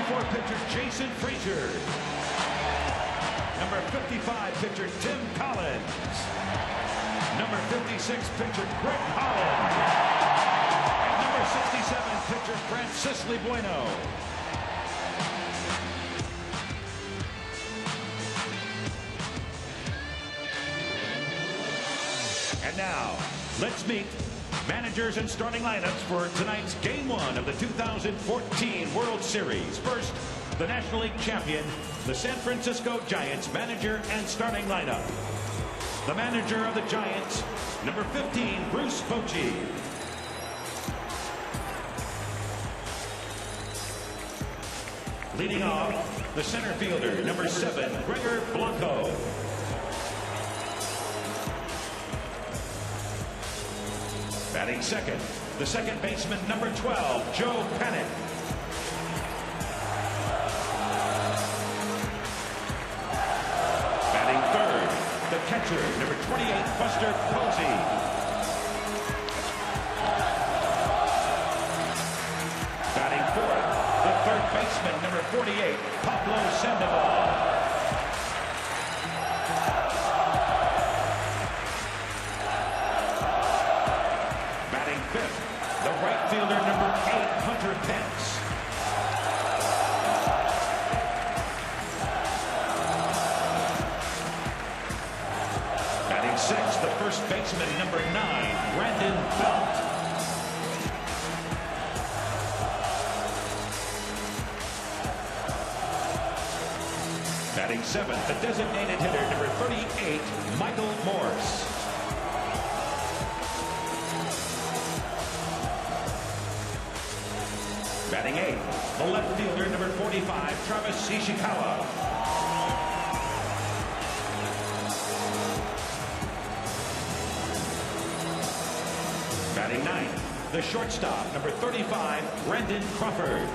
44 pitcher Jason Frazier. Number 55 pitcher Tim Collins. Number 56 pitcher Greg Holland. And number 67 pitcher Francis Bueno. And now, let's meet managers and starting lineups for tonight's Game 1 of the 2014 World Series. First, the National League champion, the San Francisco Giants manager and starting lineup. The manager of the Giants, number 15, Bruce Bochy. Leading off, the center fielder, number 7, Gregor Blanco. Batting second, the second baseman, number 12, Joe Panik. Batting third, the catcher, number 28, Buster Posey. Batting fourth, the third baseman, number 48, Pablo Sandoval. The right fielder, number 8, Hunter Pence. Batting sixth, the first baseman, number 9, Brandon Belt. Batting seventh, the designated hitter, number 38, Michael Morse. Batting eighth, the left fielder, number 45, Travis Ishikawa. Batting ninth, the shortstop, number 35, Brandon Crawford.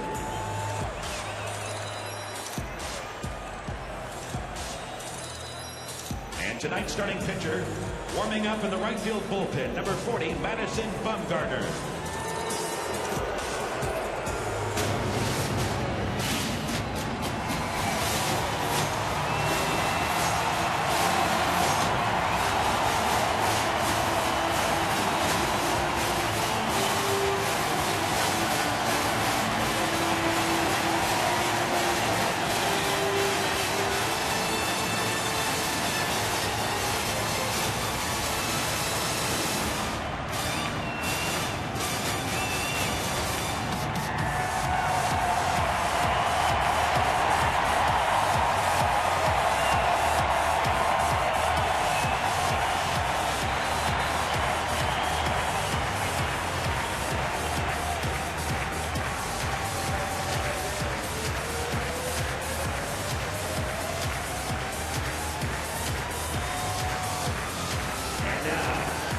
And tonight's starting pitcher, warming up in the right field bullpen, number 40, Madison Bumgarner.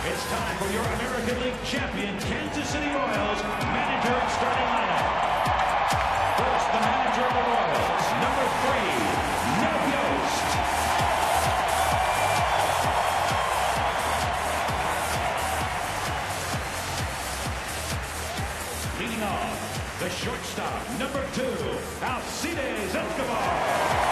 It's time for your American League champion, Kansas City Royals, manager and starting lineup. First, the manager of the Royals, number 3, Ned Yost. Leading off, the shortstop, number 2, Alcides Escobar.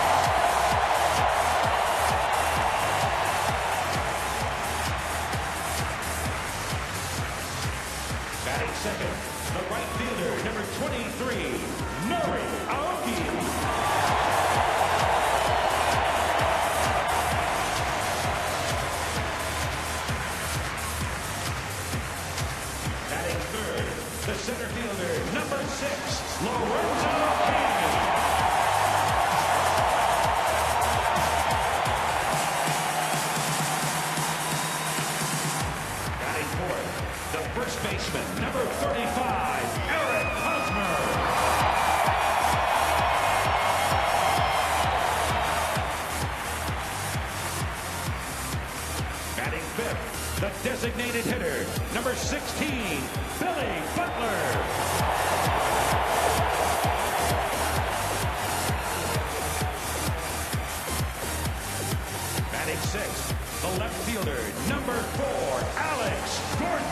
Batting second, the right fielder, number 23, Nori Aoki. Batting third, the center fielder, number 6, Lorenzo Cain. Batting fourth, the first baseman, number 35, Eric Hosmer. Batting fifth, the designated hitter, number 16, Billy Butler. Batting sixth, the left fielder, number 4, Alex Gordon.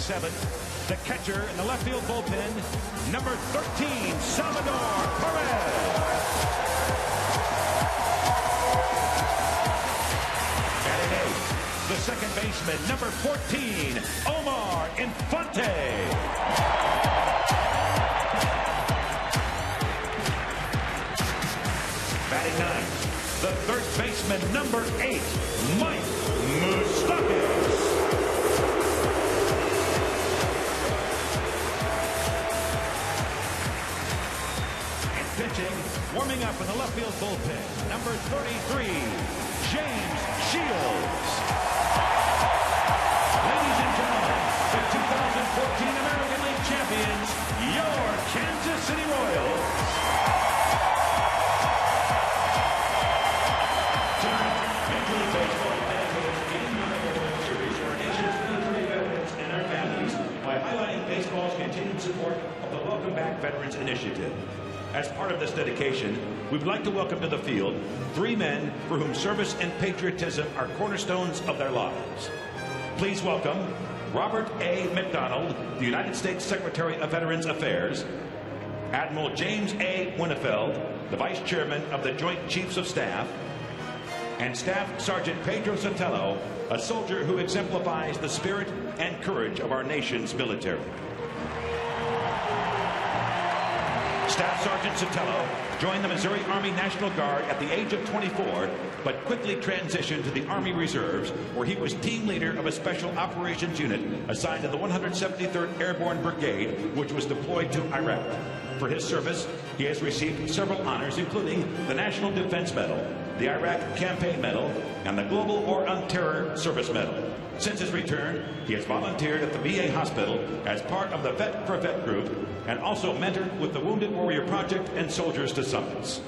7, the catcher in the left field bullpen, number 13, Salvador Perez. Batting 8, the second baseman, number 14, Omar Infante. Batting 9, the third baseman, number 8, Mike Moustakas. And pitching, warming up in the left field bullpen, number 33, James Shields. Ladies and gentlemen, the 2014 American League champions, your Kansas City Royals. Baseball's continued support of the Welcome Back Veterans Initiative. As part of this dedication, we would like to welcome to the field 3 men for whom service and patriotism are cornerstones of their lives. Please welcome Robert A. McDonald, the United States Secretary of Veterans Affairs, Admiral James A. Winnefeld, the Vice Chairman of the Joint Chiefs of Staff, and Staff Sergeant Pedro Sotelo, a soldier who exemplifies the spirit and courage of our nation's military. Staff Sergeant Sotelo joined the Missouri Army National Guard at the age of 24, but quickly transitioned to the Army Reserves, where he was team leader of a special operations unit assigned to the 173rd Airborne Brigade, which was deployed to Iraq. For his service, he has received several honors, including the National Defense Medal, the Iraq Campaign Medal, and the Global War on Terror Service Medal. Since his return, he has volunteered at the VA hospital as part of the Vet for Vet group and also mentored with the Wounded Warrior Project and Soldiers to Summits.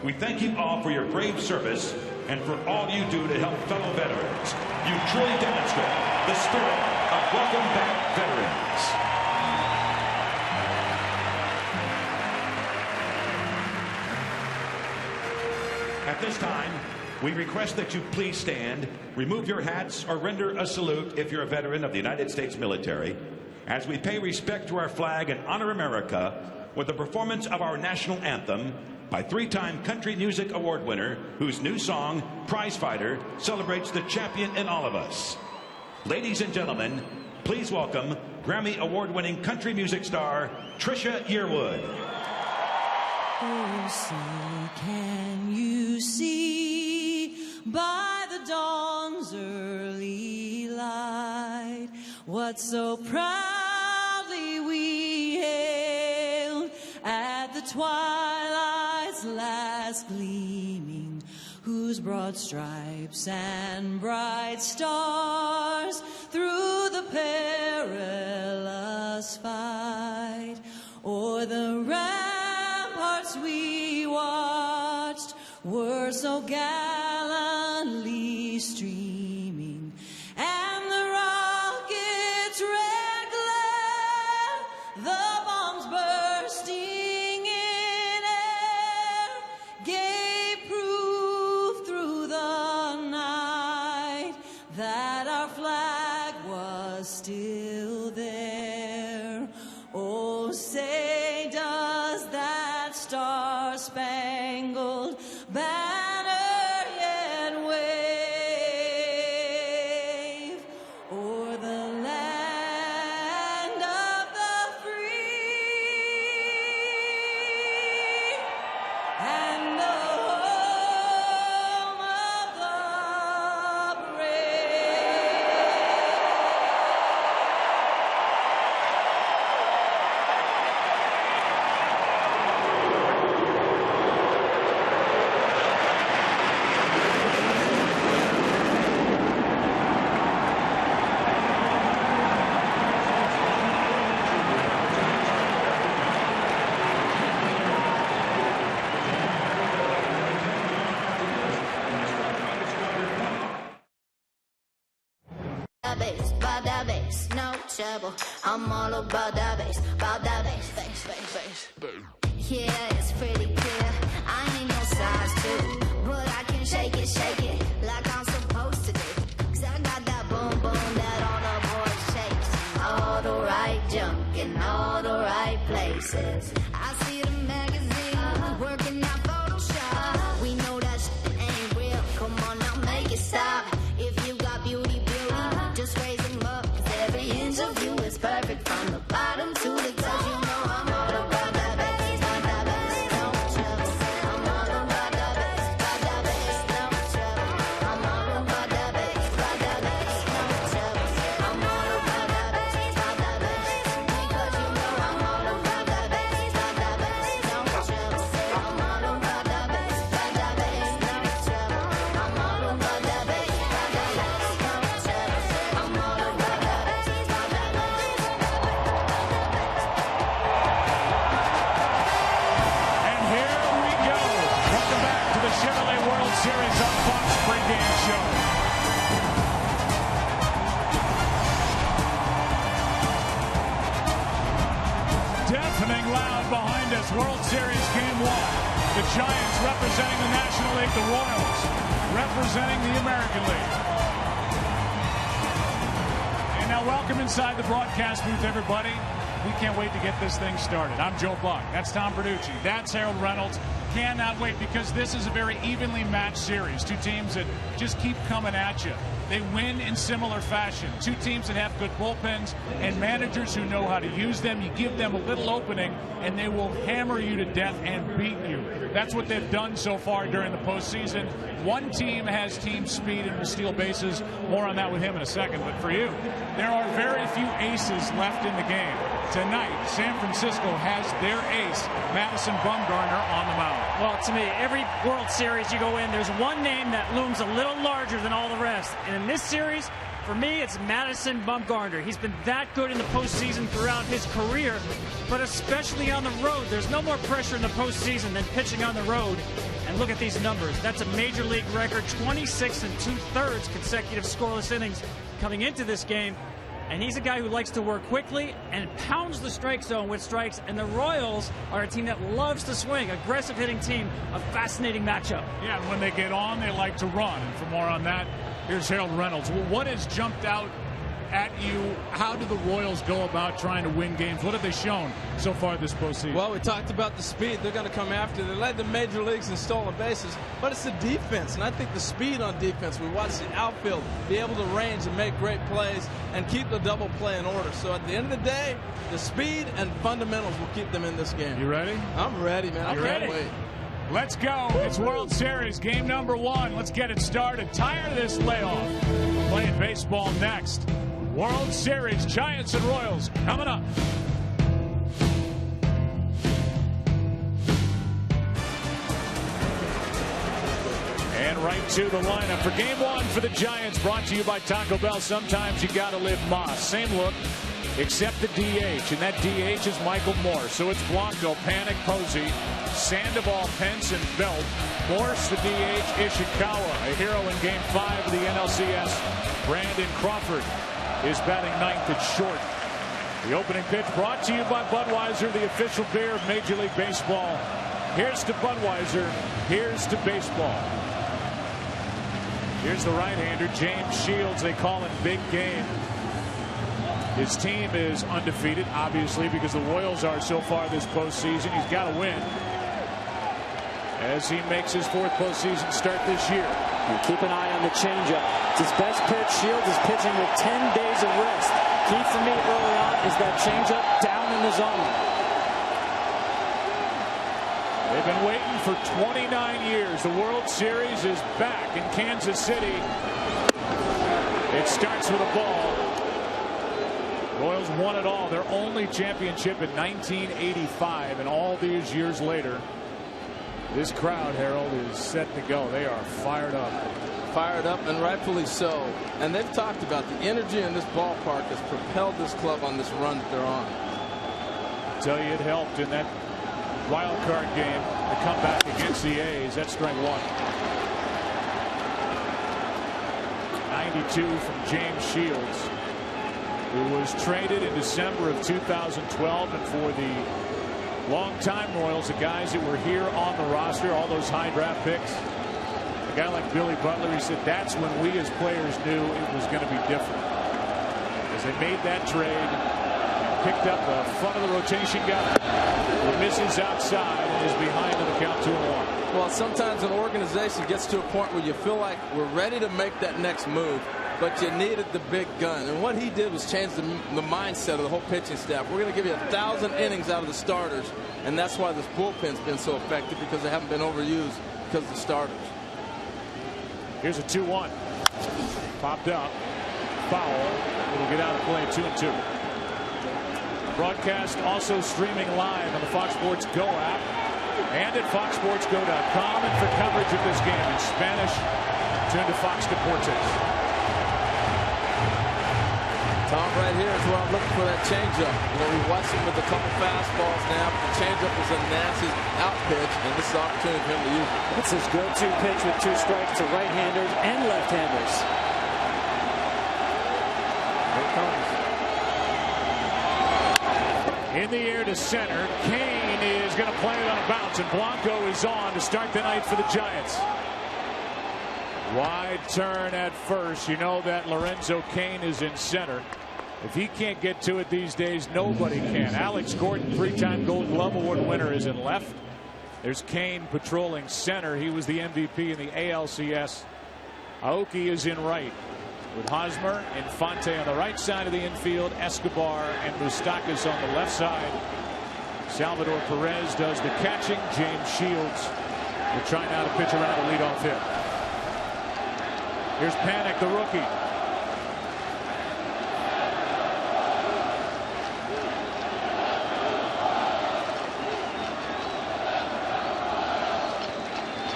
We thank you all for your brave service and for all you do to help fellow veterans. You truly demonstrate the spirit of Welcome Back Veterans. At this time, we request that you please stand, remove your hats, or render a salute if you're a veteran of the United States military, as we pay respect to our flag and honor America with the performance of our national anthem by 3-time Country Music Award winner, whose new song, Prize Fighter, celebrates the champion in all of us. Ladies and gentlemen, please welcome Grammy Award-winning country music star, Trisha Yearwood. Oh, see, can you see by the dawn's early light what so proudly we hailed at the twilight's last gleaming, whose broad stripes and bright stars through the perilous fight o'er the ramparts we watched were so gallantly streaming, and the rocket's red glare, the bombs bursting in air, gave proof through the night that our flag was still there. Oh, say does that star-spangled banner yet wave o'er the land of the free and the home of the brave? About that bass, no trouble. I'm all about that bass, bass, bass. Yeah, it's pretty clear. I ain't no size 2, but I can shake it like I'm supposed to do. 'Cause I got that boom boom that all the boys shake. All the faces. I see the magazine, working out Photoshop. We know that shit ain't real. Come on now, make it stop. If you got beauty, just raise them up. 'Cause every inch of you is perfect from the bottom to the top. You know I'm all about that bass, about that bass, no trouble. I'm all about that bass, about that bass, no trouble. I'm all about that bass, about that bass, no trouble. I'm all about that bass, about that bass, because you know I'm all about that bass, about that bass, no trouble. I'm all about that bass, about that bass, no trouble. I'm all about that bass, about that bass, no trouble. I'm all about that bass, about that bass. And here we go. Welcome back to the Chevrolet World Series on Fox pregame show. Deafening loud behind us. World Series Game 1. The Giants representing the National League. The Royals representing the American League. And now welcome inside the broadcast booth, everybody. We can't wait to get this thing started. I'm Joe Buck. That's Tom Bertucci. That's Harold Reynolds. Cannot wait because this is a very evenly matched series. Two teams that just keep coming at you. They win in similar fashion. Two teams that have good bullpens and managers who know how to use them. You give them a little opening and they will hammer you to death and beat you. That's what they've done so far during the postseason. One team has team speed and will steal bases. More on that with him in a second. But for you, there are very few aces left in the game. Tonight, San Francisco has their ace, Madison Bumgarner, on the mound. Well, to me, every World Series you go in, there's one name that looms a little larger than all the rest. And in this series, for me, it's Madison Bumgarner. He's been that good in the postseason throughout his career, but especially on the road. There's no more pressure in the postseason than pitching on the road. And look at these numbers. That's a major league record, 26 2/3 consecutive scoreless innings coming into this game. And he's a guy who likes to work quickly and pounds the strike zone with strikes. And the Royals are a team that loves to swing. Aggressive hitting team. A fascinating matchup. Yeah, and when they get on, they like to run. And for more on that, here's Harold Reynolds. Well, what has jumped out at you? How do the Royals go about trying to win games? What have they shown so far this postseason? Well, we talked about the speed. They're going to come after. They led the major leagues in stolen bases, but it's the defense, and I think the speed on defense. We watched the outfield be able to range and make great plays and keep the double play in order. So at the end of the day, the speed and fundamentals will keep them in this game. You ready? I'm ready, man. I can't wait. Let's go. It's World Series game number 1. Let's get it started. Tired of this layoff. Playing baseball next. World Series, Giants and Royals coming up. And right to the lineup for game 1 for the Giants, brought to you by Taco Bell. Sometimes you gotta live Moss. Same look, except the DH, and that DH is Michael Morse. So it's Blanco, Panic, Posey, Sandoval, Pence, and Belt. Morse, the DH, Ishikawa, a hero in game 5 of the NLCS. Brandon Crawford is batting 9th at short. The opening pitch brought to you by Budweiser, the official beer of Major League Baseball. Here's to Budweiser. Here's to baseball. Here's the right-hander, James Shields. They call him Big Game. His team is undefeated, obviously, because the Royals are so far this postseason. He's got to win as he makes his 4th postseason start this year. And keep an eye on the changeup. It's his best pitch. Shields is pitching with 10 days of rest. Key for me early on is that changeup down in the zone. They've been waiting for 29 years. The World Series is back in Kansas City. It starts with a ball. Royals won it all. Their only championship in 1985, and all these years later, this crowd, Harold, is set to go. They are fired up. Fired up, and rightfully so. And they've talked about the energy in this ballpark has propelled this club on this run that they're on. I tell you, it helped in that wild card game, the comeback against the A's. That's strike 1. 92 from James Shields, who was traded in December of 2012, and for the long-time Royals, the guys that were here on the roster, all those high draft picks, a guy like Billy Butler, he said that's when we as players knew it was going to be different. As they made that trade, picked up the front of the rotation guy. He misses outside and is behind in the count 2-1. Well, sometimes an organization gets to a point where you feel like we're ready to make that next move, but you needed the big gun. And what he did was change the mindset of the whole pitching staff. We're going to give you 1,000 innings out of the starters, and that's why this bullpen's been so effective, because they haven't been overused because of the starters. Here's a 2-1. Popped up. Foul. It'll get out of play 2-2. Broadcast also streaming live on the Fox Sports Go app and at foxsportsgo.com. And for coverage of this game in Spanish, turn to Fox Deportes. Tom, right here is where I'm looking for that changeup. You know, we watched him with a couple fastballs now. The changeup was a nasty out pitch, and this is an opportunity for him to use it. It's his go-to pitch with 2 strikes to right-handers and left-handers. Here it comes. In the air to center. Kane is going to play it on a bounce, and Blanco is on to start the night for the Giants. Wide turn at first. You know that Lorenzo Kane is in center. If he can't get to it these days, nobody can. Alex Gordon, 3-time Gold Glove Award winner, is in left. There's Kane patrolling center. He was the MVP in the ALCS. Aoki is in right, with Hosmer, Infante on the right side of the infield, Escobar and Moustakas on the left side. Salvador Perez does the catching. James Shields will try now to pitch around a leadoff hit. Here's Panic, the rookie.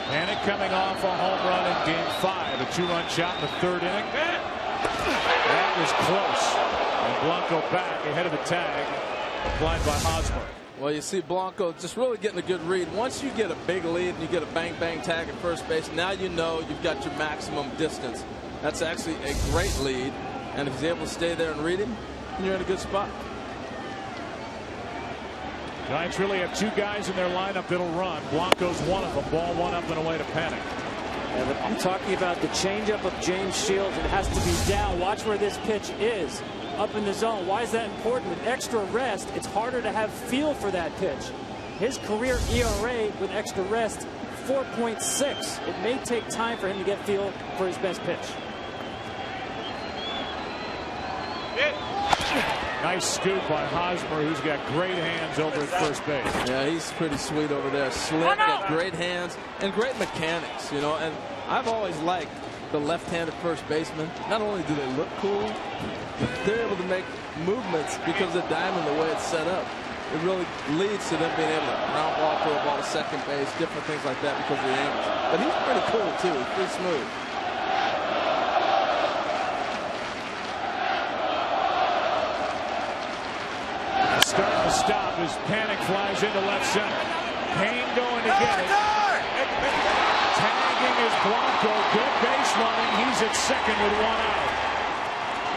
Panic coming off a home run in Game 5, a 2-run shot in the 3rd inning. That was close. And Blanco back ahead of the tag applied by Hosmer. Well, you see Blanco just really getting a good read. Once you get a big lead and you get a bang-bang tag at first base, now you know you've got your maximum distance. That's actually a great lead. And if he's able to stay there and read him, then you're in a good spot. Giants really have 2 guys in their lineup that'll run. Blanco's one of them. Ball 1 up and away to Panic. Yeah, but I'm talking about the changeup of James Shields. It has to be down. Watch where this pitch is. Up in the zone. Why is that important? With extra rest, it's harder to have feel for that pitch. His career ERA with extra rest, 4.6. It may take time for him to get feel for his best pitch. Nice scoop by Hosmer, who's got great hands over at first base. Yeah, he's pretty sweet over there. Slick, got great hands and great mechanics, you know. And I've always liked the left-handed first baseman. Not only do they look cool, but they're able to make movements because of the diamond, the way it's set up. It really leads to them being able to ground ball, throw a ball to second base, different things like that because of the angles. But he's pretty cool, too. He's pretty smooth. Starting to stop as Panic flies into left center. Kane going to get it. Tagging is Blanco. Good base running. He's at second with 1 out.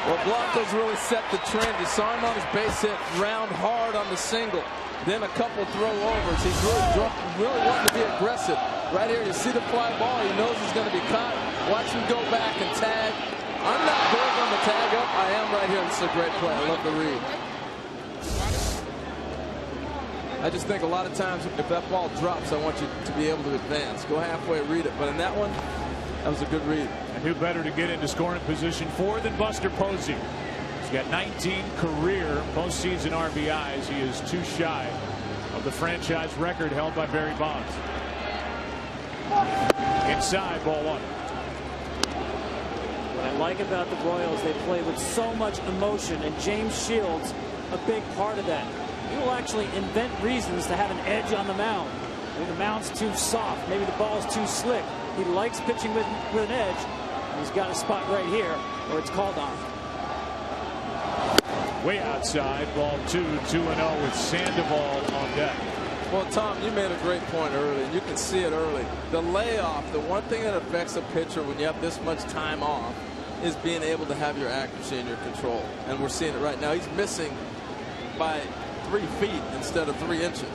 Well, Blanco's really set the trend. You saw him on his base hit, round hard on the single. Then a couple throw overs. He's really wanting to be aggressive. Right here, you see the fly ball. He knows he's going to be caught. Watch him go back and tag. I'm not big on the tag up. I am right here. This is a great play. I love the read. I just think a lot of times if that ball drops, I want you to be able to advance. Go halfway, read it. But in that one, that was a good read. And who better to get into scoring position for than Buster Posey? He's got 19 career postseason RBIs. He is 2 shy of the franchise record held by Barry Bonds. Inside, ball 1. What I like about the Royals, they play with so much emotion, and James Shields, a big part of that. He will actually invent reasons to have an edge on the mound. Maybe the mound's too soft. Maybe the ball's too slick. He likes pitching with an edge. And he's got a spot right here where it's called on. Way outside, ball 2, 2-0 with Sandoval on deck. Well, Tom, you made a great point early, and you can see it early. The layoff, the one thing that affects a pitcher when you have this much time off is being able to have your accuracy and your control. And we're seeing it right now. He's missing by 3 feet instead of 3 inches.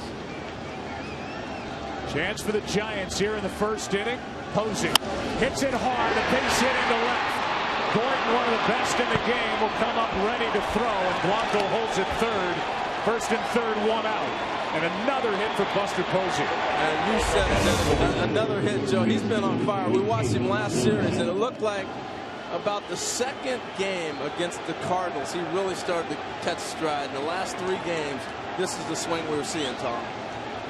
Chance for the Giants here in the 1st inning. Posey hits it hard, a base hit into left. Gordon, one of the best in the game, will come up ready to throw, and Blanco holds it third. First and third, one out. And another hit for Buster Posey. And you said it, another hit, Joe. He's been on fire. We watched him last series, and it looked like about the second game against the Cardinals, he really started to catch stride. In the last 3 games, this is the swing we were seeing, Tom.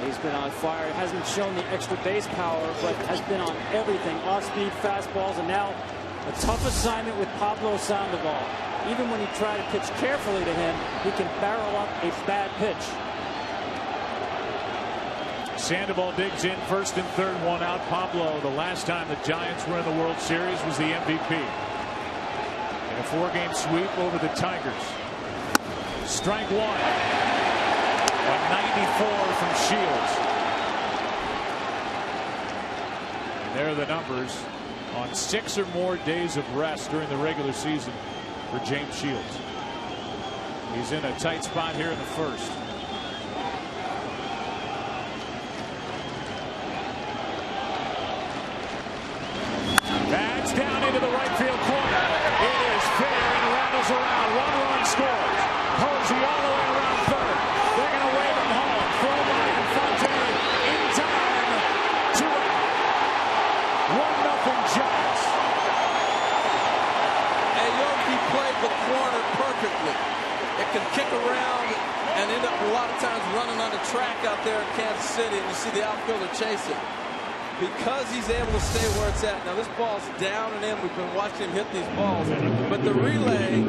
He's been on fire. Hasn't shown the extra base power, but has been on everything. Off-speed fastballs, and now a tough assignment with Pablo Sandoval. Even when you try to pitch carefully to him, he can barrel up a bad pitch. Sandoval digs in, first and third, one out. Pablo, the last time the Giants were in the World Series, was the MVP. In a 4-game sweep over the Tigers. Strike one. 194 from Shields. And there are the numbers on 6 or more days of rest during the regular season for James Shields. He's in a tight spot here in the first. That's down into the right field corner. It is fair and rattles around. 1 run scores. Posey all the way around third. They're going to wave him home. Throw by Infante in time. 2 out. 1-0 Giants. Aoki played the corner perfectly. It can kick around and end up a lot of times running on the track out there in Kansas City, and you see the outfielder chase it. Because he's able to stay where it's at. Now this ball's down and in. We've been watching him hit these balls. But the relay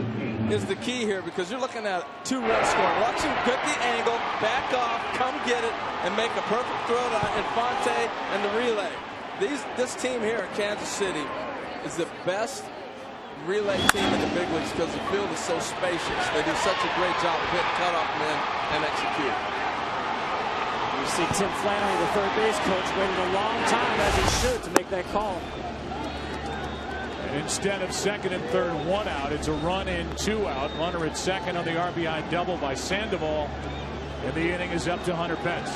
is the key here, because you're looking at 2 runs scoring. Watch him get the angle, back off, come get it, and make a perfect throw to Infante and the relay. This team here in Kansas City is the best relay team in the big leagues because the field is so spacious. They do such a great job of hitting cutoff men and execute. You see Tim Flannery, the third base coach, waited a long time, as he should, to make that call. And instead of second and third, 1 out, it's a run in, 2 out. Runner at second on the RBI double by Sandoval. And the inning is up to Hunter Pence.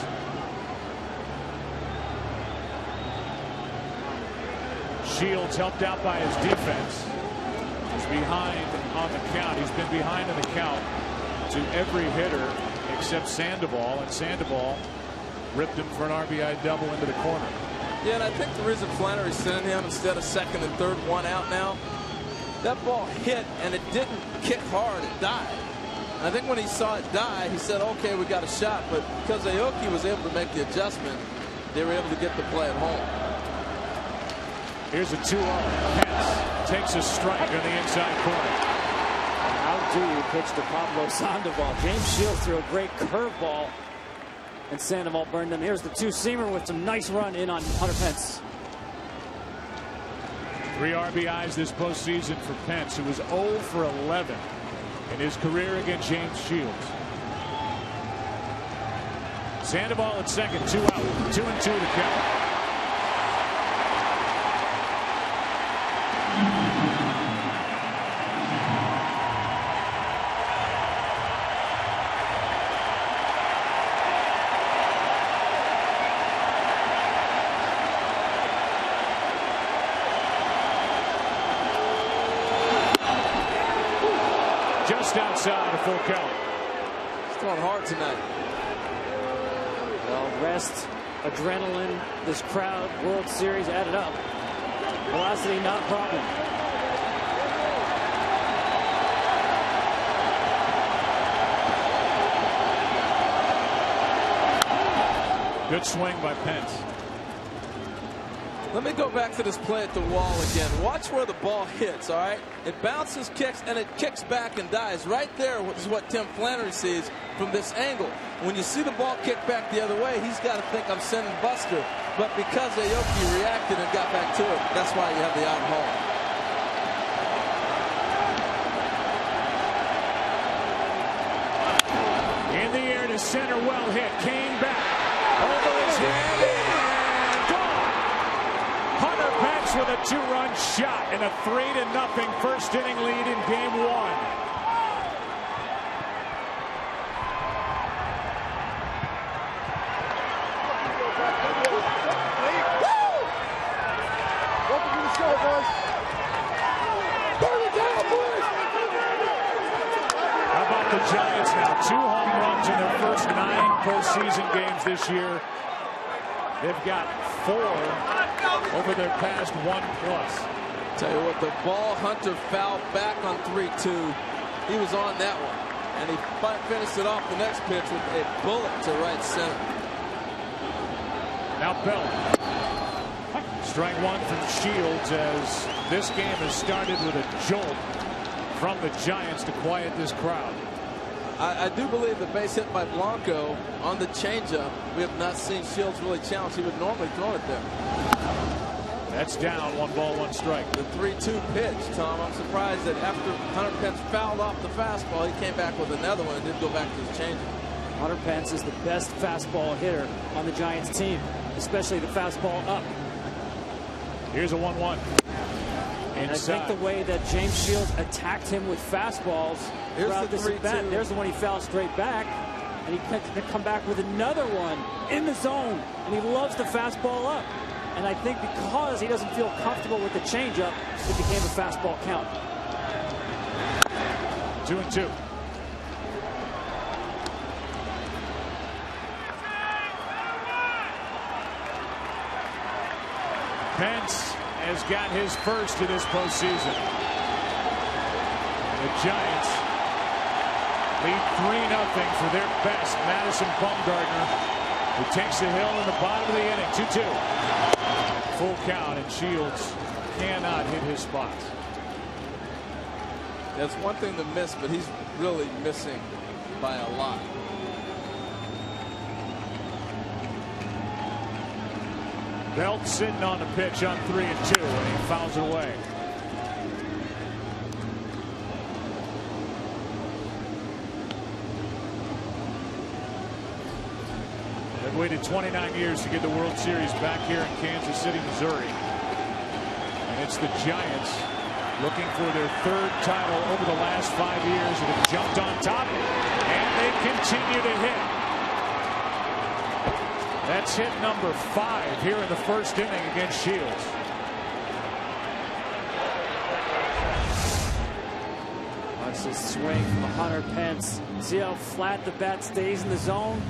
Shields helped out by his defense. He's behind on the count. He's been behind on the count to every hitter except Sandoval. And Sandoval ripped him for an RBI double into the corner. Yeah, and I think the reason Flannery's sending him instead of second and third, 1 out now, that ball hit and it didn't kick hard, it died. And I think when he saw it die, he said, okay, we got a shot. But because Aoki was able to make the adjustment, they were able to get the play at home. Here's a 2-0. Pence takes a strike on the inside corner. How do you pitch to Pablo Sandoval? James Shields threw a great curveball, and Sandoval burned him. Here's the 2-seamer with some nice run in on Hunter Pence. 3 RBIs this postseason for Pence, who was 0 for 11 in his career against James Shields. Sandoval at second, 2 out, 2-2 to count. Just outside a full count. He's throwing hard tonight. Well, rest, adrenaline, this crowd, World Series added up. Velocity not a problem. Good swing by Pence. Let me go back to this play at the wall again. Watch where the ball hits, all right? It bounces, kicks, and it kicks back and dies. Right there is what Tim Flannery sees from this angle. When you see the ball kick back the other way, he's got to think I'm sending Buster. But because Aoki reacted and got back to it, that's why you have the out home. In the air to center, well hit. Kane back. Over his head. And gone. Hunter Pence with a 2-run shot and a 3-0 first inning lead in game 1. Welcome to the show, boys. 2 home runs in their first 9 postseason games this year. They've got 4 over their past 1+. Tell you what, the ball Hunter fouled back on 3-2. He was on that one, and he finished it off the next pitch with a bullet to right center. Now Bell. Strike 1 from Shields as this game has started with a jolt from the Giants to quiet this crowd. I do believe the base hit by Blanco on the changeup. We have not seen Shields really challenge. He would normally throw it there. That's down. 1 ball, 1 strike. The 3-2 pitch, Tom. I'm surprised that after Hunter Pence fouled off the fastball, he came back with another one and didn't go back to his changeup. Hunter Pence is the best fastball hitter on the Giants team, especially the fastball up. Here's a 1-1. And I think the way that James Shields attacked him with fastballs throughout this at-bat, there's the one he fouled straight back, and he can come back with another one in the zone, and he loves the fastball up. And I think because he doesn't feel comfortable with the changeup, it became a fastball count. 2-2. Pence has got his first of this postseason. The Giants lead 3-0 for their best, Madison Bumgarner, who takes the hill in the bottom of the inning. 2-2. Full count, and Shields cannot hit his spots. That's one thing to miss, but he's really missing by a lot. Belt sitting on the pitch on 3-2, and he fouls it away. They've waited 29 years to get the World Series back here in Kansas City, Missouri. And it's the Giants looking for their 3rd title over the last 5 years that have jumped on top, and they continue to hit. That's hit number 5 here in the first inning against Shields. Watch this swing from Hunter Pence. See how flat the bat stays in the zone?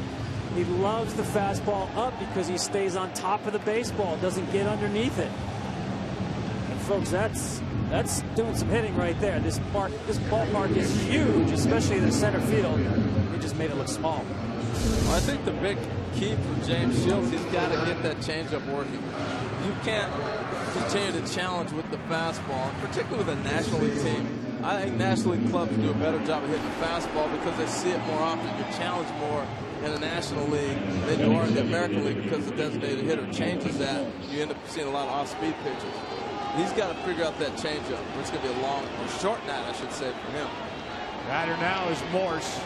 He loves the fastball up because he stays on top of the baseball, doesn't get underneath it. And folks, that's doing some hitting right there. This ballpark is huge, especially in the center field. He just made it look small. Well, I think the big key for James Shields, he's got to get that changeup working. You can't continue to challenge with the fastball, particularly with a National League team. I think National League clubs do a better job of hitting the fastball because they see it more often. You're challenged more in the National League than you are in the American League because the designated hitter changes that. You end up seeing a lot of off-speed pitches. He's got to figure out that changeup. It's going to be a long, or short night, I should say, for him. Batter now is Morse.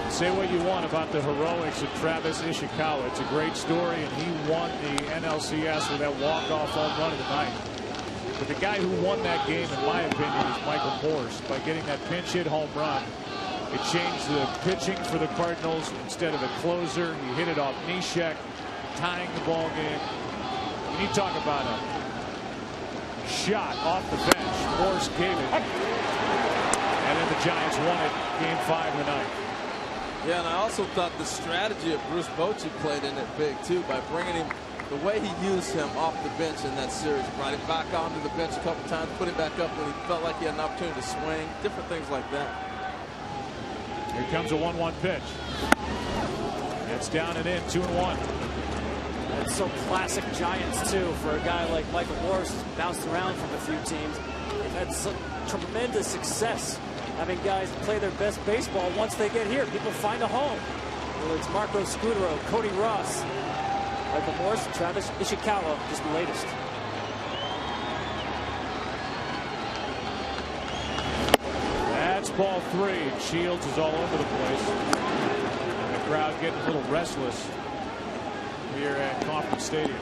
Say what you want about the heroics of Travis Ishikawa. It's a great story, and he won the NLCS with that walk-off home run of the night. But the guy who won that game, in my opinion, is Michael Morse by getting that pinch hit home run. It changed the pitching for the Cardinals. Instead of a closer, he hit it off Neshek, tying the ball game. When you talk about a shot off the bench, Morse gave it. And then the Giants won it, game 5 tonight. Yeah, and I also thought the strategy of Bruce Bochy played in it big, too, by bringing him, the way he used him off the bench in that series, brought him back onto the bench a couple times, put him back up when he felt like he had an opportunity to swing, different things like that. Here comes a 1-1 pitch. It's down and in, 2-1. That's so classic Giants, too, for a guy like Michael Morse, who's bounced around from a few teams. They've had some tremendous success having guys play their best baseball once they get here. People find a home. Whether it's Marco Scudero, Cody Ross, Michael Morse, Travis Ishikawa, just the latest. That's ball 3. Shields is all over the place. And the crowd getting a little restless here at Kauffman Stadium.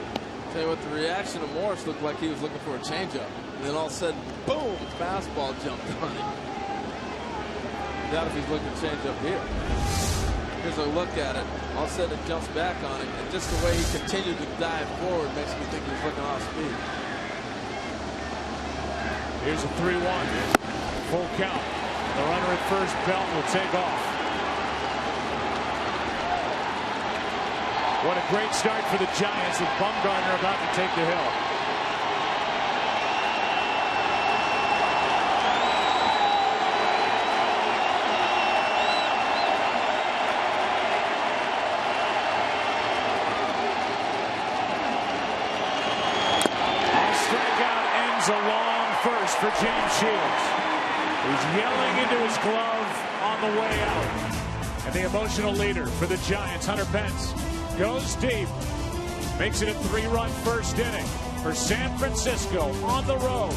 Tell you what, the reaction of Morse looked like he was looking for a changeup. And then all of a sudden, boom, fastball jumped on him. Doubt if he's looking to change up here. Here's a look at it. All of a sudden it jumps back on him, and just the way he continued to dive forward makes me think he's looking off speed. Here's a 3-1. Full count. The runner at first, Belt, will take off. What a great start for the Giants with Bumgarner about to take the hill. A long first for James Shields. He's yelling into his glove on the way out. And the emotional leader for the Giants, Hunter Pence, goes deep. Makes it a 3-run first inning for San Francisco on the road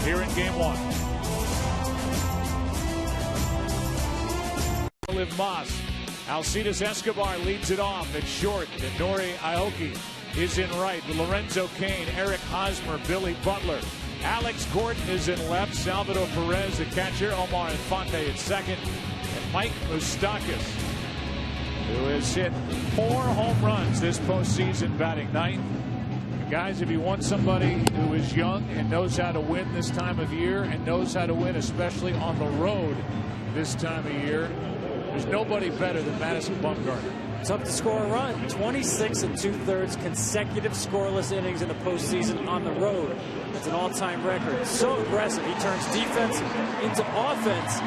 here in Game 1. Liv Moss. Alcides Escobar leads it off at short. And Nori Aoki is in right with Lorenzo Cain, Eric Hosmer, Billy Butler. Alex Gordon is in left. Salvador Perez, the catcher. Omar Infante at second. And Mike Moustakas, who has hit 4 home runs this postseason, batting 9th. And guys, if you want somebody who is young and knows how to win this time of year and knows how to win especially on the road this time of year, there's nobody better than Madison Bumgarner. Tough to score a run. 26 2/3 consecutive scoreless innings in the postseason on the road. That's an all-time record. So aggressive. He turns defense into offense.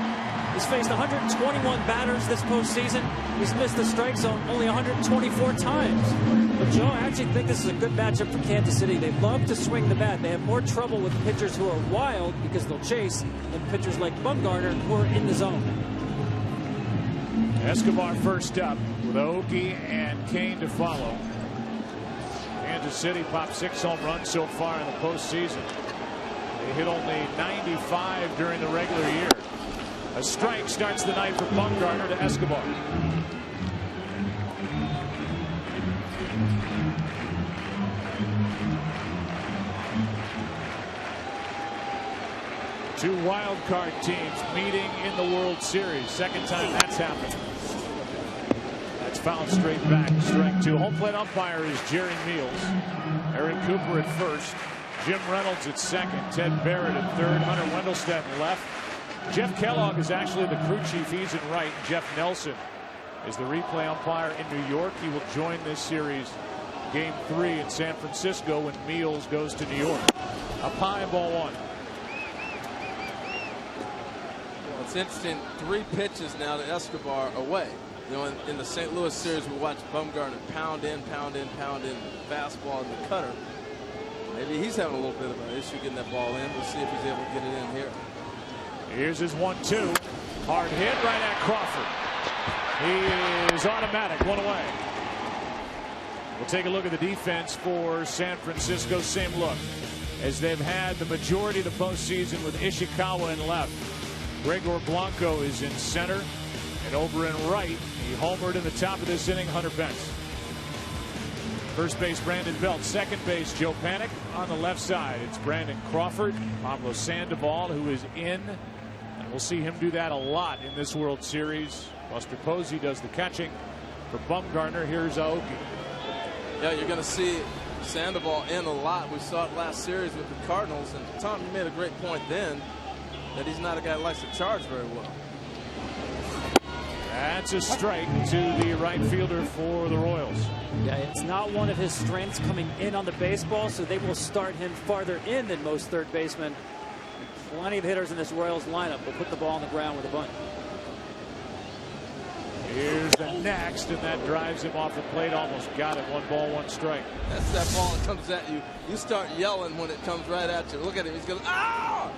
He's faced 121 batters this postseason. He's missed the strike zone only 124 times. But Joe, I actually think this is a good matchup for Kansas City. They love to swing the bat. They have more trouble with pitchers who are wild because they'll chase than pitchers like Bumgarner who are in the zone. Escobar first up with Aoki and Cain to follow. Kansas City popped 6 home runs so far in the postseason. They hit only 95 during the regular year. A strike starts the night for Bumgarner to Escobar. Two wild card teams meeting in the World Series. Second time that's happened. That's fouled straight back. Strike 2. Home plate umpire is Jerry Meals. Eric Cooper at first. Jim Reynolds at second. Ted Barrett at third. Hunter Wendelstedt left. Jeff Kellogg is actually the crew chief. He's in right. Jeff Nelson is the replay umpire in New York. He will join this series Game 3 in San Francisco when Meals goes to New York. Up high, ball 1. It's interesting, 3 pitches now to Escobar away. You know, in the St. Louis series, we watched Bumgarner pound in, fastball and the cutter. Maybe he's having a little bit of an issue getting that ball in. We'll see if he's able to get it in here. Here's his 1-2. Hard hit right at Crawford. He is automatic, 1 away. We'll take a look at the defense for San Francisco. Same look as they've had the majority of the postseason with Ishikawa in left. Gregor Blanco is in center, and over in right, he homered in the top of this inning, Hunter Pence. First base, Brandon Belt. Second base, Joe Panik. On the left side, it's Brandon Crawford, Pablo Sandoval, who is in, and we'll see him do that a lot in this World Series. Buster Posey does the catching for Bumgarner. Here's Aoki. Yeah, you're going to see Sandoval in a lot. We saw it last series with the Cardinals, and Tom, you made a great point then, that he's not a guy who likes to charge very well. That's a strike to the right fielder for the Royals. Yeah, it's not one of his strengths coming in on the baseball, so they will start him farther in than most third basemen. Plenty of hitters in this Royals lineup will put the ball on the ground with a bunt. Here's the next, and that drives him off the plate. Almost got it. 1 ball, 1 strike. That's that ball that comes at you. You start yelling when it comes right at you. Look at him. He's going, ah!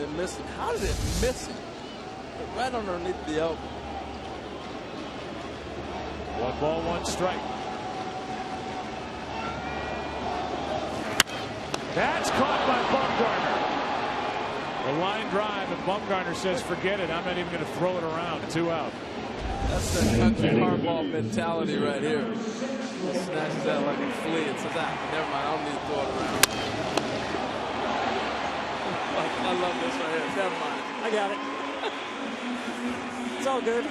It missed him. How did it miss him? Right underneath the elbow. 1 ball, 1 strike. That's caught by Bumgarner. The line drive, and Bumgarner says, forget it. I'm not even going to throw it around. 2 out. That's the country hardball mentality right here. He snatches that like a flea and says, ah, never mind, I don't need to throw it around. I love this right here. Never mind. I got it. It's all good.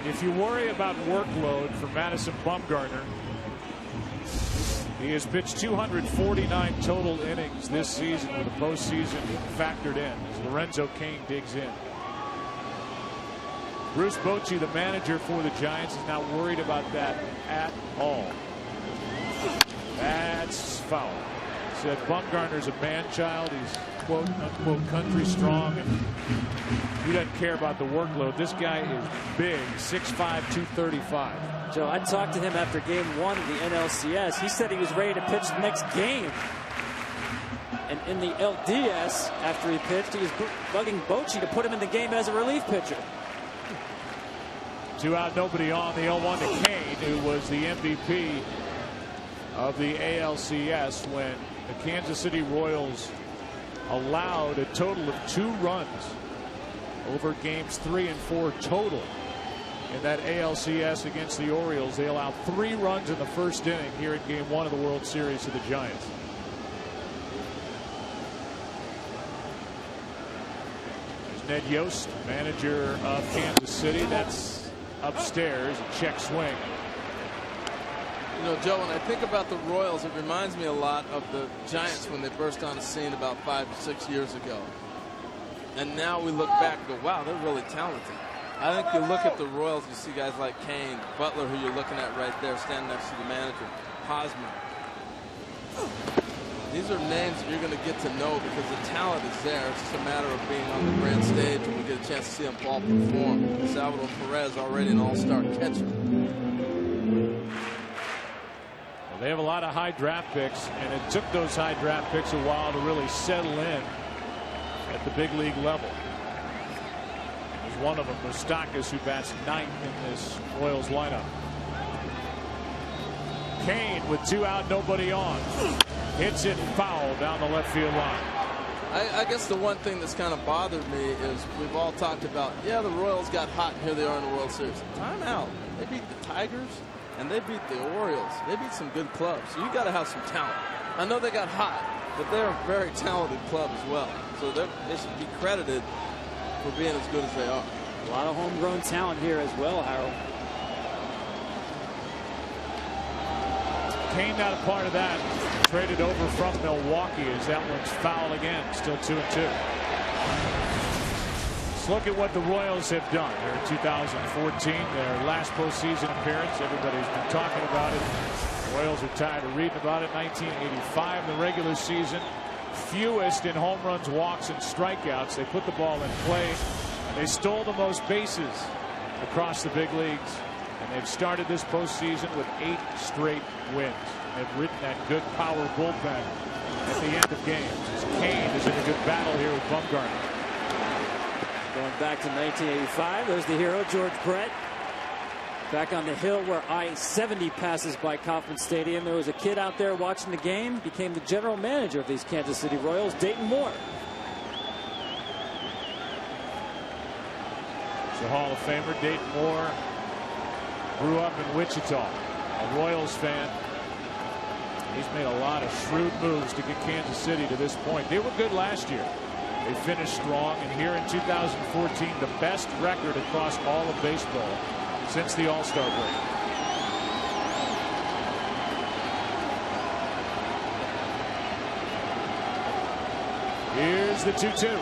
If you worry about workload for Madison Bumgarner, He has pitched 249 total innings this season with the postseason factored in as Lorenzo Cain digs in. Bruce Bochy, the manager for the Giants, is not worried about that at all. That's foul. He said Bumgarner's a man-child. He's quote unquote country strong, and he doesn't care about the workload. This guy is big, 6'5", 235. Joe, I talked to him after game 1 of the NLCS. He said he was ready to pitch the next game. And in the LDS, after he pitched, he was bugging Bochy to put him in the game as a relief pitcher. 2 out, nobody on. The 0-1 to Cain, who was the MVP of the ALCS when the Kansas City Royals allowed a total of 2 runs over games 3 and 4 total in that ALCS against the Orioles. They allowed 3 runs in the first inning here in game 1 of the World Series to the Giants. There's Ned Yost, manager of Kansas City. That's upstairs, a check swing. You know, Joe, when I think about the Royals, it reminds me a lot of the Giants when they burst on the scene about 5 or 6 years ago. And now we look back and go, wow, they're really talented. I think you look at the Royals, you see guys like Cain, Butler, who you're looking at right there, standing next to the manager, Hosmer. These are names that you're going to get to know because the talent is there. It's just a matter of being on the grand stage and we get a chance to see them all perform. Salvador Perez already an all-star catcher. Well, they have a lot of high draft picks, and it took those high draft picks a while to really settle in at the big league level. There's one of them, Moustakas, who bats 9th in this Royals lineup. Cain with 2 out, nobody on. Hits it foul down the left field line. I guess the one thing that's kind of bothered me is we've all talked about, yeah, the Royals got hot, and here they are in the World Series. Time out. They beat the Tigers, and they beat the Orioles. They beat some good clubs. So you got to have some talent. I know they got hot, but they're a very talented club as well. So they should be credited for being as good as they are. A lot of homegrown talent here as well, Harold. Cain not a part of that. Traded over from Milwaukee as that one's foul again. Still 2-2. Let's look at what the Royals have done here in 2014. Their last postseason appearance. Everybody's been talking about it. The Royals are tired of reading about it. 1985, the regular season. Fewest in home runs, walks, and strikeouts. They put the ball in play. And they stole the most bases across the big leagues. And they've started this postseason with 8 straight wins. They've written that good power bullpen at the end of games. As Cain is in a good battle here with Bumgarner. Going back to 1985, there's the hero, George Brett. Back on the hill where I-70 passes by Kauffman Stadium. There was a kid out there watching the game, became the general manager of these Kansas City Royals, Dayton Moore. He's a Hall of Famer, Dayton Moore. Grew up in Wichita, a Royals fan. He's made a lot of shrewd moves to get Kansas City to this point. They were good last year. They finished strong, and here in 2014, the best record across all of baseball since the All-Star break. Here's the 2-2.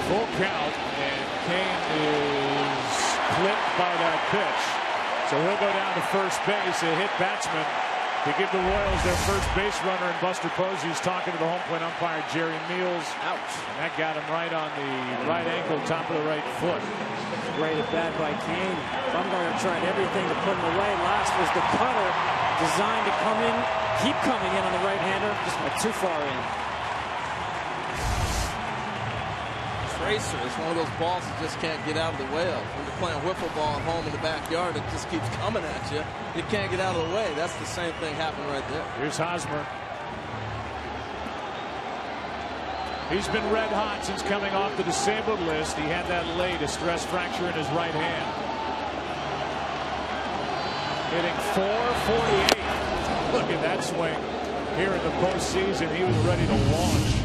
Full count, and Cain is clipped by that pitch. So he'll go down to first base, a hit batsman to give the Royals their first base runner, and Buster Posey's talking to the home plate umpire, Jerry Meals. Ouch. And that got him right on the right ankle, top of the right foot. Great at bat by Cain. Bumgarner tried everything to put him away. Last was the cutter, designed to come in, keep coming in on the right-hander, just went too far in. Tracer is one of those balls you just can't get out of the way of. When you're playing wiffle ball at home in the backyard, it just keeps coming at you. You can't get out of the way. That's the same thing happened right there. Here's Hosmer. He's been red hot since coming off the disabled list. He had that leg, a stress fracture in his right hand. Hitting .448. Look at that swing. Here in the postseason, he was ready to launch.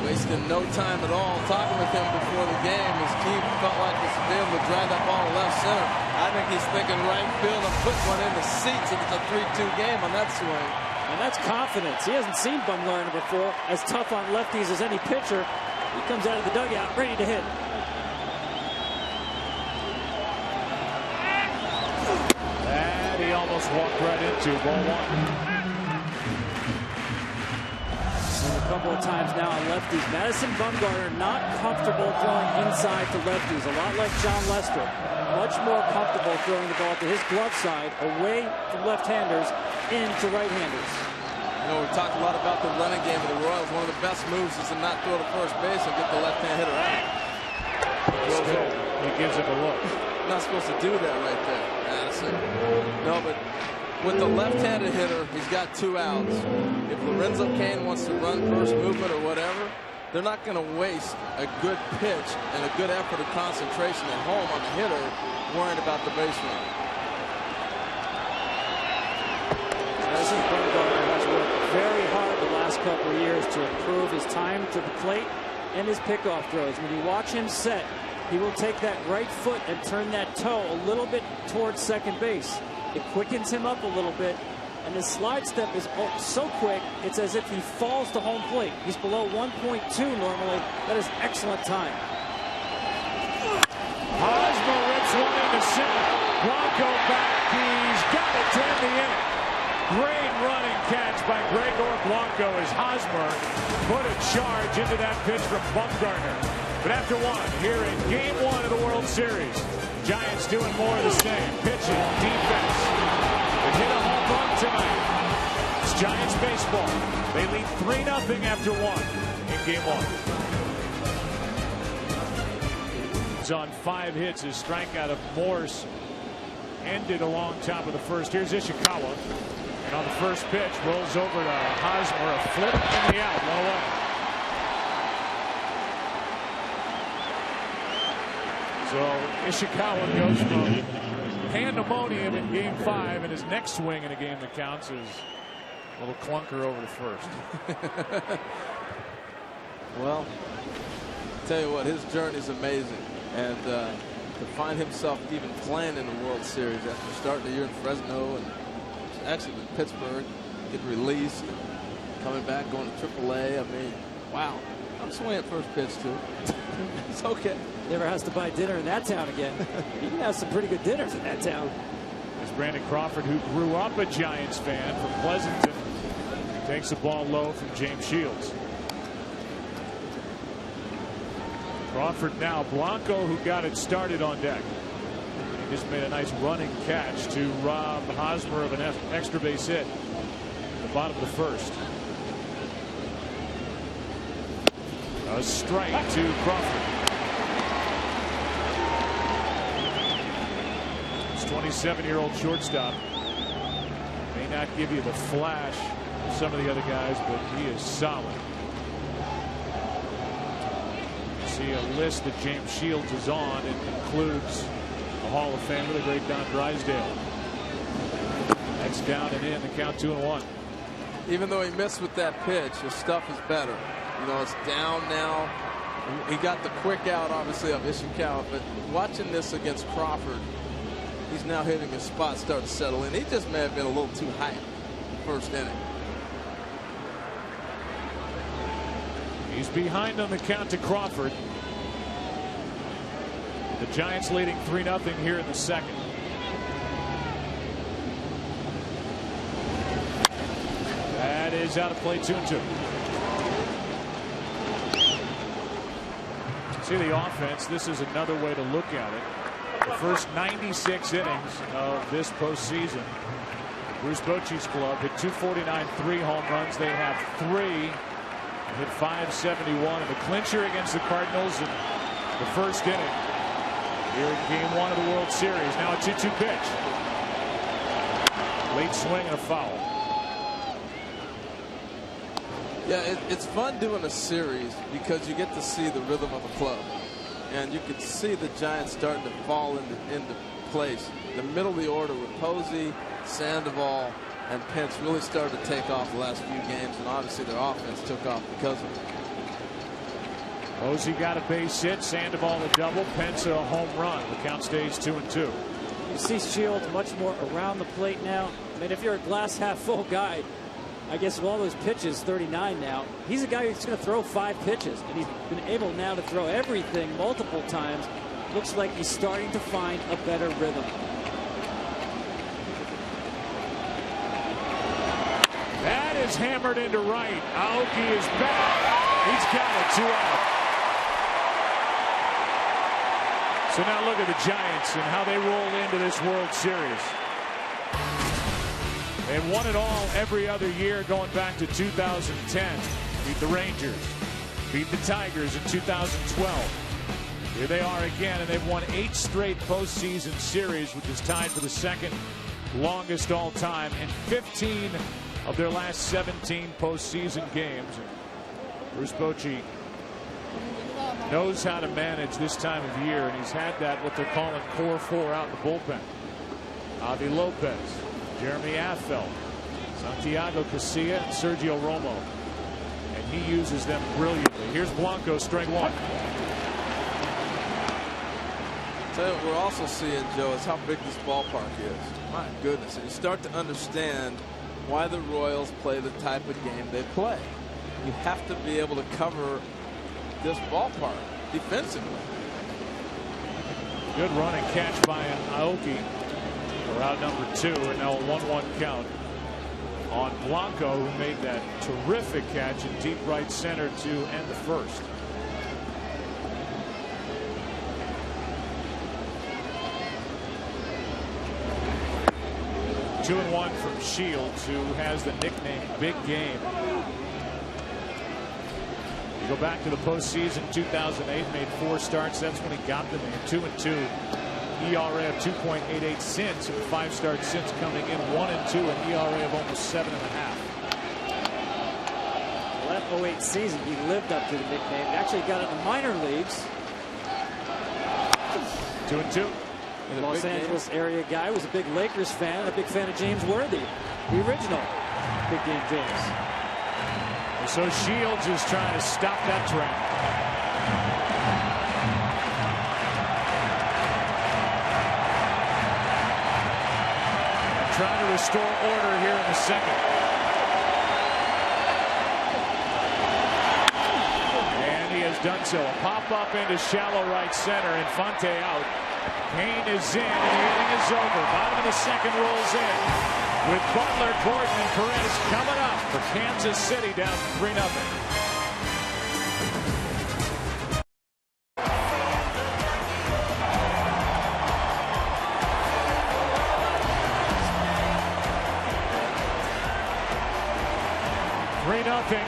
Wasting no time at all. Talking with him before the game, his team felt like he should be able to drive that ball to left center. I think he's thinking right field and put one in the seats, and it's a 3-2 game on that swing. And that's confidence. He hasn't seen Bumgarner before. As tough on lefties as any pitcher. He comes out of the dugout ready to hit. And he almost walked right into ball one. And a couple of times now on lefties. Madison Bumgarner not comfortable throwing inside to lefties. A lot like John Lester. Much more comfortable throwing the ball to his glove side, away from left-handers, into right-handers. You know, we talked a lot about the running game of the Royals. One of the best moves is to not throw to first base and get the left-hand hitter out. He gives it a look. Not supposed to do that right there, Madison. No, but with the left-handed hitter, he's got 2 outs. If Lorenzo Cain wants to run first movement or whatever, they're not going to waste a good pitch and a good effort of concentration at home on the hitter worrying about the base run. Madison Bumgarner has worked very hard the last couple of years to improve his time to the plate and his pickoff throws. When you watch him set, he will take that right foot and turn that toe a little bit towards second base. It quickens him up a little bit, and his slide step is so quick, it's as if he falls to home plate. He's below 1.2 normally. That is excellent time. Hosmer rips one into center. Blanco back. He's got it to end the inning. Great running catch by Gregor Blanco as Hosmer put a charge into that pitch from Bumgarner. But after one, here in Game 1 of the World Series, Giants doing more of the same. Pitching, defense. They hit a home run tonight. It's Giants baseball. They lead 3-0 after one in Game 1. He's on 5 hits. His strikeout of Morse ended along top of the first. Here's Ishikawa. And on the first pitch, rolls over to Hosmer. A flip in the out. 1 away. So Ishikawa goes from pandemonium in Game 5, and his next swing in a game that counts is a little clunker over the first. Well, I'll tell you what, his journey is amazing. And to find himself even playing in the World Series after starting the year in Fresno and actually with Pittsburgh, getting released, coming back, going to AAA. I mean, wow. I'm swinging at first pitch, too. It's okay. Never has to buy dinner in that town again. You can have some pretty good dinners in that town. There's Brandon Crawford, who grew up a Giants fan from Pleasanton. Takes the ball low from James Shields. Crawford now. Blanco, who got it started on deck. He just made a nice running catch to rob Hosmer of an extra base hit at the bottom of the first. A strike to Crawford. This 27-year-old shortstop may not give you the flash of some of the other guys, but he is solid. You see a list that James Shields is on. It includes the Hall of Famer, the great Don Drysdale. That's down and in. The count 2-1. Even though he missed with that pitch, his stuff is better. You know, it's down now. He got the quick out, obviously, of Ishikawa, but watching this against Crawford, he's now hitting his spot, starting to settle in. He just may have been a little too high first inning. He's behind on the count to Crawford. The Giants leading 3-0 here in the second. That is out of play, 2-2. See the offense. This is another way to look at it. The first 96 innings of this postseason, Bruce Bochy's club hit 249, 3 home runs. They have 3, hit 571 in the clincher against the Cardinals in the first inning here in Game 1 of the World Series. Now a 2-2 pitch. Late swing and a foul. Yeah, it's fun doing a series because you get to see the rhythm of a club. And you can see the Giants starting to fall into place. The middle of the order with Posey, Sandoval, and Pence really started to take off the last few games, and obviously their offense took off because of it. Posey got a base hit, Sandoval a double, Pence a home run. The count stays 2-2. You see Shields much more around the plate now. I mean, if you're a glass half full guy, I guess of all those pitches, 39 now, he's a guy who's going to throw 5 pitches, and he's been able now to throw everything multiple times. Looks like he's starting to find a better rhythm. That is hammered into right. Aoki is back. He's got it, 2 out. So now look at the Giants and how they roll into this World Series. They won it all every other year going back to 2010. Beat the Rangers. Beat the Tigers in 2012. Here they are again, and they've won 8 straight postseason series, which is tied for the second longest all time, and 15 of their last 17 postseason games. Bruce Bochy knows how to manage this time of year, and he's had that, what they're calling core 4 out in the bullpen. Avi Lopez, Jeremy Affeldt, Santiago Casilla, and Sergio Romo. And he uses them brilliantly. Here's Blanco, string 1. Tell you what we're also seeing, Joe, is how big this ballpark is. My goodness. And you start to understand why the Royals play the type of game they play. You have to be able to cover this ballpark defensively. Good run and catch by an Aoki for out number 2, and now a 1-1 count on Blanco, who made that terrific catch in deep right center to end the first. Two and 1 from Shields, who has the nickname Big Game. You go back to the postseason 2008, made 4 starts. That's when he got the name. 2-2 ERA of 2.88 since, and 5 starts since, coming in 1-2, an ERA of almost 7.5. Well, that 08 season, he lived up to the nickname. He actually got it in the minor leagues. 2-2. Los Angeles area guy, was a big Lakers fan, a big fan of James Worthy, the original Big Game James. So Shields is trying to stop that trend. Trying to restore order here in the second. And he has done so. A pop up into shallow right center. Infante out. Kane is in, and the inning is over. Bottom of the second rolls in, with Butler, Gordon, and Perez coming up for Kansas City, down 3-0.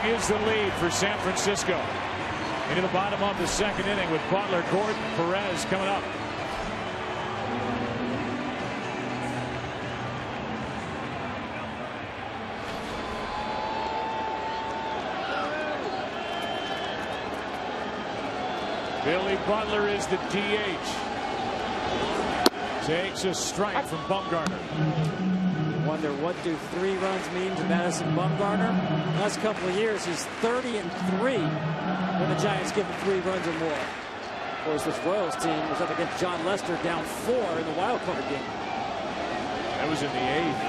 Is the lead for San Francisco. Into the bottom of the second inning with Butler, Gordon, Perez coming up. Billy Butler is the DH. Takes a strike from Bumgarner. Wonder what do 3 runs mean to Madison Bumgarner? Last couple of years, he's 30-3 when the Giants give him 3 runs or more. Of course, this Royals team was up against John Lester, down 4 in the wild card game. That was in the 8th.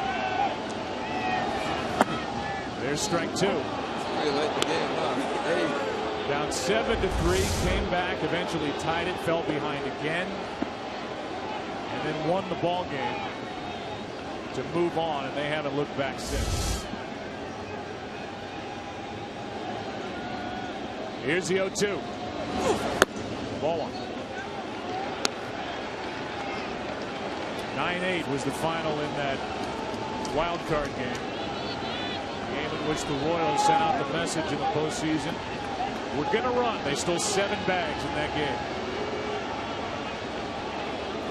There's strike 2. Really let the game up. Down 7-3, came back, eventually tied it, fell behind again, and then won the ball game to move on, and they haven't looked back since. Here's the 0-2. Ball 1. 9-8 was the final in that wild card game. Game in which the Royals sent out the message in the postseason: we're going to run. They stole 7 bags in that game.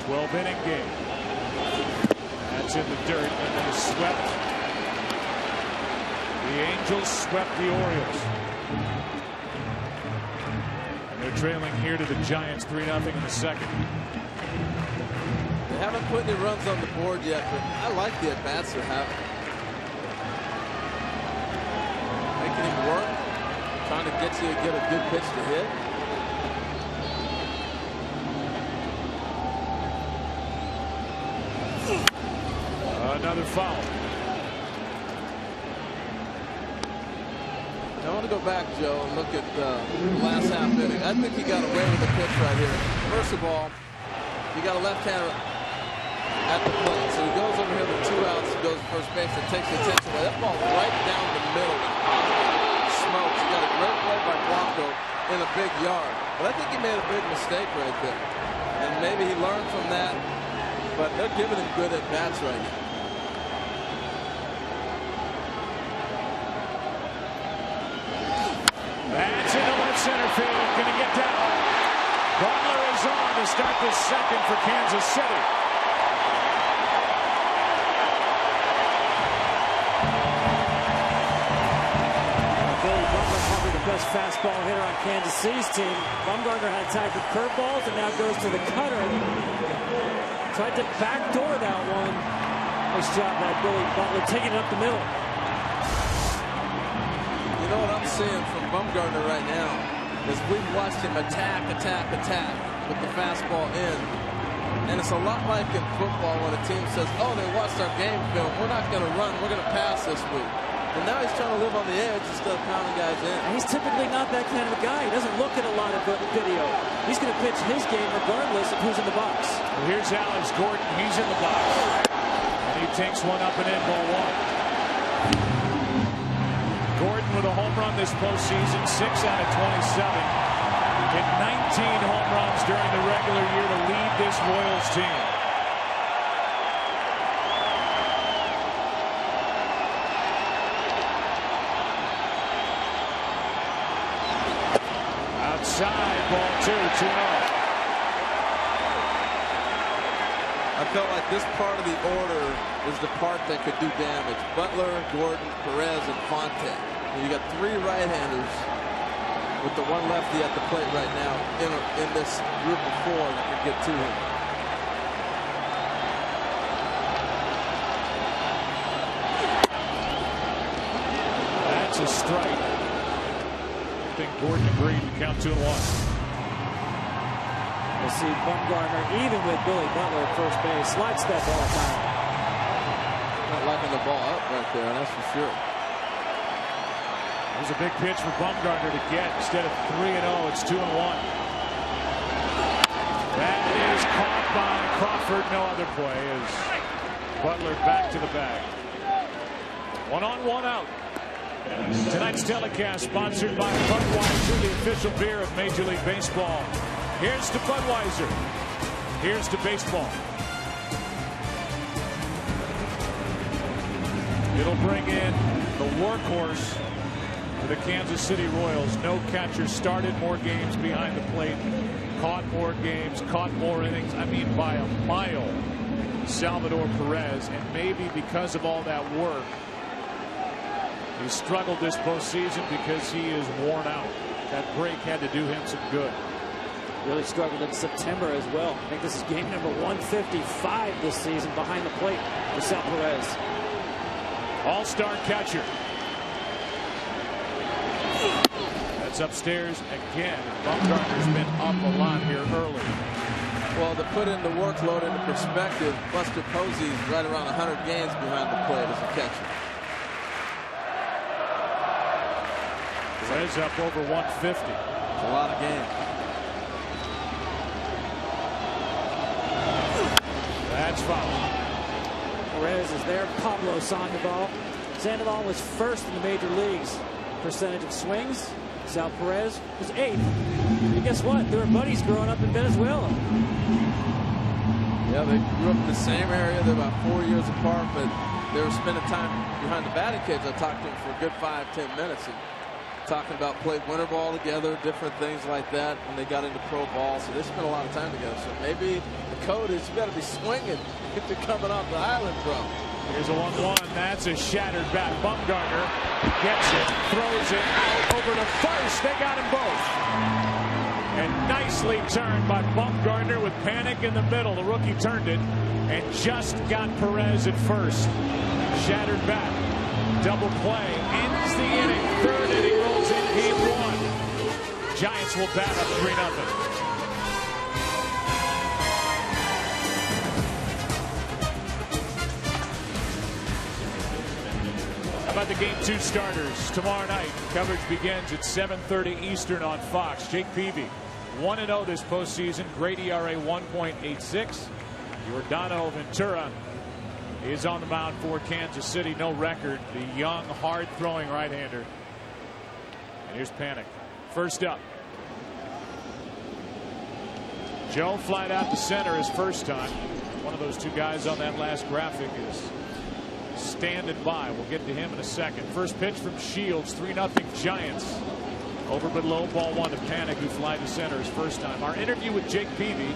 12-inning game. That's in the dirt, and then it's swept. The Angels swept the Orioles. And they're trailing here to the Giants 3-0 in the second. They haven't put any runs on the board yet, but I like the at-bats they're having. Making him work, trying to get a good pitch to hit. Another foul. want to go back, Joe, and look at the last half inning. I think he got away with the pitch right here. First of all, he got a left-hander at the plate. So he goes over here with 2 outs, he goes to first base and takes the attention away. That ball right down the middle. Smokes. He got a great play by Blanco in a big yard. But I think he made a big mistake right there. And maybe he learned from that, but they're giving him good at-bats right now. That's into left center field. Going to get down. Butler is on to start the second for Kansas City. Billy Butler, probably the best fastball hitter on Kansas City's team. Bumgarner had attacked with curveballs and now goes to the cutter. Tried to backdoor that one. Nice job by Billy Butler taking it up the middle. You know what I'm seeing from Bumgarner right now is we've watched him attack with the fastball in. And it's a lot like in football when a team says, oh, they watched our game film. We're not going to run. We're going to pass this week. And now he's trying to live on the edge instead of pounding guys in. And he's typically not that kind of a guy. He doesn't look at a lot of video. He's going to pitch his game regardless of who's in the box. Well, here's Alex Gordon. He's in the box. And he takes one up and in, ball one. Gordon with a home run this postseason, 6 out of 27. Hit 19 home runs during the regular year to lead this Royals team. Outside, ball 2-0. I felt like this part of the order is the part that could do damage. Butler, Gordon, Perez, and Fonte. And you got 3 right-handers with the 1 lefty at the plate right now in this group of 4 that can get to him. That's a strike. I think Gordon agreed to count 2-1. We'll see Bumgarner even with Billy Butler at first base. Slide step all the time. Not liking the ball up right there, that's for sure. It was a big pitch for Bumgarner to get. Instead of 3-0, it's 2-1. That is caught by Crawford. No other play as Butler back to the bag. 1 on, 1 out. Tonight's telecast sponsored by Budweiser, the official beer of Major League Baseball. Here's to Budweiser. Here's to baseball. It'll bring in the workhorse for the Kansas City Royals. No catcher started more games behind the plate, caught more games, caught more innings. I mean, by a mile, Salvador Perez. And maybe because of all that work, he struggled this postseason because he is worn out. That break had to do him some good. Really struggled in September as well. I think this is game number 155 this season behind the plate for Sal Perez. All-star catcher. That's upstairs again. Bumgarner's been up a lot here early. Well, to put in the workload into perspective, Buster Posey's right around 100 games behind the plate as a catcher. Perez up over 150. It's a lot of games. That's foul. Perez is there. Pablo Sandoval. Sandoval was first in the major leagues. Percentage of swings. Sal Perez was 8th. And guess what? They were buddies growing up in Venezuela. Yeah, they grew up in the same area. They're about 4 years apart, but they were spending time behind the batting cage. I talked to them for a good 5-10 minutes. And talking about played winter ball together, different things like that when they got into pro ball. So they spent a lot of time together. So maybe the code is you got to be swinging if you're coming off the island, bro. Here's a 1-1. That's a shattered bat. Bumgarner gets it, throws it out over to first. They got them both. And nicely turned by Bumgarner with panic in the middle. The rookie turned it and just got Perez at first. Shattered bat. Double play. Ends the inning. Third inning rolls in game 1. Giants will bat up 3-0. How about the Game 2 starters tomorrow night. Coverage begins at 7:30 Eastern on Fox. Jake Peavy, 1-0 this postseason. Great ERA 1.86. Yordano Ventura is on the mound for Kansas City. No record. The young, hard-throwing right-hander. And here's Panic. First up. Joe flied out to center his first time. One of those two guys on that last graphic is standing by. We'll get to him in a second. First pitch from Shields. 3-0 Giants. Over but low, ball one to Panic, who flied to center his first time. Our interview with Jake Peavy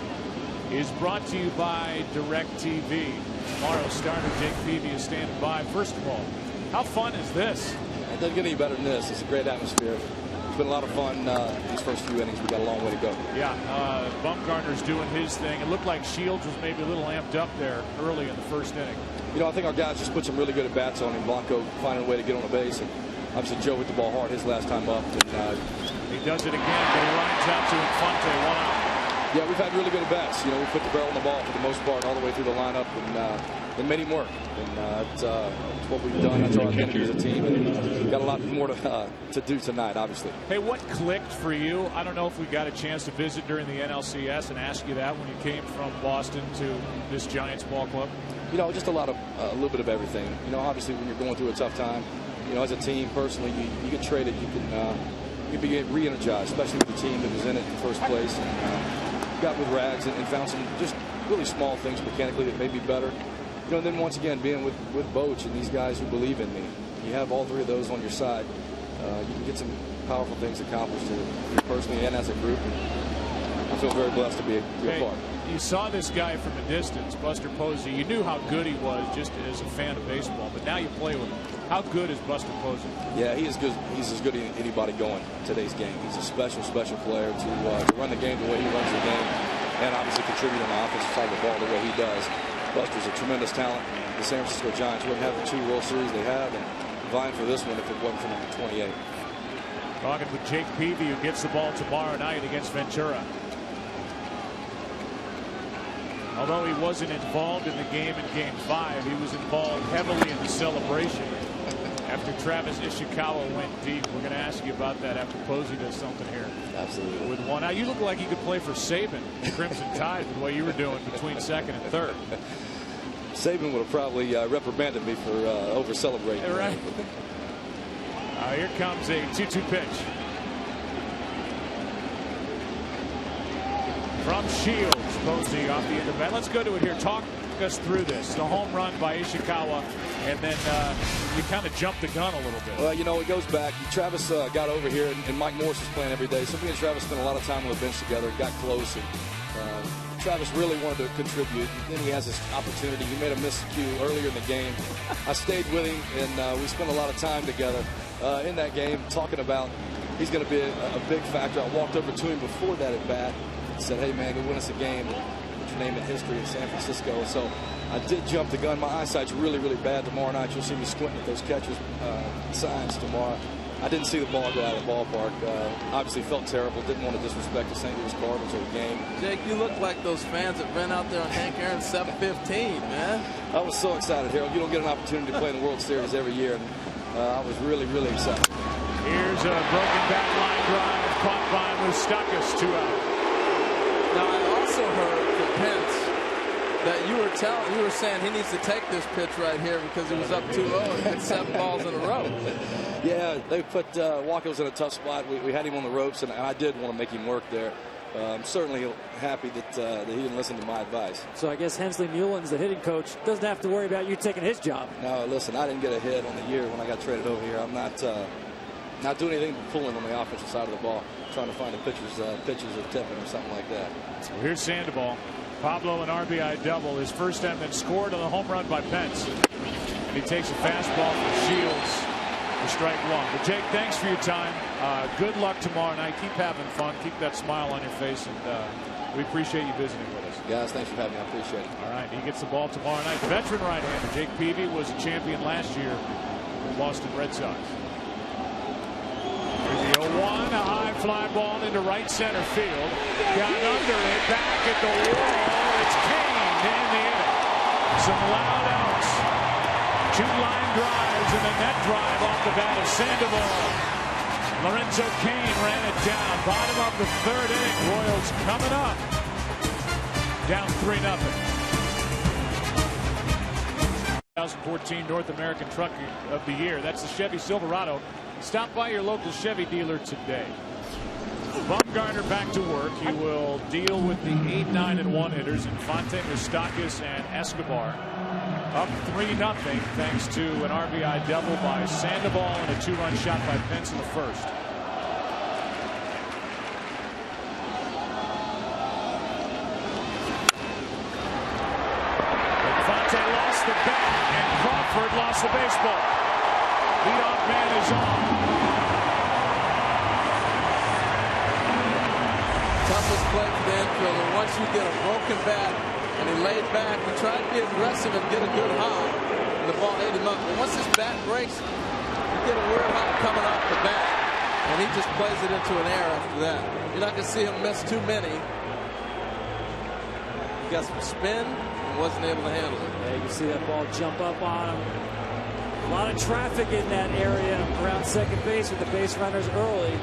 is brought to you by DirecTV. Tomorrow's starter, Jake Peavy, is standing by. First of all, how fun is this? It doesn't get any better than this. It's a great atmosphere. It's been a lot of fun these first few innings. We got a long way to go. Yeah, Bumgarner's doing his thing. It looked like Shields was maybe a little amped up there early in the first inning. You know, I think our guys just put some really good at-bats on him. Blanco finding a way to get on the base. And obviously, Joe hit the ball hard his last time up. And, he does it again, but he lines out to Infante, 1 out. Yeah, we've had really good at-bats. You know, we put the barrel on the ball for the most part all the way through the lineup and made him work. And it's what we've done. That's our identity as a team. And we've got a lot more to do tonight, obviously. Hey, what clicked for you? I don't know if we got a chance to visit during the NLCS and ask you that when you came from Boston to this Giants ball club. You know, just a little bit of everything. You know, obviously when you're going through a tough time, you know, as a team, personally, you get traded, you can be re-energized, especially with the team that was in it in the first place. And, got with Rags and found some just really small things mechanically that made me better. You know, and then once again, being with Boach and these guys who believe in me, you have all three of those on your side. You can get some powerful things accomplished personally and as a group. And I feel very blessed to be a part. You saw this guy from a distance, Buster Posey. You knew how good he was just as a fan of baseball, but now you play with him. How good is Buster Posey? Yeah, he is good. He's as good as anybody going today's game. He's a special player to run the game the way he runs the game, and obviously contribute on the offensive side of the ball the way he does. Buster's a tremendous talent. The San Francisco Giants wouldn't have the 2 World Series they have, and vying for this one if it wasn't for number 28. Talking with Jake Peavy, who gets the ball tomorrow night against Ventura. Although he wasn't involved in the game in Game 5, he was involved heavily in the celebration after Travis Ishikawa went deep. We're going to ask you about that after Posey does something here. Absolutely. With 1 out. You look like you could play for Saban, Crimson Tide, with what you were doing between second and third. Saban would have probably reprimanded me for over-celebrating. Right. Here comes a 2-2 pitch. From Shields. Posey off the end of that. Let's go to it here. Talk us through this. The home run by Ishikawa, and then you kind of jumped the gun a little bit. Well, you know, it goes back. Travis got over here, and Mike Morris was playing every day. So me and Travis spent a lot of time on the bench together, got close, and Travis really wanted to contribute. And then he has this opportunity. He made a miscue earlier in the game. I stayed with him, and we spent a lot of time together in that game talking about he's going to be a big factor. I walked over to him before that at bat. Said, hey man, go win us a game, put your name in history in San Francisco. So I did jump the gun. My eyesight's really bad tomorrow night. You'll see me squinting at those catchers signs tomorrow. I didn't see the ball go out of the ballpark. Obviously felt terrible. Didn't want to disrespect the St. Louis Cardinals or the game. Jake, you look like those fans that ran out there on Hank Aaron's 715, man. I was so excited, Harold. You don't get an opportunity to play in the World Series every year, and I was really excited. Here's a broken back line drive caught by Moustakas, 2 out. Now, I also heard from Pence that you were saying he needs to take this pitch right here because he was up 2-0 and hit 7 balls in a row. Yeah, they put Walker in a tough spot. We had him on the ropes, and I did want to make him work there. I'm certainly happy that he didn't listen to my advice. So I guess Hensley Mullins, the hitting coach, doesn't have to worry about you taking his job. No, listen, I didn't get a hit on the year when I got traded over here. I'm not doing anything but pulling on the offensive side of the ball, trying to find the pitches or tipping or something like that. Well, here's Sandoval. Pablo an RBI double. His first time that scored on the home run by Pence. And he takes a fastball from Shields for strike 1. But Jake, thanks for your time. Good luck tomorrow night. Keep having fun. Keep that smile on your face. And we appreciate you visiting with us. Guys, thanks for having me. I appreciate it. All right. He gets the ball tomorrow night. Veteran right-hander Jake Peavy was a champion last year with the Boston Red Sox. Here's the 0-1, a high fly ball into right center field. Got under it, back at the wall. It's Kane to end the inning. Some loud outs 2 line drives and a net drive off the bat of Sandoval. Lorenzo Cain ran it down. Bottom of the 3rd inning. Royals coming up. Down 3-0. 2014 North American Truck of the Year. That's the Chevy Silverado. Stop by your local Chevy dealer today. Bumgarner back to work. He will deal with the 8, 9, and 1 hitters, Infante, Moustakas, and Escobar. Up 3-0 thanks to an RBI double by Sandoval and a 2-run shot by Pence in the 1st. Infante lost the bat and Crawford lost the baseball. Leadoff man is on. Toughest play for the infielder. Once you get a broken bat and he laid back, he tried to be aggressive and get a good high, and the ball ate him up. But once his bat breaks, you get a weird high coming off the bat, and he just plays it into an error after that. You're not going to see him miss too many. He got some spin and wasn't able to handle it. Yeah, you see that ball jump up on him. A lot of traffic in that area around second base with the base runners early.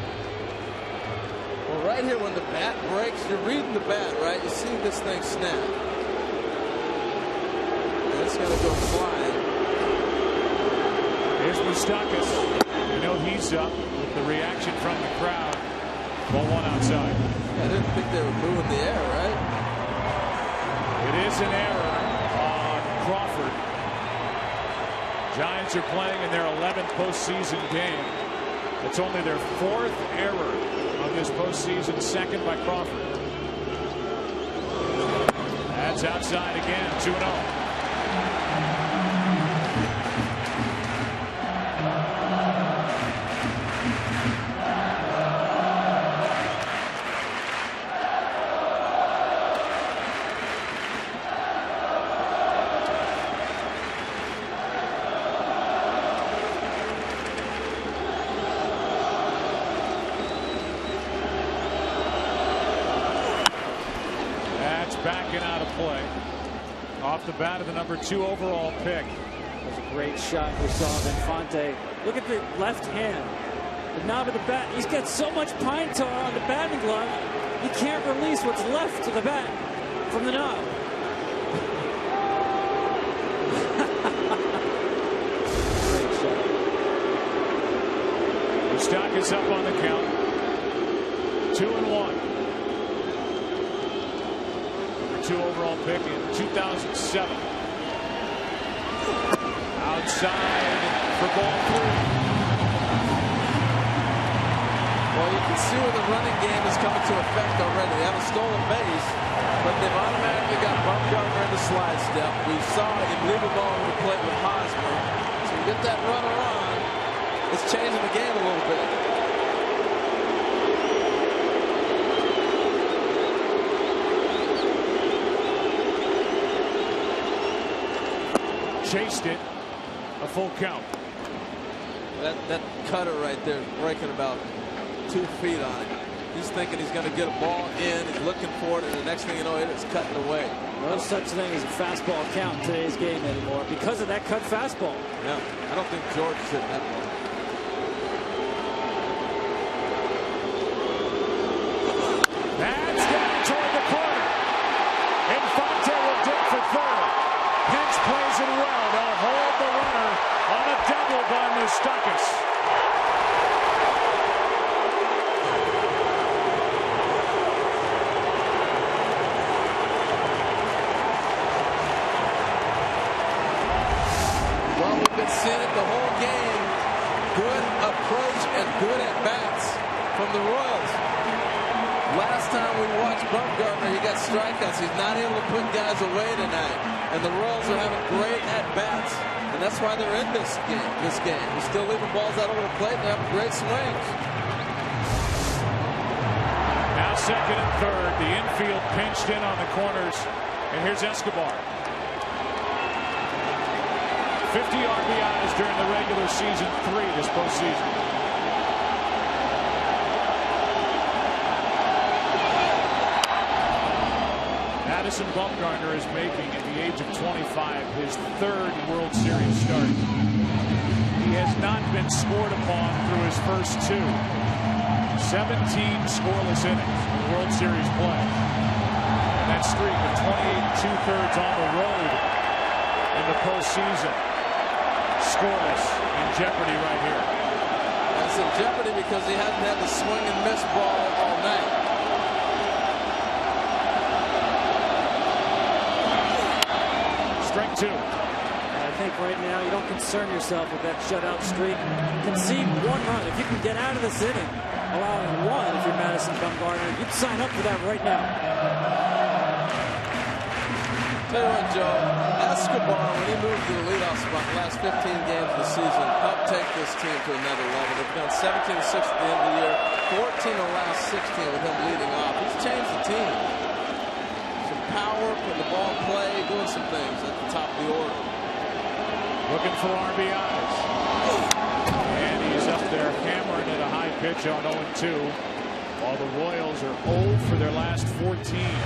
Well, right here when the bat breaks, you're reading the bat, right? You see this thing snap. And it's going to go flying. Here's Moustakas. You know he's up with the reaction from the crowd. Ball 1 outside. Yeah, I didn't think they were booing the air, right? It is an error on Crawford. Giants are playing in their 11th postseason game. It's only their 4th error of this postseason, 2nd by Crawford. That's outside again, 2-0. Backing out of play. Off the bat of the number 2 overall pick. That was a great shot we saw of Infante. Look at the left hand. The knob of the bat. He's got so much pine tar on the batting glove, he can't release what's left of the bat from the knob. Great shot. Moustakas up on the count. 2-1. 2 overall pick in 2007. Outside for ball 3. Well, you can see where the running game is coming to effect already. They have a stolen base, but they've automatically got Bumgarner in the slide step. We saw him leave a ball on the plate with Hosmer. So you get that runner on, it's changing the game a little bit. Chased it, a full count. That cutter right there is breaking about 2 feet on it. He's thinking he's going to get a ball in. He's looking for it, and the next thing you know, it's cutting away. No such thing as a fastball count in today's game anymore because of that cut fastball. Yeah, I don't think George is hitting that ball. That's down toward the corner. Infante will dig for 3rd. Pence plays it well. They'll hold the runner on a double by Moustakas. Well, we've been seeing it the whole game. Good approach and good at-bats from the Royals. Last time we watched Bumgarner, he got strikeouts. He's not able to put guys away tonight. And the Royals are having great at-bats. And that's why they're in this game. They're still leaving balls out over the plate and having great swings. Now 2nd and 3rd. The infield pinched in on the corners. And here's Escobar. 50 RBIs during the regular season, 3 this postseason. Madison Bumgarner is making, at the age of 25, his 3rd World Series start. He has not been scored upon through his first 2. 17 scoreless innings in World Series play. And that streak of 28 2/3 on the road in the postseason. Scoreless in jeopardy right here. It's in jeopardy because he hasn't had the swing and miss ball all night. Strike 2. I think right now you don't concern yourself with that shutout streak. Concede 1 run. If you can get out of this inning, allowing 1 if you're Madison Bumgarner, you'd sign up for that right now. Tell you what, Joe, Escobar, when he moved to the leadoff spot the last 15 games of the season, helped take this team to another level. They've gone 17-6 at the end of the year, 14 of the last 16 with him leading off. He's changed the team. Some power, putting the ball in play, doing some things at the top of the order. Looking for RBIs. And he's up there hammering at a high pitch on 0-2. While the Royals are 0 for their last 14.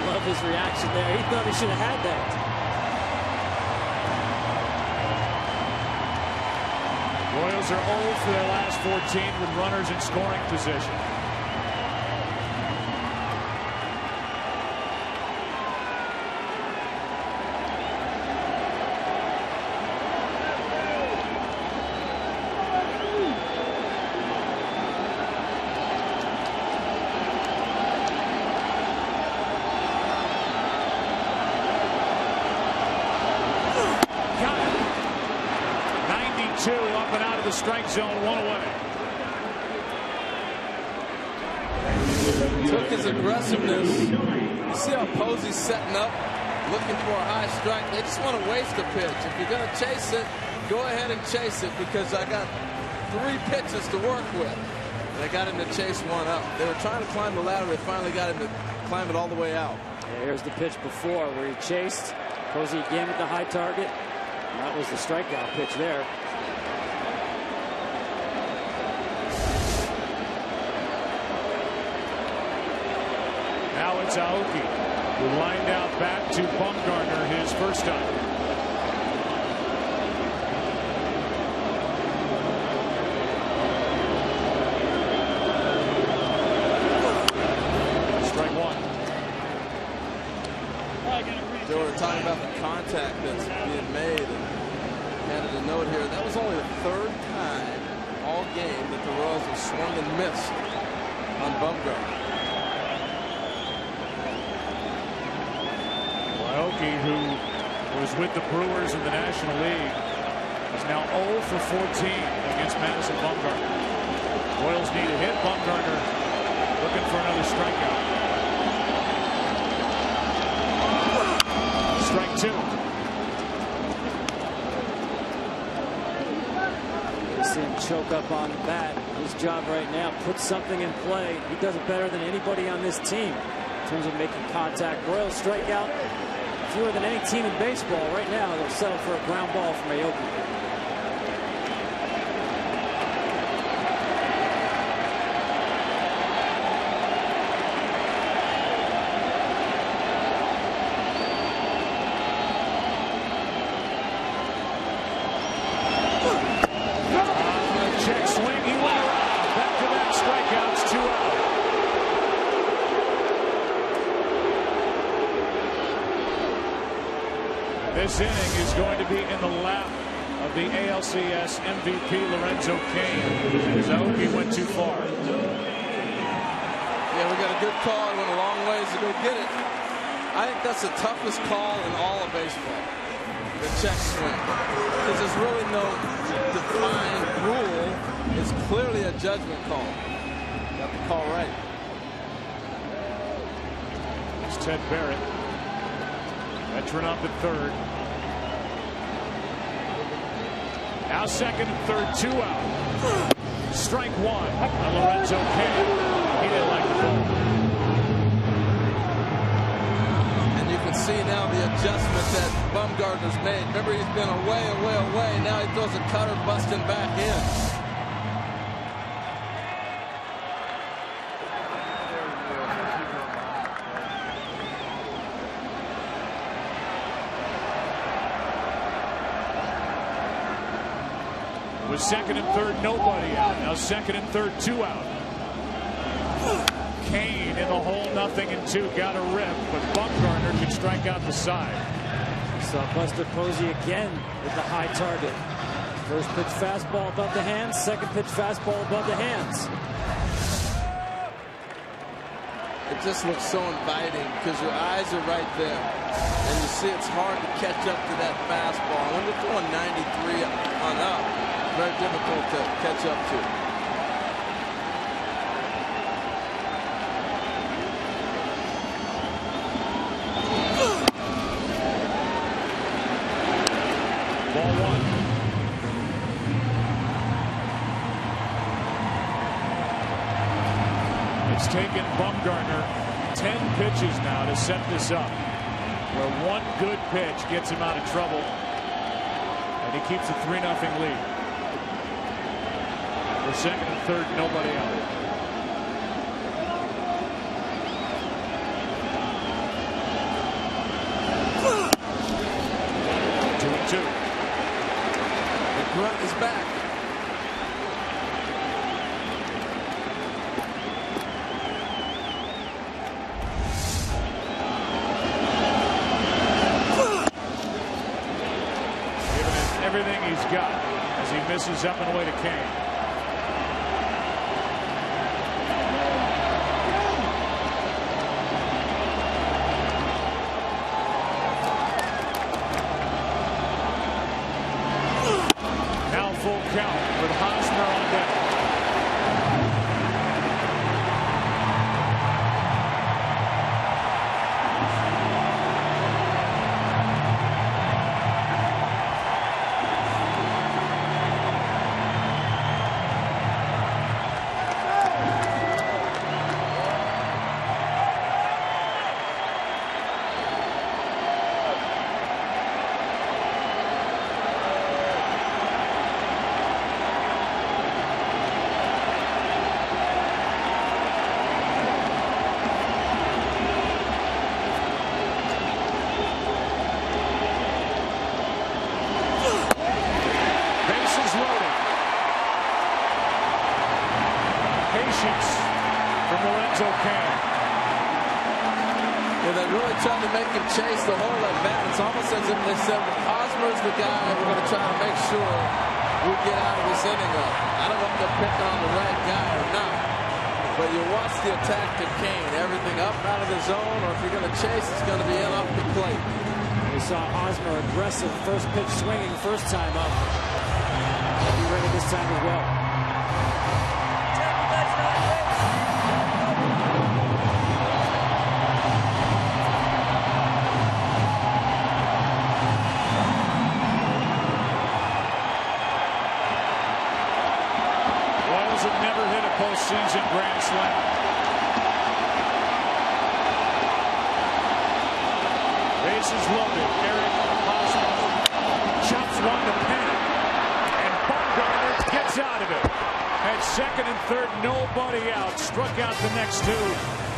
Love his reaction there. He thought he should have had that. Royals are 0 for their last 14 with runners in scoring position. Up and out of the strike zone, 1 away. Took his aggressiveness. You see how Posey's setting up, looking for a high strike. They just want to waste a pitch. If you're going to chase it, go ahead and chase it because I got 3 pitches to work with. And I got him to chase 1 up. They were trying to climb the ladder. They finally got him to climb it all the way out. Yeah, here's the pitch before where he chased. Posey again with the high target. And that was the strikeout pitch there. Now it's Aoki, who lined out back to Bumgarner his first time. Strike 1. Joe, we're talking about the contact that's being made, and added a note here. That was only the 3rd time all game that the Royals have swung and missed on Bumgarner. Aoki, who was with the Brewers in the National League, is now 0 for 14 against Madison Bumgarner. Royals need a hit. Bumgarner looking for another strikeout. Strike 2. You see him choke up on the bat. His job right now, put something in play. He does it better than anybody on this team in terms of making contact. Royals strikeout fewer than any team in baseball. Right now, they'll settle for a ground ball from Aoki. Check swing. He went around. Back-to-back strikeouts, 2 out. This inning is going to be in the lap of the ALCS MVP Lorenzo Cain, as Aoki went too far. Yeah, we got a good call. He went a long ways to go get it. I think that's the toughest call in all of baseball, the check swing, because there's really no defined rule. It's clearly a judgment call. Got the call right. It's Ted Barrett, veteran up at 3rd. Now 2nd and 3rd, 2 out. Strike 1 on Lorenzo Cain. He didn't like the ball. And you can see now the adjustment that Bumgarner's made. Remember, he's been away. Now he throws a cutter busting back in. With second and third, nobody out. Now second and third, 2 out. Kane in the hole, 0-2. Got a rip, but Bumgarner can strike out the side. Saw Buster Posey again with the high target. First pitch fastball above the hands. Second pitch fastball above the hands. It just looks so inviting because your eyes are right there. And you see it's hard to catch up to that fastball. When you're throwing 93 on up, very difficult to catch up to. Ball 1. It's taken Bumgarner 10 pitches now to set this up, where one good pitch gets him out of trouble, and he keeps a 3-0 lead. For second and third, nobody out. The grunt is back. Everything he's got as he misses up and away to Kane. Now full count with Hosmer on deck. Yeah, they really tried to make him chase the whole at bat. It's almost as if they said, Hosmer's the guy we're going to try to make sure we get out of this inning of. I don't know if they're picking on the right guy or not. But you watch the attack to Kane. Everything up out of the zone, or if you're going to chase, it's going to be in off the plate. We saw Hosmer aggressive first pitch swinging first time up. He'll be ready this time as well. Royals have never hit a postseason grand slam. Bases loaded. Eric Hosmer chops one to Penn, and Bumgarner gets out of it. At second and third, nobody out. Struck out the next two,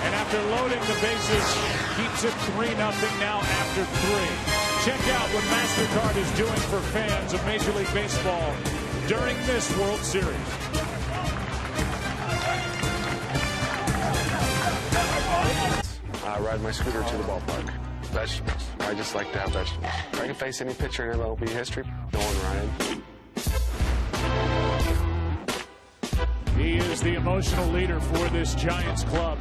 and after loading the bases, keeps it 3-0 now after 3. Check out what MasterCard is doing for fans of Major League Baseball during this World Series. I ride my scooter to the ballpark. Vegetables. I just like to have vegetables. If I can face any pitcher in MLB history, Nolan Ryan. He is the emotional leader for this Giants club.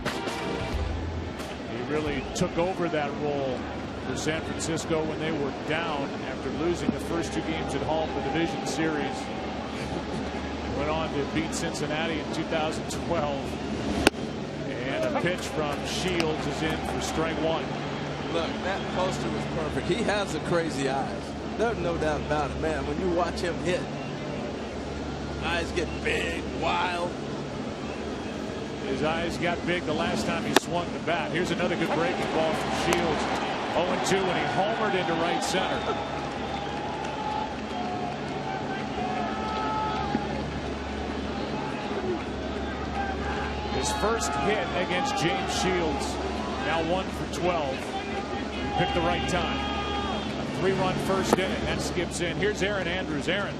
He really took over that role for San Francisco when they were down after losing the first 2 games at home in the division series. Went on to beat Cincinnati in 2012. And a pitch from Shields is in for strike 1. Look, that poster was perfect. He has the crazy eyes. There's no doubt about it, man. When you watch him hit, eyes get big, wild. His eyes got big the last time he swung the bat. Here's another good breaking ball from Shields. 0-2, and he homered into right center. His first hit against James Shields. Now 1 for 12. Picked the right time. A 3-run first inning. That skips in. Here's Aaron Andrews. Aaron.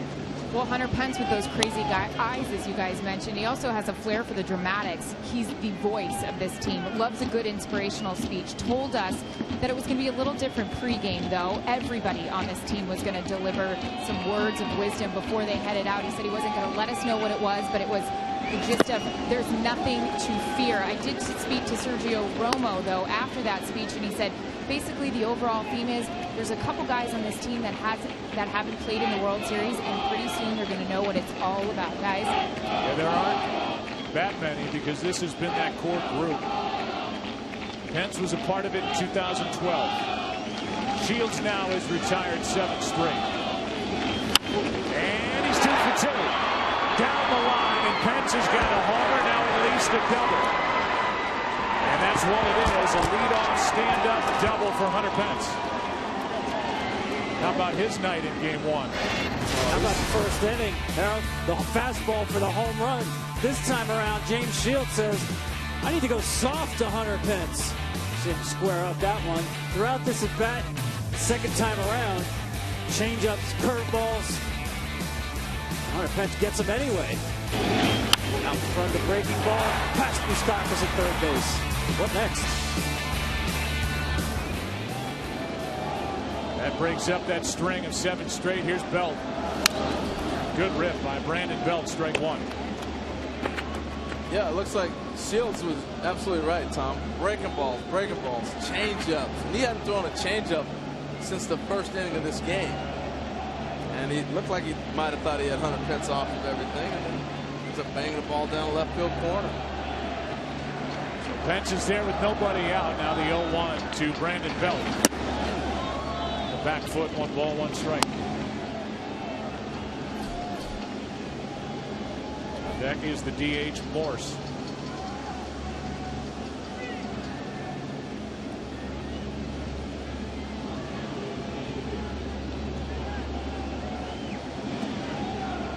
Well, Hunter Pence with those crazy eyes, as you guys mentioned. He also has a flair for the dramatics. He's the voice of this team. Loves a good inspirational speech. Told us that it was going to be a little different pregame, though. Everybody on this team was going to deliver some words of wisdom before they headed out. He said he wasn't going to let us know what it was, but it was the gist of there's nothing to fear. I did speak to Sergio Romo, though, after that speech, and he said basically the overall theme is there's a couple guys on this team that haven't played in the World Series, and pretty soon they're going to know what it's all about, guys. Yeah, there aren't that many because this has been that core group. Pence was a part of it in 2012. Shields now has retired 7 straight. And he's 2 for 2. Down the line, and Pence has got a homer, now at least a double. And that's what it is, a leadoff stand-up double for Hunter Pence. How about his night in Game 1? How about the first inning? The fastball for the home run. This time around, James Shields says, I need to go soft to Hunter Pence. Didn't square up that one. Throughout this at-bat, second time around, change-ups, curveballs. Hunter Pence gets them anyway. Out in front of the breaking ball, past Moustakas at third base. What next? That breaks up that string of 7 straight. Here's Belt. Good rip by Brandon Belt, strike 1. Yeah, it looks like Shields was absolutely right, Tom. Breaking balls, change-ups. And he hadn't thrown a change-up since the first inning of this game. And he looked like he might have thought he had Hunter Pence off of everything. And then ends up banging the ball down left field corner. So Pence is there with nobody out. Now the 0-1 to Brandon Belt. The back foot, 1 ball, 1 strike. On deck is the DH Morse.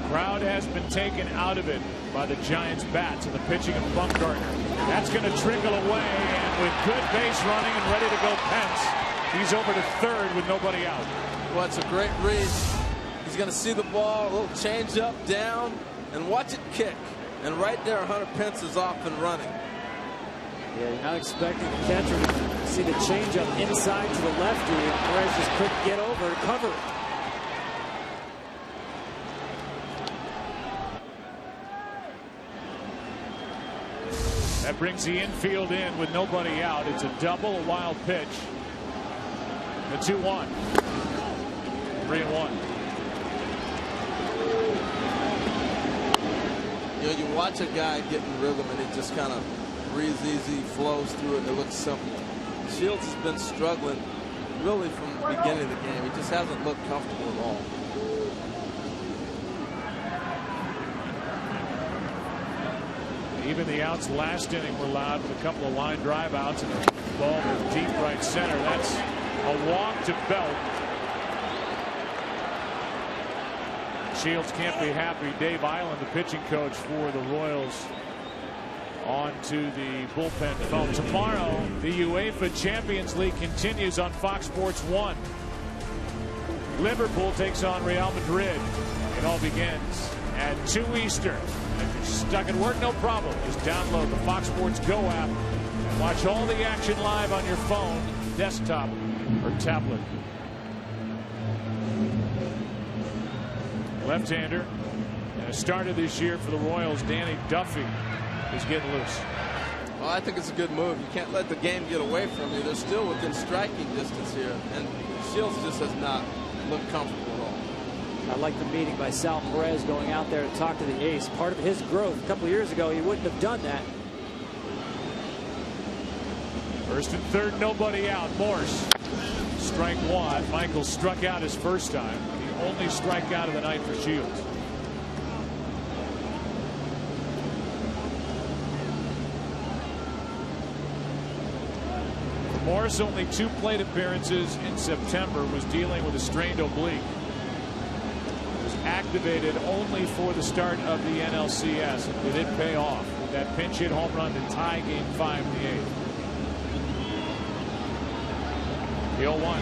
Crowd has been taken out of it by the Giants' bats and the pitching of Bumgarner. That's going to trickle away, and with good base running and ready to go Pence, he's over to third with nobody out. Well, it's a great read. He's going to see the ball, a little change up, down, and watch it kick. And right there, Hunter Pence is off and running. Yeah, you're not expecting the catcher to see the changeup inside to the lefty, and Perez just couldn't get over to cover it. That brings the infield in with nobody out. It's a double, a wild pitch. The 2-1. 3-1. You know, you watch a guy get in rhythm and he just kind of breathes easy, flows through it. It looks simple. Shields has been struggling really from the beginning of the game. He just hasn't looked comfortable at all. Even the outs last inning were loud with a couple of line drive outs and a ball to deep right center. That's a walk to Belt. Shields can't be happy. Dave Island, the pitching coach for the Royals, on to the bullpen phone. Tomorrow, the UEFA Champions League continues on Fox Sports 1. Liverpool takes on Real Madrid. It all begins at 2 Eastern. If you're stuck at work, no problem. Just download the Fox Sports Go app and watch all the action live on your phone, desktop, or tablet. Left-hander, and a starter this year for the Royals, Danny Duffy, is getting loose. Well, I think it's a good move. You can't let the game get away from you. They're still within striking distance here, and Shields just has not looked comfortable at all. I like the meeting by Sal Perez going out there to talk to the ace. Part of his growth. A couple of years ago, he wouldn't have done that. First and third, nobody out. Morse, strike 1. Michael struck out his first time. The only strikeout of the night for Shields. For Morse, only 2 plate appearances in September. Was dealing with a strained oblique. Activated only for the start of the NLCS. It did pay off with that pinch hit home run to tie Game 5 in the 8th. The 0-1.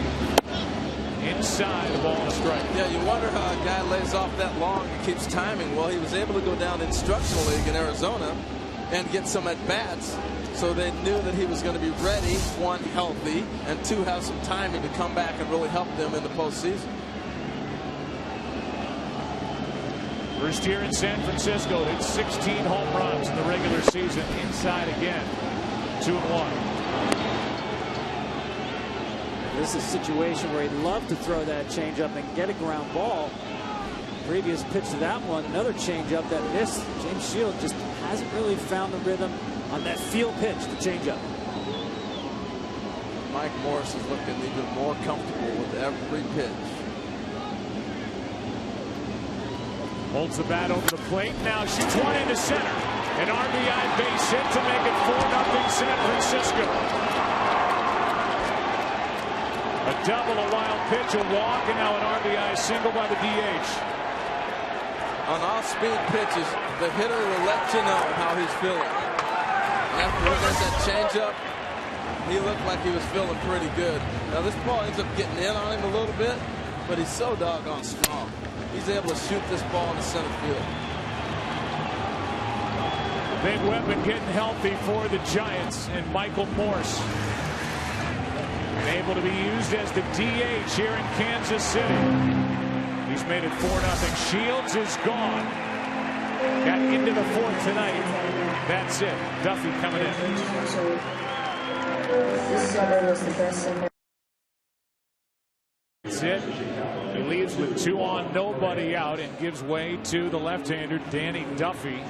inside the ball and a strike. Yeah, you wonder how a guy lays off that long and keeps timing. Well, he was able to go down to instructional league in Arizona and get some at-bats, so they knew that he was going to be ready, one, healthy, and two, have some timing to come back and really help them in the postseason. First year in San Francisco, hit 16 home runs in the regular season. Inside again, 2-1. This is a situation where he'd love to throw that changeup and get a ground ball. Previous pitch to that one, another changeup that missed. James Shields just hasn't really found the rhythm on that field pitch, the changeup. Mike Morse is looking even more comfortable with every pitch. Holds the bat over the plate. Now shoots one into center. An RBI base hit to make it 4-0 San Francisco. A double, a wild pitch, a walk, and now an RBI single by the DH. On off-speed pitches, the hitter will let you know how he's feeling. After that changeup, he looked like he was feeling pretty good. Now this ball ends up getting in on him a little bit, but he's so doggone strong. He's able to shoot this ball in the center field. Big weapon getting healthy for the Giants, and Michael Morse. And able to be used as the DH here in Kansas City. He's made it 4-0. Shields is gone. Got into the fourth tonight. That's it. Duffy coming in. That's it. He leaves with 2 on, nobody out, and gives way to the left-hander, Danny Duffy,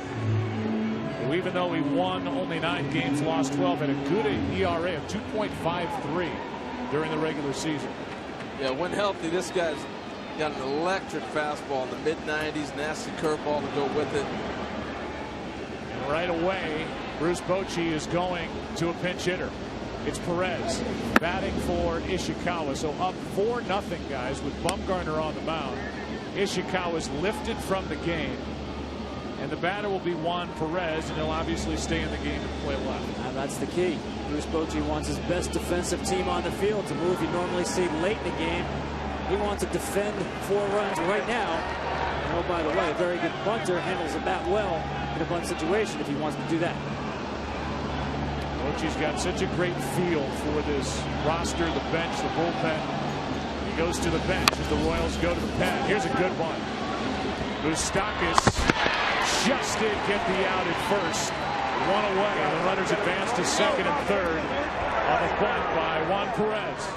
who, even though he won only 9 games, lost 12, had a good ERA of 2.53 during the regular season. Yeah, when healthy, this guy's got an electric fastball in the mid-90s, nasty curveball to go with it. And right away, Bruce Bochy is going to a pinch hitter. It's Perez batting for Ishikawa. So up 4-0, guys, with Bumgarner on the mound. Ishikawa's lifted from the game. And the batter will be Juan Perez, and he'll obviously stay in the game and play left. And that's the key. Bruce Bochy wants his best defensive team on the field. It's a move you normally see late in the game. He wants to defend 4 runs right now. And oh, by the way, a very good bunter, handles the bat well in a bunt situation if he wants to do that. Bochy's got such a great feel for this roster, the bench, the bullpen. He goes to the bench as the Royals go to the pen. Here's a good one. Moustakas just did get the out at first. 1 away, and the runners advance to second and third on a bunt by Juan Perez.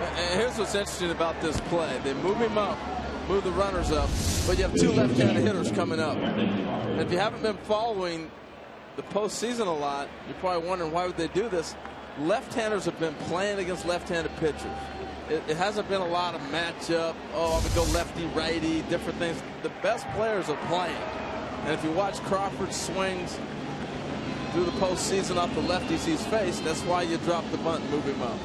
And here's what's interesting about this play. They move him up, move the runners up, but you have 2 left-handed hitters coming up. And if you haven't been following the postseason a lot, you're probably wondering why would they do this. Left-handers have been playing against left-handed pitchers. It hasn't been a lot of matchup. Oh, I'm going to go lefty, righty, different things. The best players are playing. And if you watch Crawford's swings through the postseason off the lefties he's faced, that's why you drop the bunt and move him up.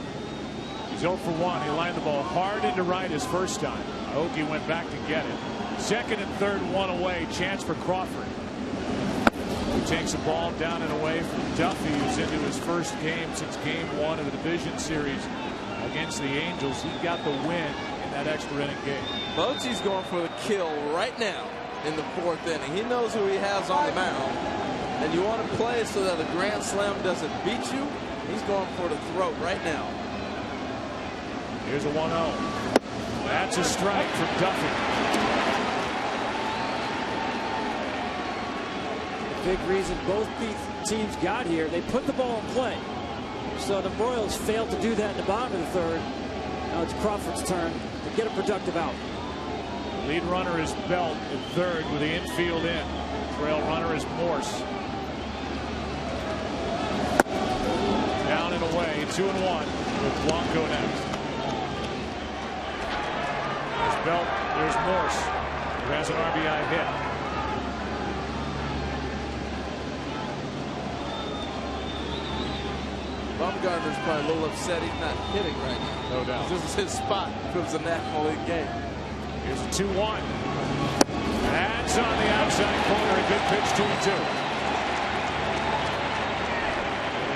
He's 0 for 1. He lined the ball hard into right his first time. Aoki went back to get it. Second and third, 1 away. Chance for Crawford. He takes the ball down and away from Duffy, who's into his first game since game 1 of the division series against the Angels. He got the win in that extra inning game. Bochy's going for the kill right now in the 4th inning. He knows who he has on the mound. And you want to play so that a grand slam doesn't beat you. He's going for the throat right now. Here's a 1-0. That's a strike from Duffy. The big reason both teams got here, they put the ball in play. So the Royals failed to do that in the bottom of the 3rd. Now it's Crawford's turn to get a productive out. Lead runner is Belt at 3rd with the infield in. Trail runner is Morse. Down and away, 2-1 with Blanco next. There's Belt, there's Morse, who has an RBI hit. Bumgarner's probably a little upset he's not hitting right now. No doubt. This is his spot if it was a National League game. Here's a 2-1. That's on the outside corner. A good pitch, 2-2.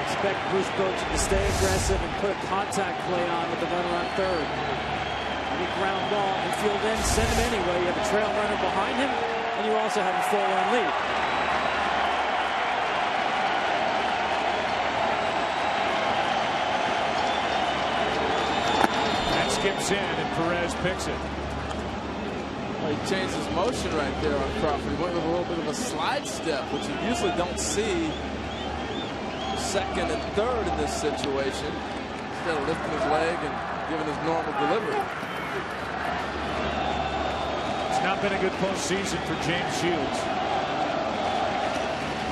Expect Bruce Bochy to stay aggressive and put a contact play on with the runner on 3rd. Big ground ball, infield in, send him anyway. You have a trail runner behind him, and you also have a 4-run lead. That skips in, and Perez picks it. Well, he changed his motion right there on Crawford. He went with a little bit of a slide step, which you usually don't see second and third in this situation. Instead of lifting his leg and giving his normal delivery. It's not been a good postseason for James Shields.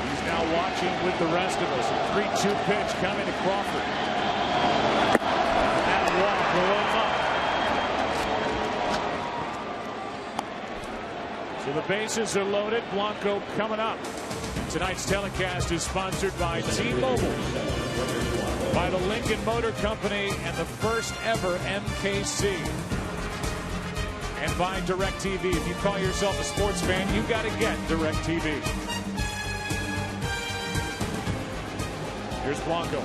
He's now watching with the rest of us. A 3-2 pitch coming to Crawford. And a walk will let him up. So the bases are loaded. Blanco coming up. Tonight's telecast is sponsored by T-Mobile, by the Lincoln Motor Company, and the first ever MKC, and by DirecTV. If you call yourself a sports fan, you got to get DirecTV. Here's Blanco.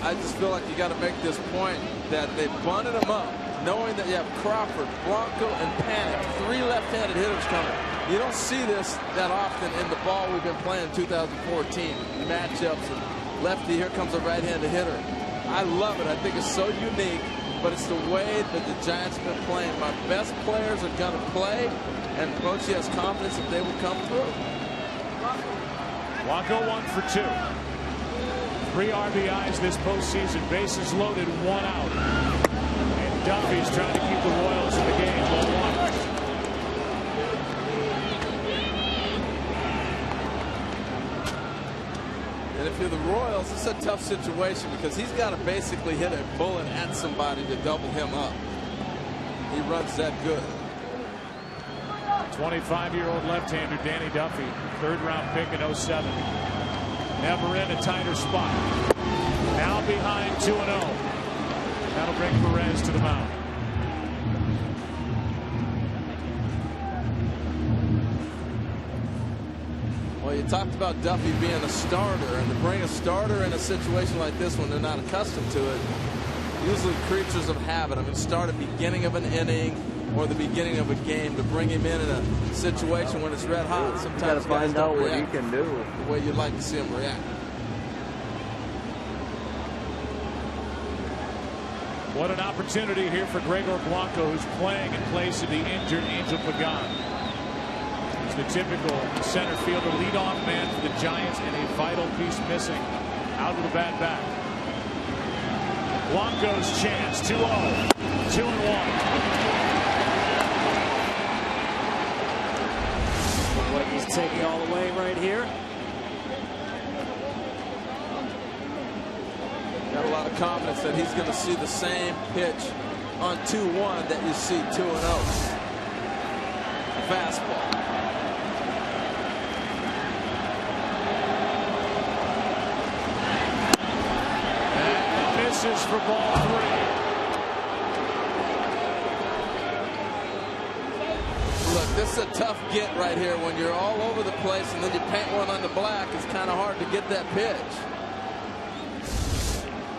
I just feel like you got to make this point that they bunted him up, knowing that you have Crawford, Blanco, and Panic, 3 left-handed hitters coming. You don't see this that often in the ball we've been playing in 2014. Matchups and lefty, here comes a right-handed hitter. I love it. I think it's so unique, but it's the way that the Giants have been playing. My best players are going to play, and Bochy has confidence that they will come through. Blanco 1 for 2. 3 RBIs this postseason. Bases loaded, 1 out. And Duffy's trying to keep the Royals in the game. 1-1. And if you're the Royals, it's a tough situation because he's got to basically hit a bullet at somebody to double him up. He runs that good. 25-year-old left-hander Danny Duffy, 3rd-round pick in 07. Never in a tighter spot. Now behind 2-0. That'll bring Perez to the mound. Well, you talked about Duffy being a starter, and to bring a starter in a situation like this when they're not accustomed to it, usually creatures of habit. I mean, start at the beginning of an inning or the beginning of a game to bring him in a situation when it's red hot. Sometimes you got to find out what he can do. The way you'd like to see him react. What an opportunity here for Gregor Blanco, who's playing in place of the injured Angel Pagan. He's the typical center fielder, leadoff man for the Giants, and a vital piece missing out of the bad back. Blanco's chance, 2-0, 2-1. Like he's taking all the way right here. Got a lot of confidence that he's going to see the same pitch on 2-1 that you see 2-0. Fastball. And misses for ball 3. Look, this is a tough get right here when you're all over the place and then you paint one on the black. It's kind of hard to get that pitch.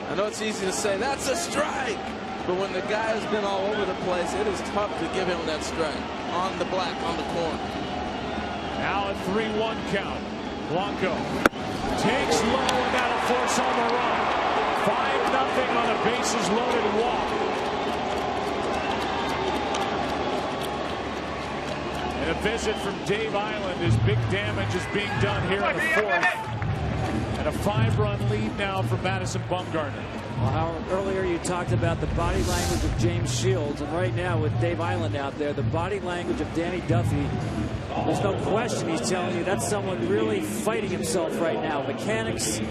I know it's easy to say that's a strike, but when the guy has been all over the place, it is tough to give him that strike on the black on the corner. Now a 3-1 count. Blanco takes low, and that'll force home a run. 5-0 on a bases loaded walk. And a visit from Dave Island as big damage is being done here in the 4th. And a 5-run lead now for Madison Bumgarner. Well, Howard, earlier you talked about the body language of James Shields, and right now with Dave Island out there, the body language of Danny Duffy, there's no question he's telling you that's someone really fighting himself right now. Mechanics,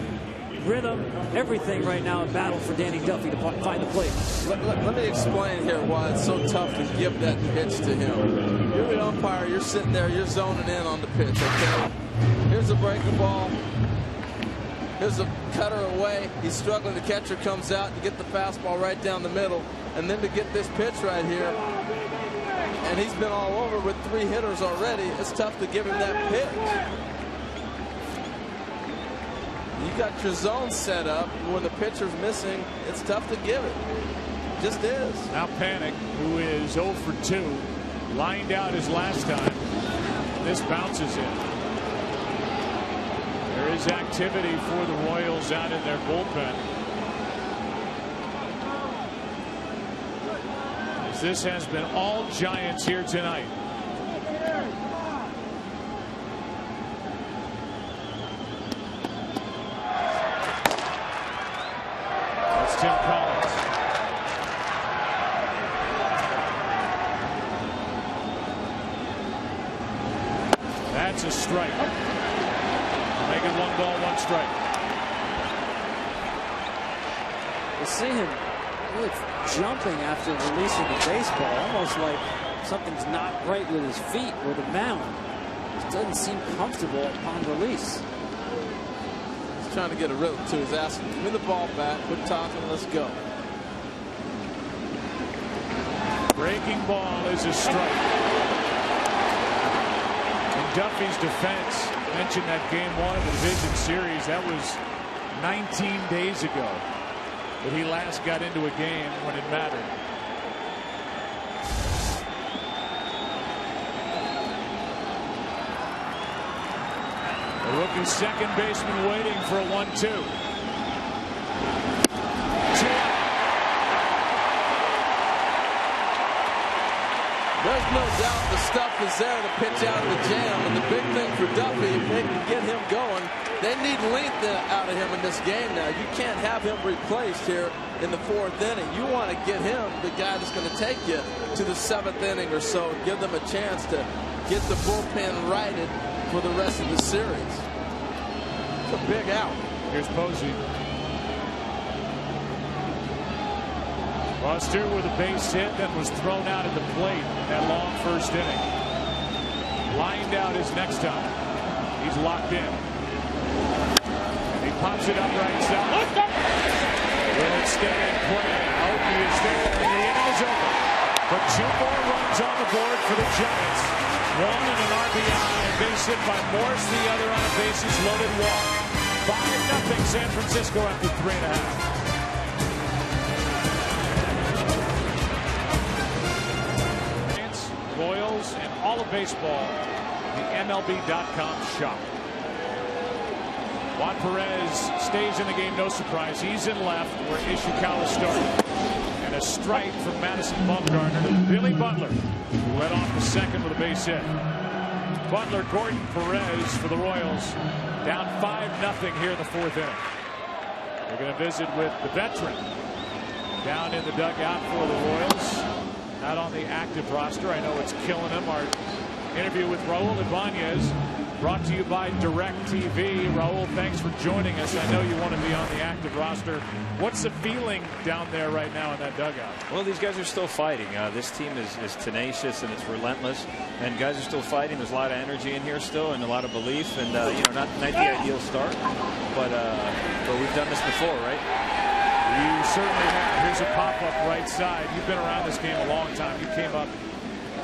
rhythm, everything right now in battle for Danny Duffy to find the plate. Let me explain here why it's so tough to give that pitch to him. You're the umpire, you're sitting there, you're zoning in on the pitch, okay? Here's a breaking ball. Here's a cutter away. He's struggling. The catcher comes out. You get the fastball right down the middle. And then to get this pitch right here, and he's been all over with 3 hitters already, it's tough to give him that pitch. You got your zone set up. When the pitcher's missing, it's tough to give it. just is. Now Panic, who is 0 for 2, lined out his last time. This bounces in. There is activity for the Royals out in their bullpen. As this has been all Giants here tonight. That's Tim Collins. That's a strike. Make it 1 ball, 1 strike. You see him really jumping after releasing the baseball, almost like something's not right with his feet or the mound. It doesn't seem comfortable upon release. He's trying to get a rhythm to his ass. Give me the ball back. Quit talking. Let's go. Breaking ball is a strike. And Duffy's defense mentioned that game 1 of the division series. That was 19 days ago that he last got into a game when it mattered. The rookie second baseman waiting for a 1-2. There's no doubt the stuff is there to pitch out of the jam. And the big thing for Duffy, if they can get him going, they need length out of him in this game now. You can't have him replaced here in the 4th inning. You want to get him the guy that's going to take you to the 7th inning or so and give them a chance to get the bullpen righted for the rest of the series. It's a big out. Here's Posey. Buster with a base hit, then was thrown out at the plate in that long 1st inning. Lined out his next time. He's locked in. And he pops it up right side. Will it stay in play? Oki is there, and the inning is over. But 2 more runs on the board for the Giants. 1 and an RBI, base hit by Morse, the other on a bases loaded walk. 5-0 San Francisco after 3.5. Royals and all of baseball, the MLB.com shop. Juan Perez stays in the game, no surprise. He's in left where Ishikawa started. And a strike from Madison Bumgarner to Billy Butler, who led off the second with a base hit. Butler, Gordon, Perez for the Royals, down 5-0 here in the 4th inning. We're going to visit with the veteran down in the dugout for the Royals. Not on the active roster. I know it's killing him. Our interview with Raul Ibanez brought to you by DirecTV. Raul, thanks for joining us. I know you want to be on the active roster. What's the feeling down there right now in that dugout? Well, these guys are still fighting. This team is tenacious and it's relentless. And guys are still fighting. There's a lot of energy in here still and a lot of belief. And, you know, not the ideal start. But we've done this before, right? You certainly have. Here's a pop-up right side. You've been around this game a long time. You came up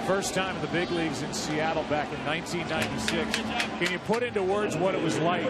first time in the big leagues in Seattle back in 1996. Can you put into words what it was like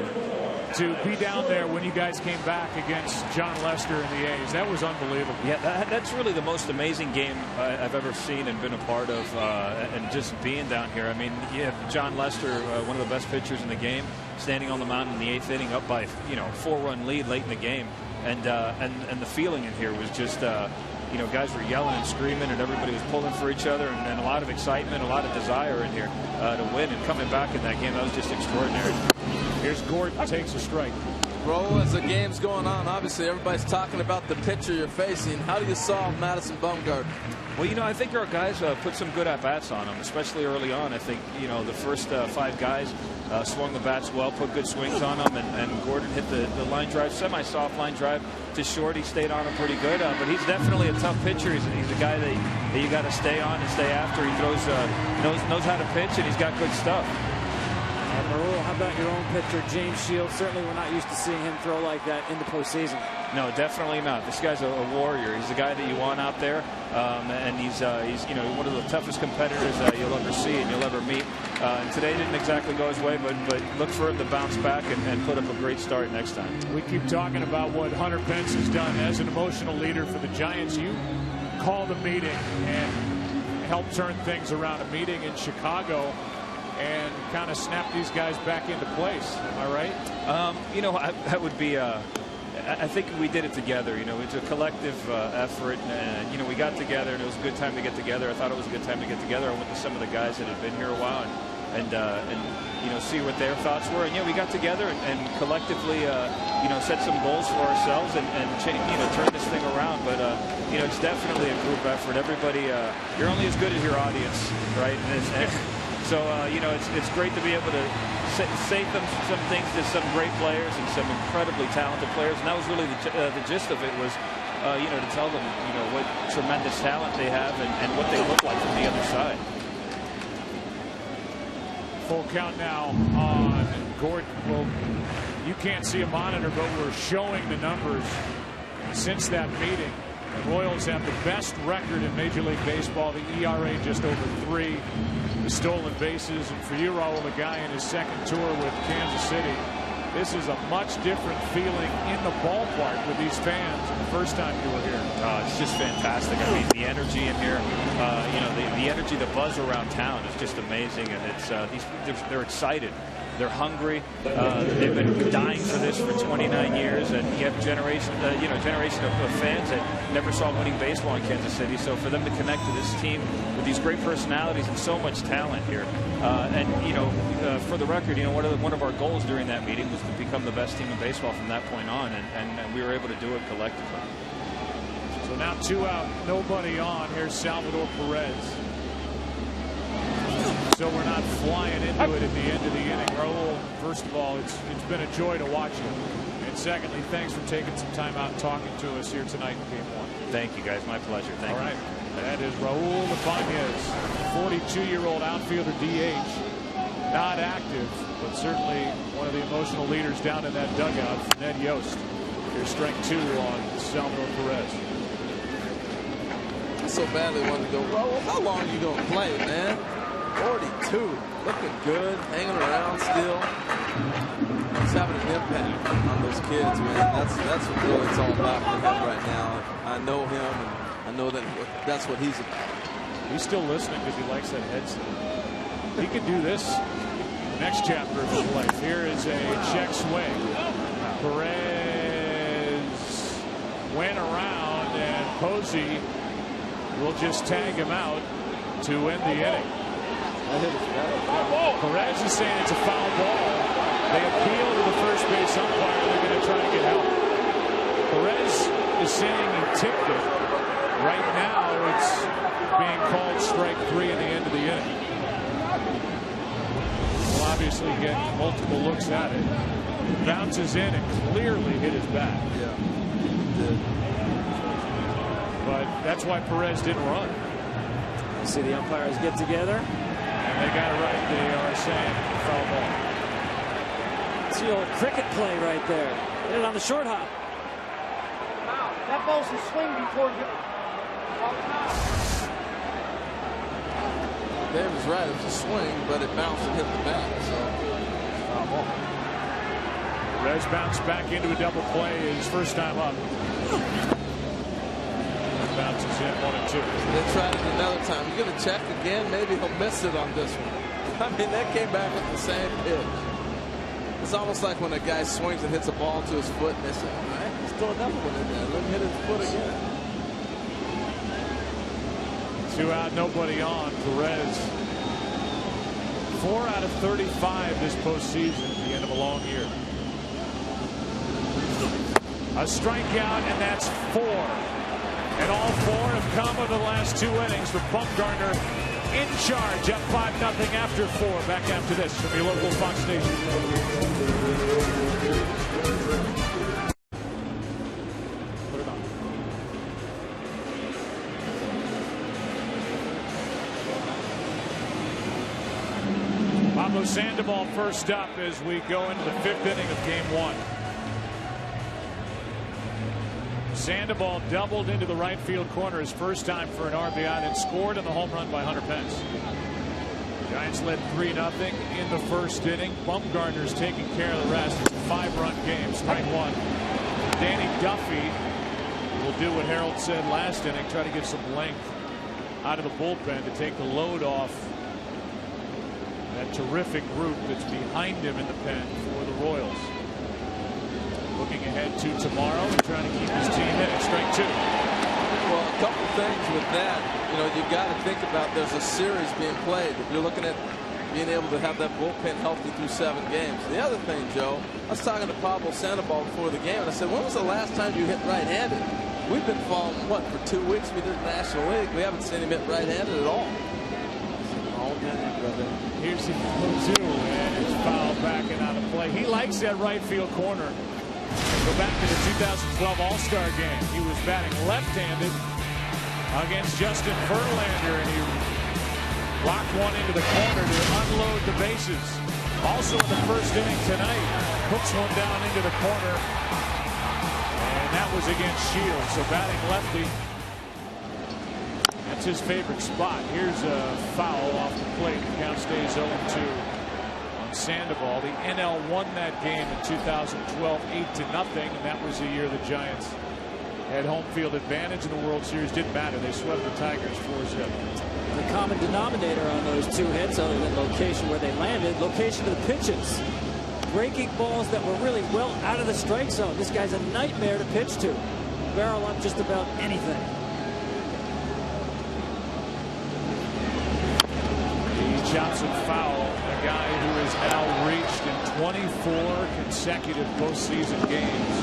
to be down there when you guys came back against John Lester and the A's? That was unbelievable. Yeah, that's really the most amazing game I've ever seen and been a part of, and just being down here. I mean, you have John Lester, one of the best pitchers in the game, standing on the mound in the 8th inning up by, 4-run lead late in the game. And the feeling in here was just, guys were yelling and screaming and everybody was pulling for each other and a lot of excitement, a lot of desire in here to win. And coming back in that game, that was just extraordinary. Here's Gordon, takes a strike. Bro, as the game's going on, obviously everybody's talking about the pitcher you're facing. How do you solve Madison Bumgarner? Well, I think our guys put some good at-bats on him, especially early on. I think, the first 5 guys swung the bats well, put good swings on them, and Gordon hit the line drive, semi-soft line drive to short. He stayed on him pretty good, but he's definitely a tough pitcher. He's a guy that you got to stay on and stay after. He throws, knows how to pitch, and he's got good stuff. Raul, how about your own pitcher, James Shields? Certainly we're not used to seeing him throw like that in the postseason. No, definitely not. This guy's a warrior. He's the guy that you want out there, and he's one of the toughest competitors you'll ever see and you'll ever meet. And today didn't exactly go his way, but look for him to bounce back and put up a great start next time. We keep talking about what Hunter Pence has done as an emotional leader for the Giants. You called a meeting and helped turn things around. A meeting in Chicago and kind of snap these guys back into place. Am I right? You know, that would be. I think we did it together. You know, it's a collective effort, and you know, we got together, and it was a good time to get together. I thought it was a good time to get together. I went to some of the guys that had been here a while, and you know, see what their thoughts were. And yeah, we got together and collectively, you know, set some goals for ourselves and you know, turn this thing around. But you know, it's definitely a group effort. Everybody, you're only as good as your audience, right? And so you know, it's great to be able to say some things to some great players and some incredibly talented players, and that was really the gist of it, was you know, to tell them, you know, what tremendous talent they have and what they look like from the other side. Full count now on Gordon. Well, you can't see a monitor, but we're showing the numbers since that meeting. The Royals have the best record in Major League Baseball. The ERA just over 3. The stolen bases. And for you, Raul, the guy in his second tour with Kansas City, this is a much different feeling in the ballpark with these fans than the first time you were here. It's just fantastic. I mean, the energy in here, you know, the energy, the buzz around town is just amazing. And it's they're excited. They're hungry. They've been dying for this for 29 years, and you have a generation of fans that never saw winning baseball in Kansas City. So for them to connect to this team with these great personalities and so much talent here, and you know, for the record, you know, one of our goals during that meeting was to become the best team in baseball from that point on, and we were able to do it collectively. So now 2 out, nobody on. Here's Salvador Perez. So we're not flying into it at the end of the inning. Raul, first of all, it's been a joy to watch you. And secondly, thanks for taking some time out and talking to us here tonight in Game 1. Thank you, guys. My pleasure. Thank you. All right. That is Raul Ibanez, 42-year-old outfielder, DH. Not active, but certainly one of the emotional leaders down in that dugout for Ned Yost. Here's strike 2 on Salvador Perez. I so badly wanted to go, Raul, how long are you going to play, man? 42, looking good, hanging around still. He's having an impact on those kids, man. That's what really it's all about for him right now. I know him, and I know that's what he's about. He's still listening because he likes that headset. He can do this next chapter of his life. Here is a check swing. Perez went around, and Posey will just tag him out to end the inning. Perez is saying it's a foul ball. They appeal to the first base umpire. They're going to try to get help. Perez is saying he tipped it. Right now, it's being called strike 3 in the end of the inning. We'll obviously get multiple looks at it. Bounces in and clearly hit his bat. Yeah. But that's why Perez didn't run. You see the umpires get together. They got it right. They are saying foul ball. It's the old cricket play right there. Hit it on the short hop. That ball's a swing before you. Dave was right. It was a swing, but it bounced and hit the bat. So foul ball. Perez bounced back into a double play his first time up. Bounces in 1 and 2. They tried it another time. You're going to check again? Maybe he'll miss it on this one. I mean, that came back with the same pitch. It's almost like when a guy swings and hits a ball to his foot, and they say, all right, let's throw another one in there. Let him hit his foot again. 2 out, nobody on. Perez, 4 out of 35 this postseason at the end of a long year. A strikeout, and that's 4. And all 4 have come over the last 2 innings for Bumgarner in charge, up 5-0 after 4. Back after this from your local Fox station. Put it on. Pablo Sandoval first up as we go into the 5th inning of Game 1. Sandoval doubled into the right field corner his first time for an RBI, then scored on the home run by Hunter Pence. Giants led 3-0 in the first inning. Bumgarner's taking care of the rest. It's a 5-run game. Strike 1. Danny Duffy We'll do what Harold said last inning, try to get some length out of the bullpen to take the load off that terrific group that's behind him in the pen for the Royals. Looking ahead to tomorrow and trying to keep his team in at strike 2. Well, a couple things with that. You know, you've got to think about there's a series being played. If you're looking at being able to have that bullpen healthy through 7 games. The other thing, Joe, I was talking to Pablo Sandoval before the game, and I said, when was the last time you hit right-handed? We've been following, what, for 2 weeks we did the National League. We haven't seen him hit right-handed at all. All day, brother. Here's the 2, and it's foul backing out of play. He likes that right field corner. Go back to the 2012 All-Star game. He was batting left-handed against Justin Verlander, and he rocked one into the corner to unload the bases. Also in the first inning tonight, hooks one down into the corner, and that was against Shields. So batting lefty, that's his favorite spot. Here's a foul off the plate. The count stays 0-2 on Sandoval. The NL won that game in 2012 8-0, and that was the year the Giants had home field advantage in the World Series. Didn't matter. They swept the Tigers 4-0. The common denominator on those 2 hits, other than location where they landed, location of the pitches. Breaking balls that were really well out of the strike zone. This guy's a nightmare to pitch to. Barrel on just about anything. He chops it foul. A guy who has now reached in 24 consecutive postseason games.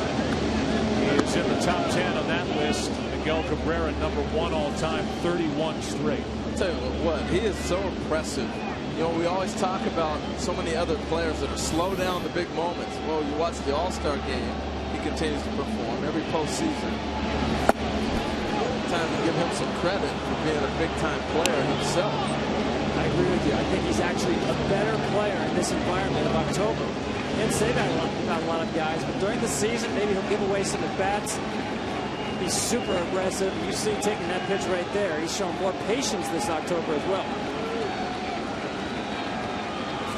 He is in the top 10 on that list. Miguel Cabrera, #1 all time, 31 straight. I'll tell you what, he is so impressive. You know, we always talk about so many other players that are slow down the big moments. Well, you watch the All-Star game, he continues to perform every postseason. Time to give him some credit for being a big-time player himself. I agree with you. I think he's actually a better player in this environment of October. Can't say that about a lot of guys, but during the season, maybe he'll give away some at-bats. He's super aggressive. You see taking that pitch right there. He's shown more patience this October as well.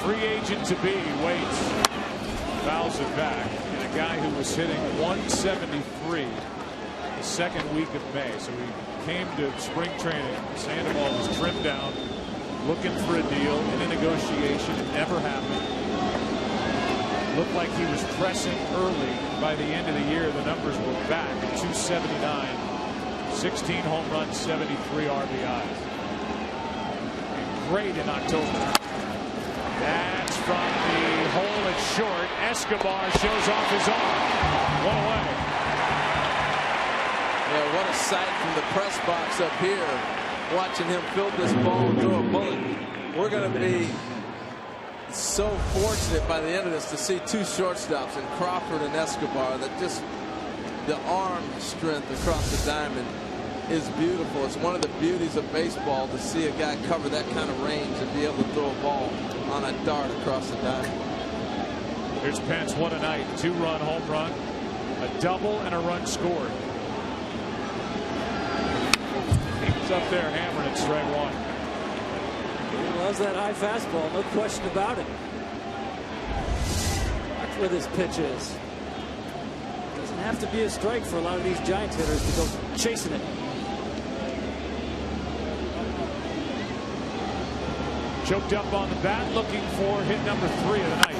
Free agent to be waits, fouls it back, and a guy who was hitting 173 the second week of May. So he came to spring training. Sandoval was trimmed down, looking for a deal in a negotiation. It never happened. Looked like he was pressing early. By the end of the year, the numbers were back at 279, 16 home runs, 73 RBIs. And great in October. That's from the hole at short. Escobar shows off his arm. One away. Yeah, what a sight from the press box up here. Watching him field this ball and throw a bullet. We're going to be so fortunate by the end of this to see 2 shortstops in Crawford and Escobar. That just the arm strength across the diamond is beautiful. It's one of the beauties of baseball to see a guy cover that kind of range and be able to throw a ball on a dart across the diamond. Here's Pence, one a night, 2-run home run, a double and a run scored. He's up there hammering it, strike 1. He loves that high fastball, no question about it. That's where this pitch is. Doesn't have to be a strike for a lot of these Giants hitters to go chasing it. Choked up on the bat, looking for hit number 3 of the night.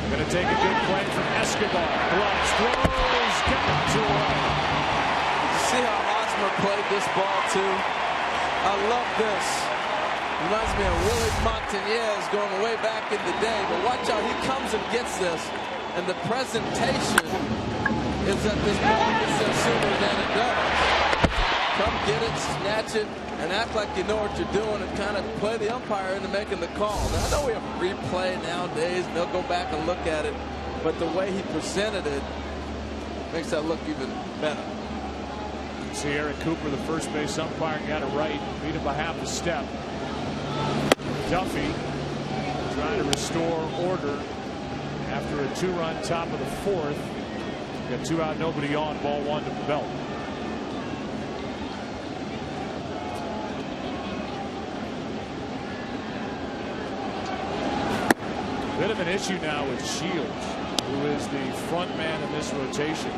Going to take a good play from Escobar. Gloves, throws, down to right. See how Hosmer played this ball too? I love this. Reminds me of Willie Montañez going way back in the day. But watch how he comes and gets this. And the presentation is that this ball gets there sooner than it does. Come get it, snatch it, and act like you know what you're doing and kind of play the umpire into making the call. Now, I know we have replay nowadays, and they'll go back and look at it, but the way he presented it makes that look even better. See Eric Cooper, the first base umpire, got it right, beat him by half a step. Duffy trying to restore order after a 2-run top of the 4th. Got 2 out, nobody on, ball 1 to Belt. Bit of an issue now with Shields, who is the front man in this rotation.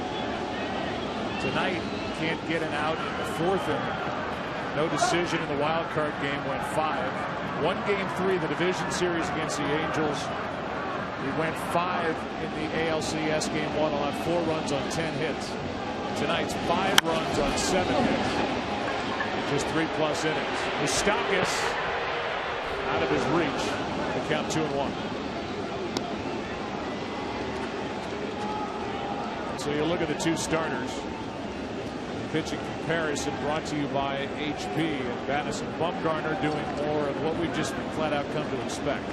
Tonight, can't get an out in the 4th inning. No decision in the wild card game, went 5. Won game 3, the division series against the Angels. He went 5 in the ALCS game 1, allowed 4 runs on 10 hits. Tonight's 5 runs on 7 hits. Just 3+ innings. Moustakas out of his reach. The count 2-1. So you look at the two starters. Pitching comparison brought to you by HP, and Madison Bumgarner doing more of what we've just flat out come to expect.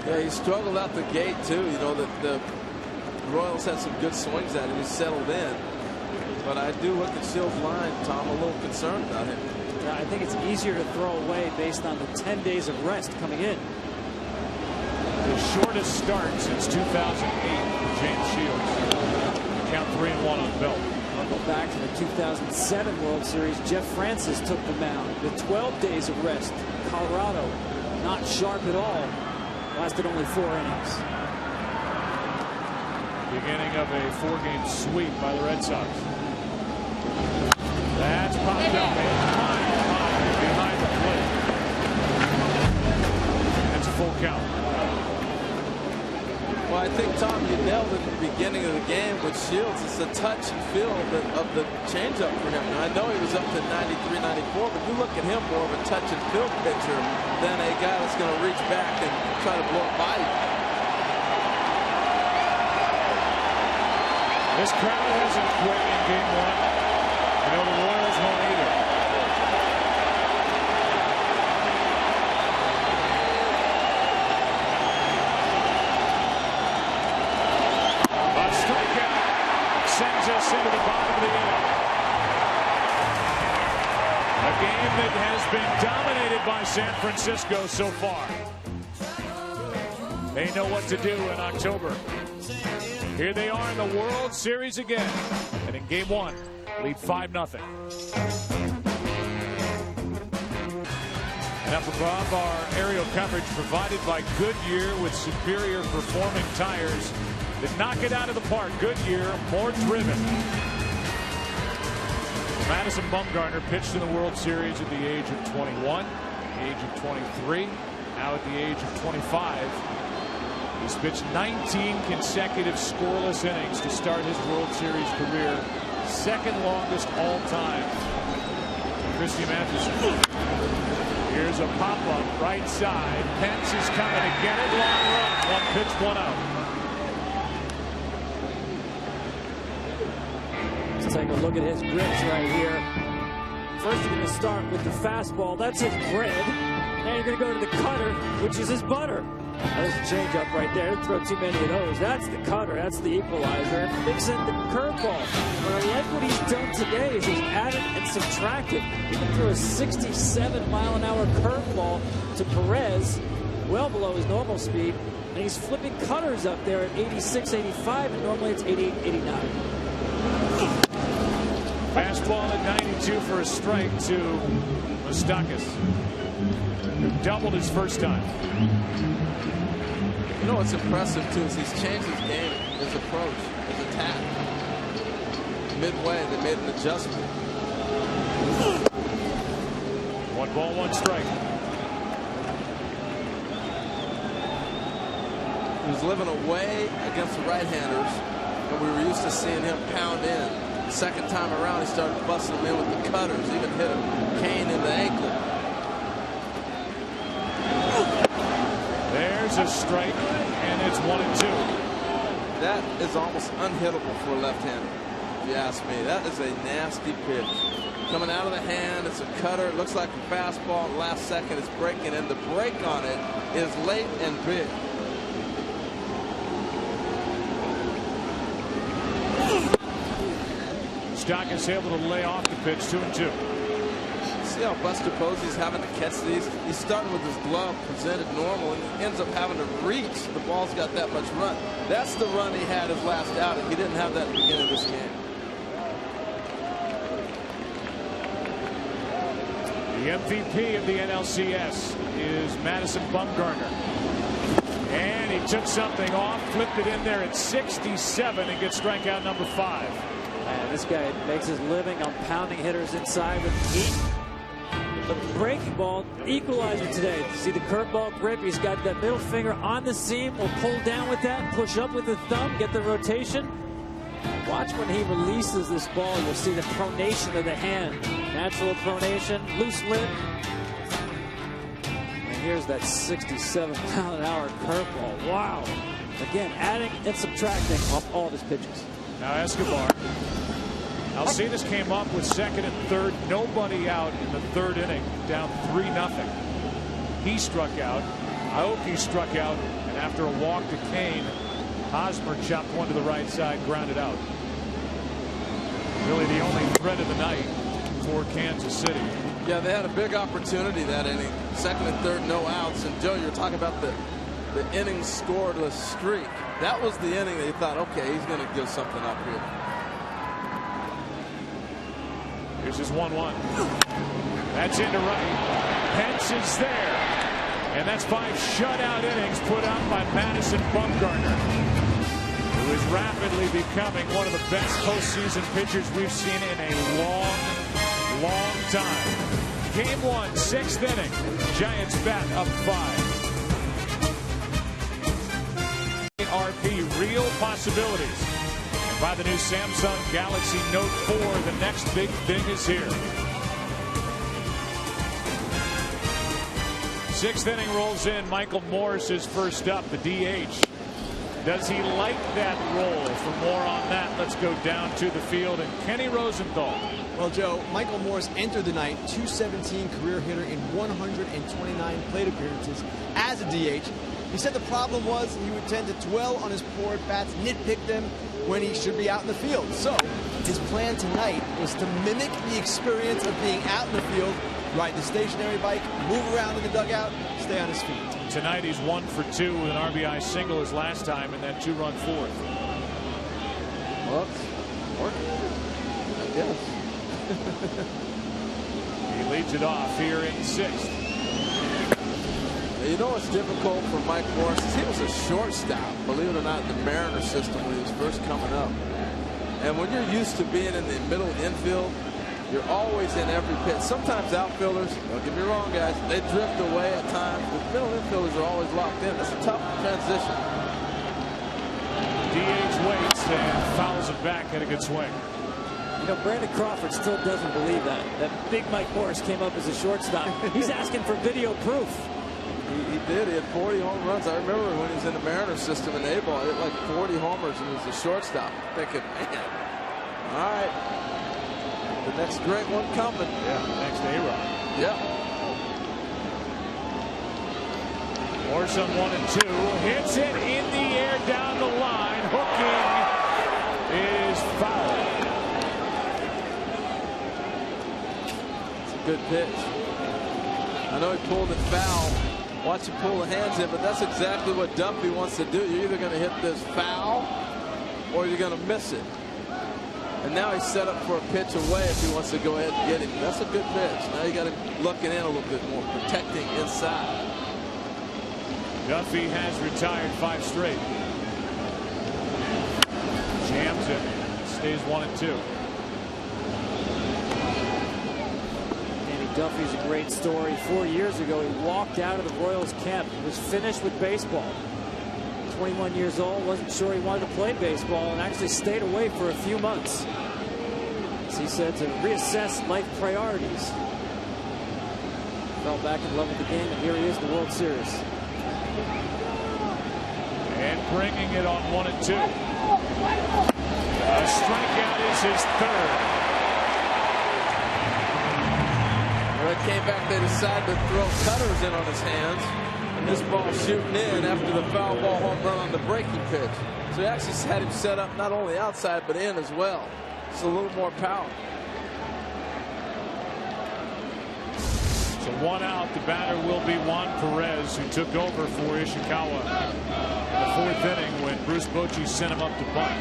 Yeah, he struggled out the gate too. You know that the Royals had some good swings at him. He settled in, but I do look at Shields' line, Tom, a little concerned about him. Yeah, I think it's easier to throw away based on the 10 days of rest coming in. The shortest start since 2008 for James Shields. Count 3-1 on belt. I'll go back to the 2007 World Series. Jeff Francis took the mound with 12 days of rest. Colorado, not sharp at all. Lasted only 4 innings. Beginning of a 4-game sweep by the Red Sox. That's popped up behind the plate. That's a full count. Well, I think, Tom, you nailed it at the beginning of the game with Shields. It's the touch and feel of the changeup for him. Now, I know he was up to 93, 94, but you look at him more of a touch and feel pitcher than a guy that's going to reach back and try to blow it by you. This crowd hasn't quit in game 1. You know, the Royals won't either. A strikeout sends us into the bottom of the inning. A game that has been dominated by San Francisco so far. They know what to do in October. Here they are in the World Series again. And in game 1, lead 5-0. And up above, our aerial coverage provided by Goodyear with superior performing tires that knock it out of the park. Goodyear, more driven. Madison Bumgarner pitched in the World Series at the age of 21, the age of 23, now at the age of 25. He's pitched 19 consecutive scoreless innings to start his World Series career. Second longest all time. Christy Mathewson. Here's a pop-up right side. Pence is coming to get it. Long run. 1 pitch, 1 out. Let's take a look at his grips right here. First, you're going to start with the fastball. That's his bread. Now you're going to go to the cutter, which is his butter. There's a changeup right there. Don't throw too many of those. That's the cutter. That's the equalizer. Mix in the curveball. What I like what he's done today is he's added and subtracted. He can throw a 67-mile-an-hour curveball to Perez, well below his normal speed, and he's flipping cutters up there at 86, 85, and normally it's 88, 89. Fastball at 92 for a strike to Moustakas, who doubled his first time. You know what's impressive, too, is he's changed his game, his approach, his attack. Midway, they made an adjustment. 1 ball, 1 strike. He was living away against the right-handers, and we were used to seeing him pound in. Second time around, he started busting them in with the cutters, even hit a cane in the ankle. There's a strike, and it's 1-2. That is almost unhittable for a left-hander, if you ask me. That is a nasty pitch. Coming out of the hand, it's a cutter. It looks like a fastball. The last second, it's breaking, and the break on it is late and big. Moustakas able to lay off the pitch. 2-2. See how Buster Posey's having to catch these? He's starting with his glove presented normal, and he ends up having to reach. The ball's got that much run. That's the run he had his last outing. He didn't have that at the beginning of this game. The MVP of the NLCS is Madison Bumgarner. And he took something off, flipped it in there at 67 and gets strikeout number 5. And this guy makes his living on pounding hitters inside with heat. The breaking ball equalizer today. See the curveball grip. He's got that middle finger on the seam. Will pull down with that, push up with the thumb, get the rotation. Watch when he releases this ball. You'll see the pronation of the hand. Natural pronation, loose lip. And here's that 67-mile-an-hour curveball. Wow. Again, adding and subtracting off all of his pitches. Now Escobar. Alcides came up with second and third. Nobody out in the third inning. Down 3-0. He struck out. Aoki struck out. And after a walk to Kane, Hosmer chopped one to the right side, grounded out. Really the only threat of the night for Kansas City. Yeah, they had a big opportunity that inning. Second and third, no outs. And Joe, you're talking about the inning scoreless streak. That was the inning that you thought, okay, he's going to give something up here. Here's his 1-1. That's into right. Pence is there. And that's 5 shutout innings put out by Madison Bumgarner, who is rapidly becoming one of the best postseason pitchers we've seen in a long, long time. Game 1, 6th inning. Giants bat up 5. RP, real possibilities. And by the new Samsung Galaxy Note 4, the next big thing is here. 6th inning rolls in. Michael Morse is first up, the DH. Does he like that role? For more on that, let's go down to the field and Kenny Rosenthal. Well, Joe, Michael Morse entered the night .217 career hitter in 129 plate appearances as a DH. He said the problem was he would tend to dwell on his poor at-bats, nitpick them when he should be out in the field. So his plan tonight was to mimic the experience of being out in the field, ride the stationary bike, move around in the dugout, stay on his feet. Tonight he's 1 for 2 with an RBI single his last time and that 2-run fourth. Well, it's working, I guess. He leads it off here in 6th. You know what's difficult for Mike Morse is he was a shortstop, believe it or not, in the Mariner system when he was first coming up. And when you're used to being in the middle infield, you're always in every pitch. Sometimes outfielders, don't get me wrong, guys, they drift away at times, but middle infielders are always locked in. That's a tough transition. DH waits and fouls it back at a good swing. You know, Brandon Crawford still doesn't believe that big Mike Morse came up as a shortstop. He's asking for video proof. He did. He had 40 home runs. I remember when he was in the Mariner system in A-ball, he had like 40 homers and he was a shortstop. I'm thinking, man, all right, the next great one coming. Yeah, next A-Rod. Yeah. Morse on 1 and 2. Hits it in the air down the line. Hooking is foul. It's a good pitch. I know he pulled it foul. Watch him pull the hands in, but that's exactly what Duffy wants to do. You're either going to hit this foul or you're going to miss it. And now he's set up for a pitch away if he wants to go ahead and get him. That's a good pitch. Now you got him looking in a little bit more, protecting inside. Duffy has retired 5 straight. Jams it. Stays 1 and 2. Duffy's a great story. 4 years ago, he walked out of the Royals camp. He was finished with baseball. 21 years old, wasn't sure he wanted to play baseball, and actually stayed away for a few months, as he said, to reassess life priorities. Fell back in love with the game, and here he is in the World Series. And bringing it on 1 and 2. A strikeout is his 3rd. When it came back, they decided to throw cutters in on his hands. And this ball shooting in after the foul ball home run on the breaking pitch. So he actually had him set up not only outside, but in as well. It's a little more power. So 1 out. The batter will be Juan Perez, who took over for Ishikawa in the 4th inning when Bruce Bochy sent him up to bunt.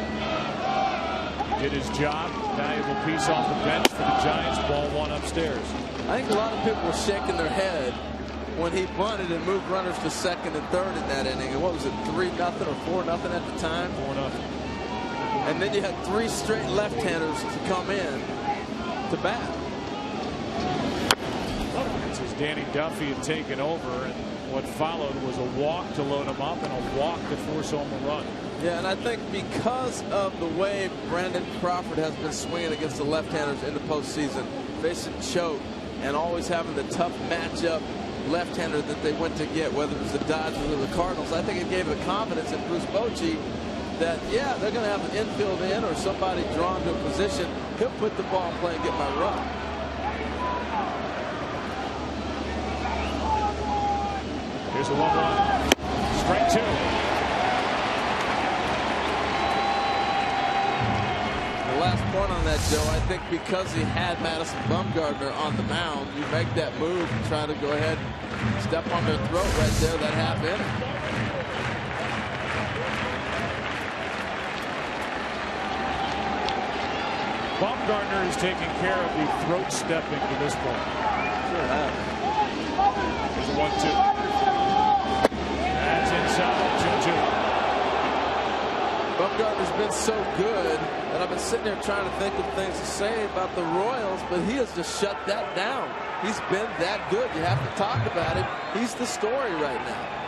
He did his job. Valuable piece off the bench for the Giants. Ball 1 upstairs. I think a lot of people were shaking their head when he bunted and moved runners to second and third in that inning. And what was it, 3-0 or 4-0 at the time? 4-0. And then you had 3 straight left-handers to come in to bat. It's as Danny Duffy had taken over, and what followed was a walk to load him up and a walk to force home a run. Yeah, and I think because of the way Brandon Crawford has been swinging against the left-handers in the postseason, facing choke and always having the tough matchup left-hander that they went to get, whether it was the Dodgers or the Cardinals, I think it gave the confidence in Bruce Bochy that, yeah, they're going to have an infield in or somebody drawn to a position. He'll put the ball in play and get my run. Here's a 1-1. Strike 2. The last point on that, Joe, I think because he had Madison Bumgarner on the mound, you make that move and try to go ahead and step on their throat right there, that half inning. Bumgarner is taking care of the throat stepping to this point. Sure has. Here's a 1-2. That's inside. 2-2. Bumgarner's been so good that I've been sitting there trying to think of things to say about the Royals, but he has just shut that down. He's been that good. You have to talk about it. He's the story right now.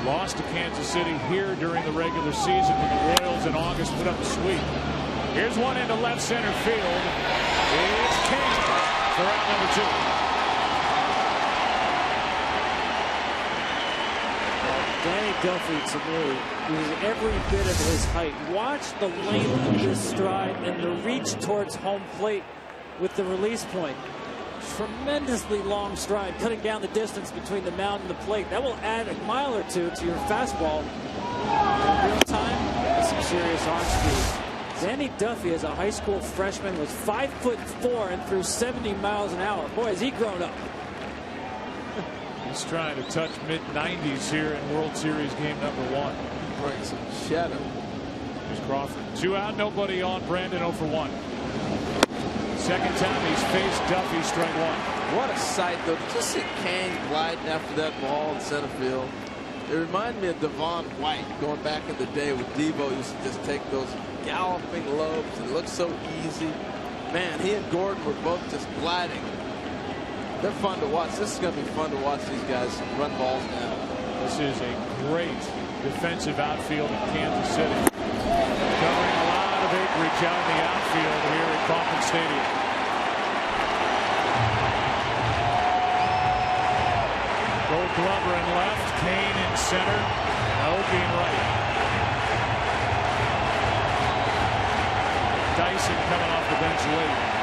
Lost to Kansas City here during the regular season when the Royals in August put up a sweep. Here's one into left center field. It's King for out number 2. Danny Duffy, to me, uses every bit of his height. Watch the length of his stride and the reach towards home plate with the release point. Tremendously long stride, cutting down the distance between the mound and the plate. That will add a mile or two to your fastball. In real time, that's some serious arm speed. Danny Duffy, as a high school freshman, was 5'4" and threw 70 miles an hour. Boy, has he grown up. He's trying to touch mid-90s here in World Series game number 1. Bring some shadow. Here's Crawford. 2 out, nobody on. Brandon 0 for 1. Second time he's faced Duffy, strike 1. What a sight, though. Just see Kane gliding after that ball in center field. It reminded me of Devon White going back in the day when Devo used to just take those galloping lobes and it looked so easy. Man, he and Gordon were both just gliding. They're fun to watch. This is going to be fun to watch these guys run balls down. This is a great defensive outfield in Kansas City. Covering a lot of acreage out in the outfield here at Kauffman Stadium. Gold Glover in left, Kane in center, Aoki in right. Dyson coming off the bench late.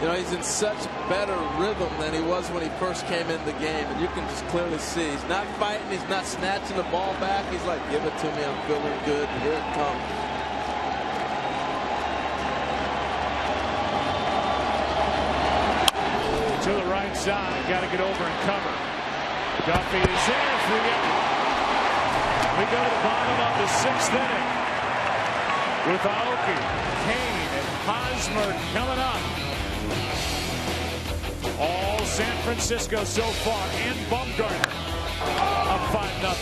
You know, he's in such better rhythm than he was when he first came in the game, and you can just clearly see he's not fighting, he's not snatching the ball back. He's like, give it to me, I'm feeling good, and here it comes. To the right side, got to get over and cover. Duffy is there for you. We go to the bottom of the 6th inning with Aoki, Kane, and Hosmer coming up. All San Francisco so far, and Bumgarner up 5-0.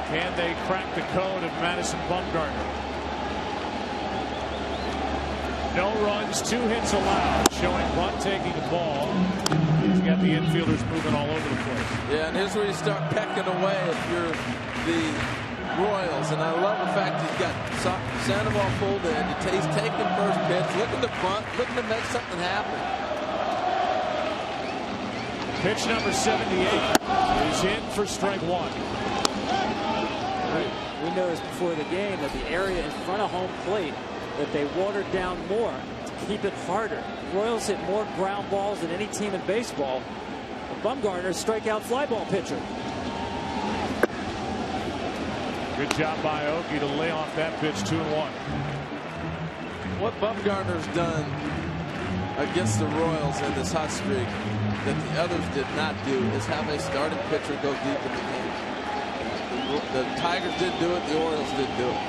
Can they crack the code of Madison Bumgarner? No runs, 2 hits allowed, showing Bunt taking the ball. He's got the infielders moving all over the place. Yeah, and here's where you start pecking away if you're the Royals, and I love the fact he's got Sandoval pulled in. He's taking first pitch, looking to bunt, looking to make something happen. Pitch number 78 is in for strike 1. We noticed before the game that the area in front of home plate, that they watered down more to keep it harder. The Royals hit more ground balls than any team in baseball. Bumgarner, strikeout fly ball pitcher. Good job by Aoki to lay off that pitch, 2-1. What Bumgarner's done against the Royals in this hot streak that the others did not do is have a starting pitcher go deep in the game. The Tigers didn't do it. The Orioles didn't do it.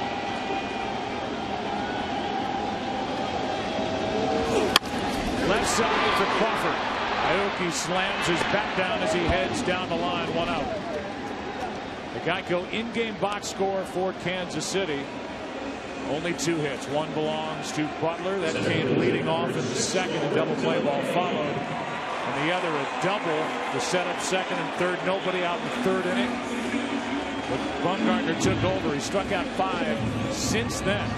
Left side for Crawford. Aoki slams his bat down as he heads down the line. 1 out. The Geico in-game box score for Kansas City. Only 2 hits. One belongs to Butler. That came leading off in the second. A double play ball followed. And the other a double to set up second and third. Nobody out in the third inning. But Bumgarner took over. He struck out 5 since then.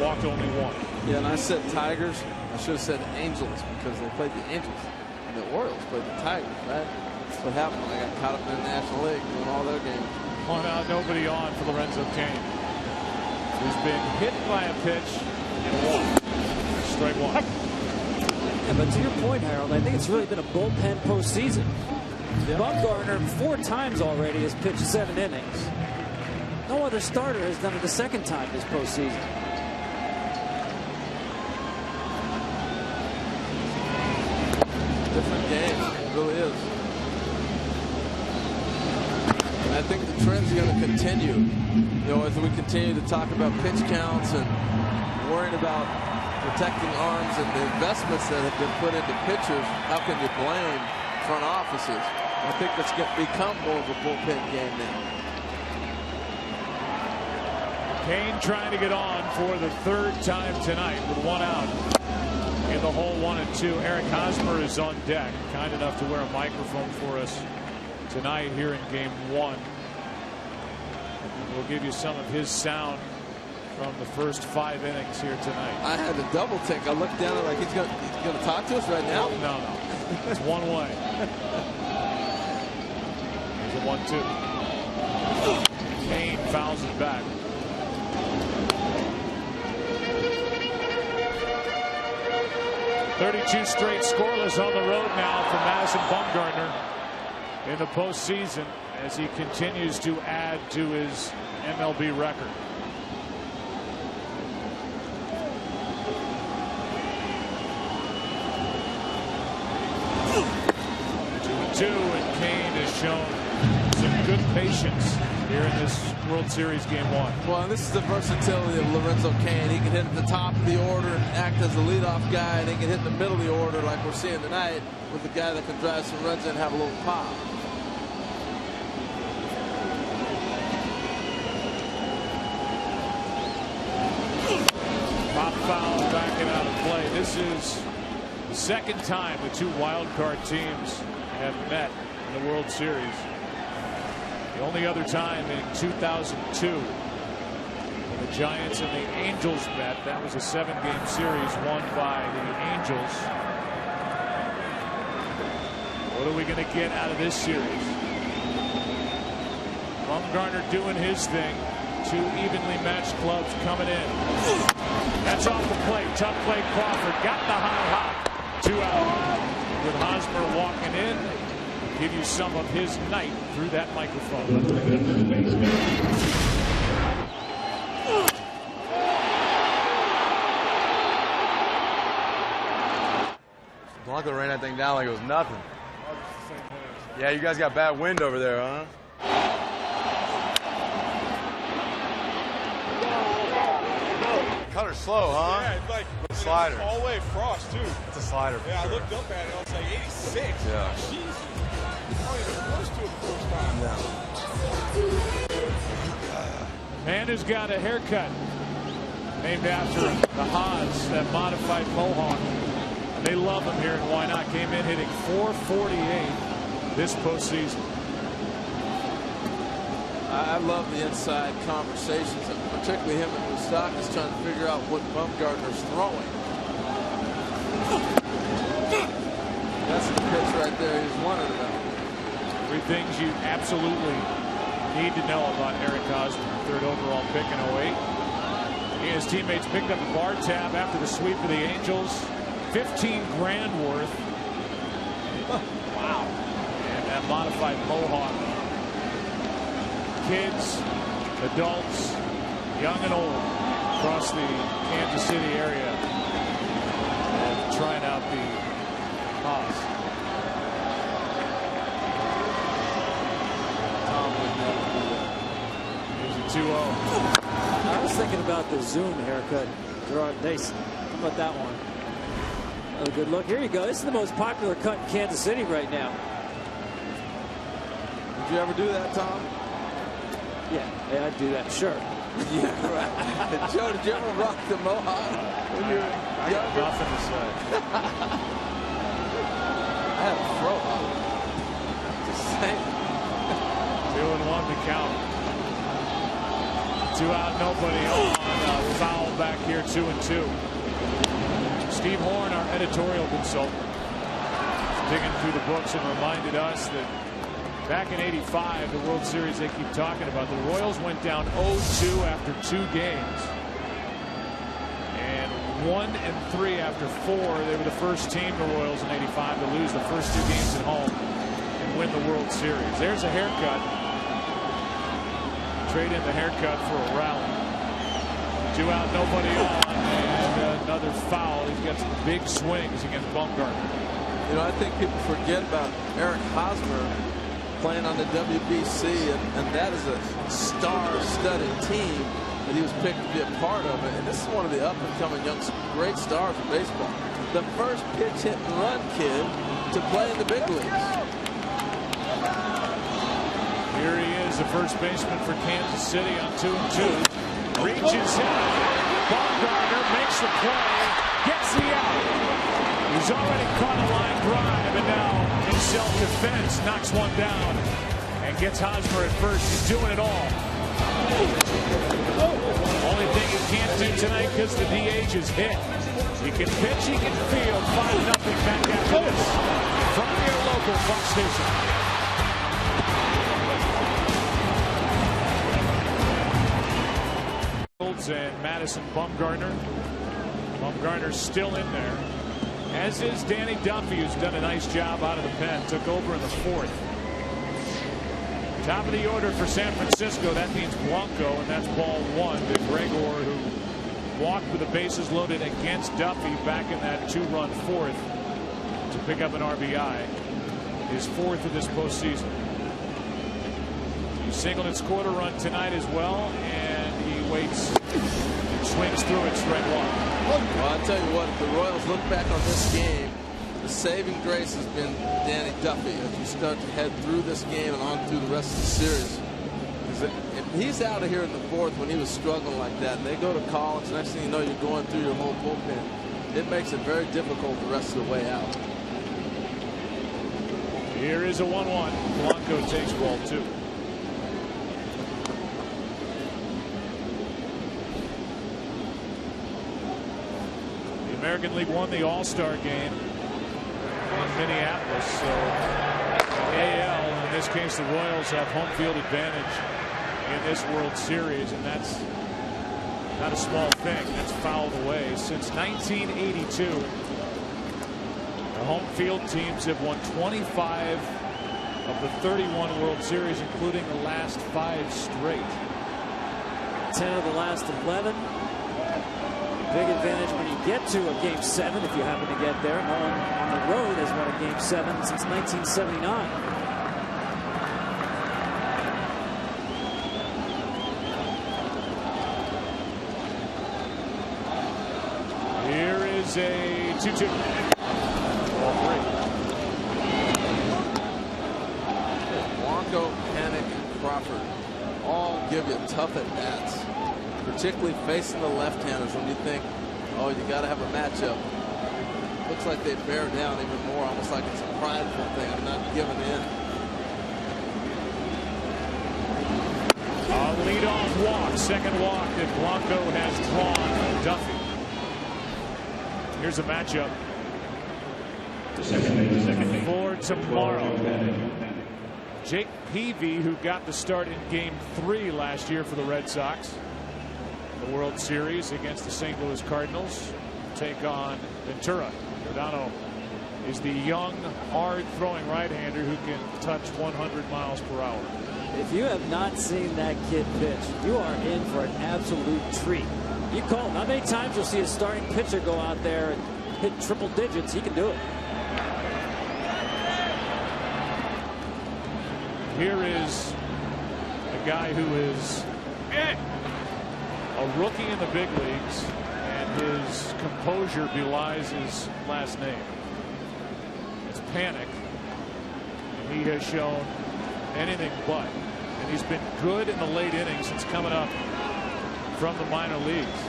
Walked only 1. Yeah, and I said Tigers. I should have said Angels because they played the Angels. And the Orioles played the Tigers, right? That's what happened when they got caught up in the National League doing all their games. 1 out, nobody on for Lorenzo Cain. He's been hit by a pitch and walked. Strike 1. Yeah, but to your point, Harold, I think it's really been a bullpen postseason. Bumgarner 4 times already has pitched 7 innings. No other starter has done it the second time this postseason. Different game. It really is. And I think the trend's going to continue. You know, as we continue to talk about pitch counts and worrying about protecting arms and the investments that have been put into pitchers, how can you blame front offices? I think it's going to become more of a bullpen game now. Cain trying to get on for the 3rd time tonight with 1 out. In the hole 1 and 2. Eric Hosmer is on deck. Kind enough to wear a microphone for us tonight here in game 1. We'll give you some of his sound from the first 5 innings here tonight. I had to double take. I looked down at like he's going to talk to us right now. No. It's one way. Here's a 1-2. Cain fouls it back. .32 straight scoreless on the road now for Madison Bumgarner in the postseason as he continues to add to his MLB record. Two and Cain has shown some good patience here in this World Series game 1. Well, this is the versatility of Lorenzo Cain. He can hit at the top of the order and act as the leadoff guy, and he can hit in the middle of the order like we're seeing tonight with the guy that can drive some runs and have a little pop. Pop foul backing out of play. This is the second time the 2 wild card teams have met in the World Series. The only other time in 2002 the Giants and the Angels met. That was a 7-game series won by the Angels. What are we going to get out of this series? Bumgarner doing his thing. 2 evenly matched clubs coming in. That's off the plate. Tough play. Crawford got the high hop. 2 out. With Hosmer walking in, give you some of his night through that microphone. Blanco ran that thing down like it was nothing. Yeah, you guys got bad wind over there, huh? Cutter's slow, huh? Yeah, it's like slider. All the way frost too. It's a slider. Yeah, sure. I looked up at it. I was like 86. Yeah. Jesus. Probably the first to it the first time. Man who's got a haircut named after him, the Haas, that modified mohawk. They love him here, and why not? Came in hitting .448 this postseason. I love the inside conversations, particularly him and Moustakas trying to figure out what Bumgarner's throwing. That's the pitch right there he's wondering about. 3 things you absolutely need to know about Eric Hosmer, 3rd overall pick in 08. He and his teammates picked up a bar tab after the sweep of the Angels. 15 grand worth. Wow. And that modified mohawk. Kids, adults, young and old across the Kansas City area have trying out the Haas. Tom would never do that. Here's a 2-0. I was thinking about the zoom haircut. Gerard Mason. How about that one? Oh, good look. Here you go. This is the most popular cut in Kansas City right now. Did you ever do that, Tom? Yeah, I'd do that. Sure. Yeah, right. Joe, did you ever rock the mohawk when you were younger? Nothing to say. I had a fro on. Just saying. 2-1 to count. 2 out, nobody on. Foul back here, 2-2. Steve Horn, our editorial consultant, digging through the books and reminded us that back in '85, the World Series they keep talking about, the Royals went down 0-2 after 2 games. And 1-3 after 4. They were the first team, the Royals in '85, to lose the first 2 games at home and win the World Series. There's a haircut. Trade in the haircut for a rally. 2 out, nobody on, and another foul. He's got some big swings against Bumgarner. You know, I think people forget about Eric Hosmer playing on the WBC, and that is a star-studded team that he was picked to be a part of it. And this is one of the up-and-coming young great stars of baseball. The first pitch hit and run kid to play in the big leagues. Here he is, the first baseman for Kansas City on 2-2. Reaches in. Bumgarner makes the play, gets the out. He's already caught a line drive, and now in self-defense knocks one down and gets Hosmer at first. He's doing it all. Only thing he can't do tonight because the DH is hit. He can pitch, he can field. 5-0 back after this from your local Fox station. And Madison Bumgarner. Bumgarner's still in there, as is Danny Duffy, who's done a nice job out of the pen. Took over in the 4th. Top of the order for San Francisco. That means Blanco, and that's ball 1 to Gregor, who walked with the bases loaded against Duffy back in that 2-run 4th to pick up an RBI. His 4th of this postseason. He singled and scored a run tonight as well, and he waits. Swings through it, straight walk. Well, I'll tell you what, if the Royals look back on this game, the saving grace has been Danny Duffy as you start to head through this game and on through the rest of the series. If he's out of here in the 4th when he was struggling like that, and they go to Collins, next thing you know, you're going through your whole bullpen. It makes it very difficult the rest of the way out. Here is a 1-1. Blanco takes ball 2. American League won the All-Star game in Minneapolis, so AL, in this case the Royals, have home field advantage in this World Series, and that's not a small thing. That's fouled away. Since 1982, the home field teams have won 25 of the 31 World Series, including the last 5 straight. 10 of the last 11. Big advantage when you get to a Game 7 if you happen to get there. No one on the road has won a Game 7 since 1979. Here is a 2-2. Ball 3. Blanco, Panic, and Crawford all give you tough at-bats. Particularly facing the left-handers when you think, oh, you got to have a matchup. Looks like they bear down even more, almost like it's a prideful thing. I'm not giving in. A leadoff walk, second walk that Blanco has drawn Duffy. Here's a matchup for tomorrow. Jake Peavy, who got the start in Game 3 last year for the Red Sox, the World Series against the St. Louis Cardinals, take on Ventura. Giordano is the young, hard-throwing right-hander who can touch 100 miles per hour. If you have not seen that kid pitch, you are in for an absolute treat. You call, not many times you'll see a starting pitcher go out there and hit triple digits, he can do it. Here is a guy who is a rookie in the big leagues, and his composure belies his last name. It's Panic, and he has shown anything but. And he's been good in the late innings since coming up from the minor leagues.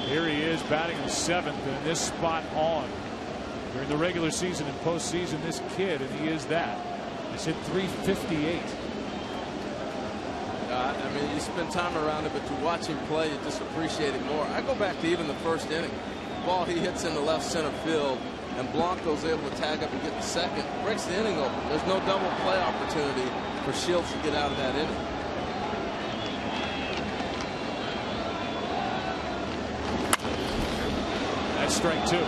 Here he is batting in 7th, and in this spot on during the regular season and postseason, this kid, and he is that. He's hit .358. I mean, you spend time around it, but to watch him play, you just appreciate it more. I go back to even the first inning. The ball he hits in the left center field, and Blanco's able to tag up and get the second, breaks the inning open. There's no double play opportunity for Shields to get out of that inning. That's strike 2.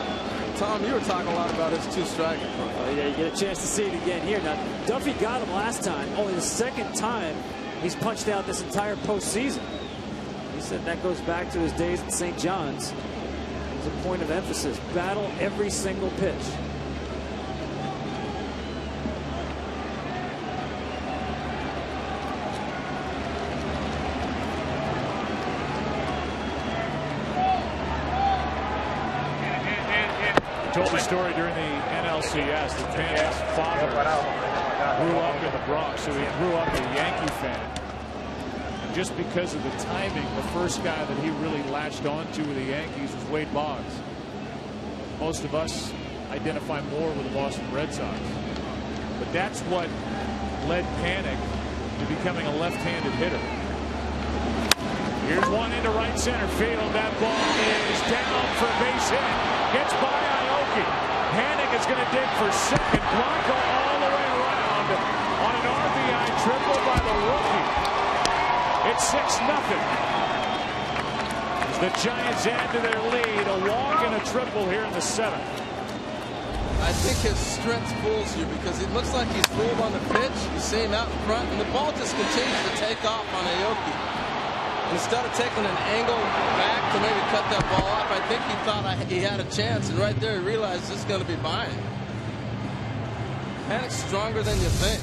Tom, you were talking a lot about his 2-strike approach. Oh, yeah, you get a chance to see it again here. Now, Duffy got him last time. Only the second time he's punched out this entire postseason. He said that goes back to his days at St. John's. It's a point of emphasis. Battle every single pitch. I told the story during the NLCS that Panic's father grew up in the Bronx, so he grew up a Yankee fan. And just because of the timing, the first guy that he really latched onto with the Yankees was Wade Boggs. Most of us identify more with the Boston Red Sox. But that's what led Panic to becoming a left-handed hitter. Here's one into right center field. That ball is down for a base hit. Gets by Aoki. Panic is going to dig for second. Blanco all the way around on an RBI triple by the rookie. It's 6-0. As the Giants add to their lead, a walk and a triple here in the 7th. I think his strength fools you because it looks like he's fooled on the pitch. You see him out in front, and the ball just continues to take off on Aoki. Instead of taking an angle back to maybe cut that ball off, I think he thought he had a chance, and right there he realized this is going to be by him. Panic's stronger than you think.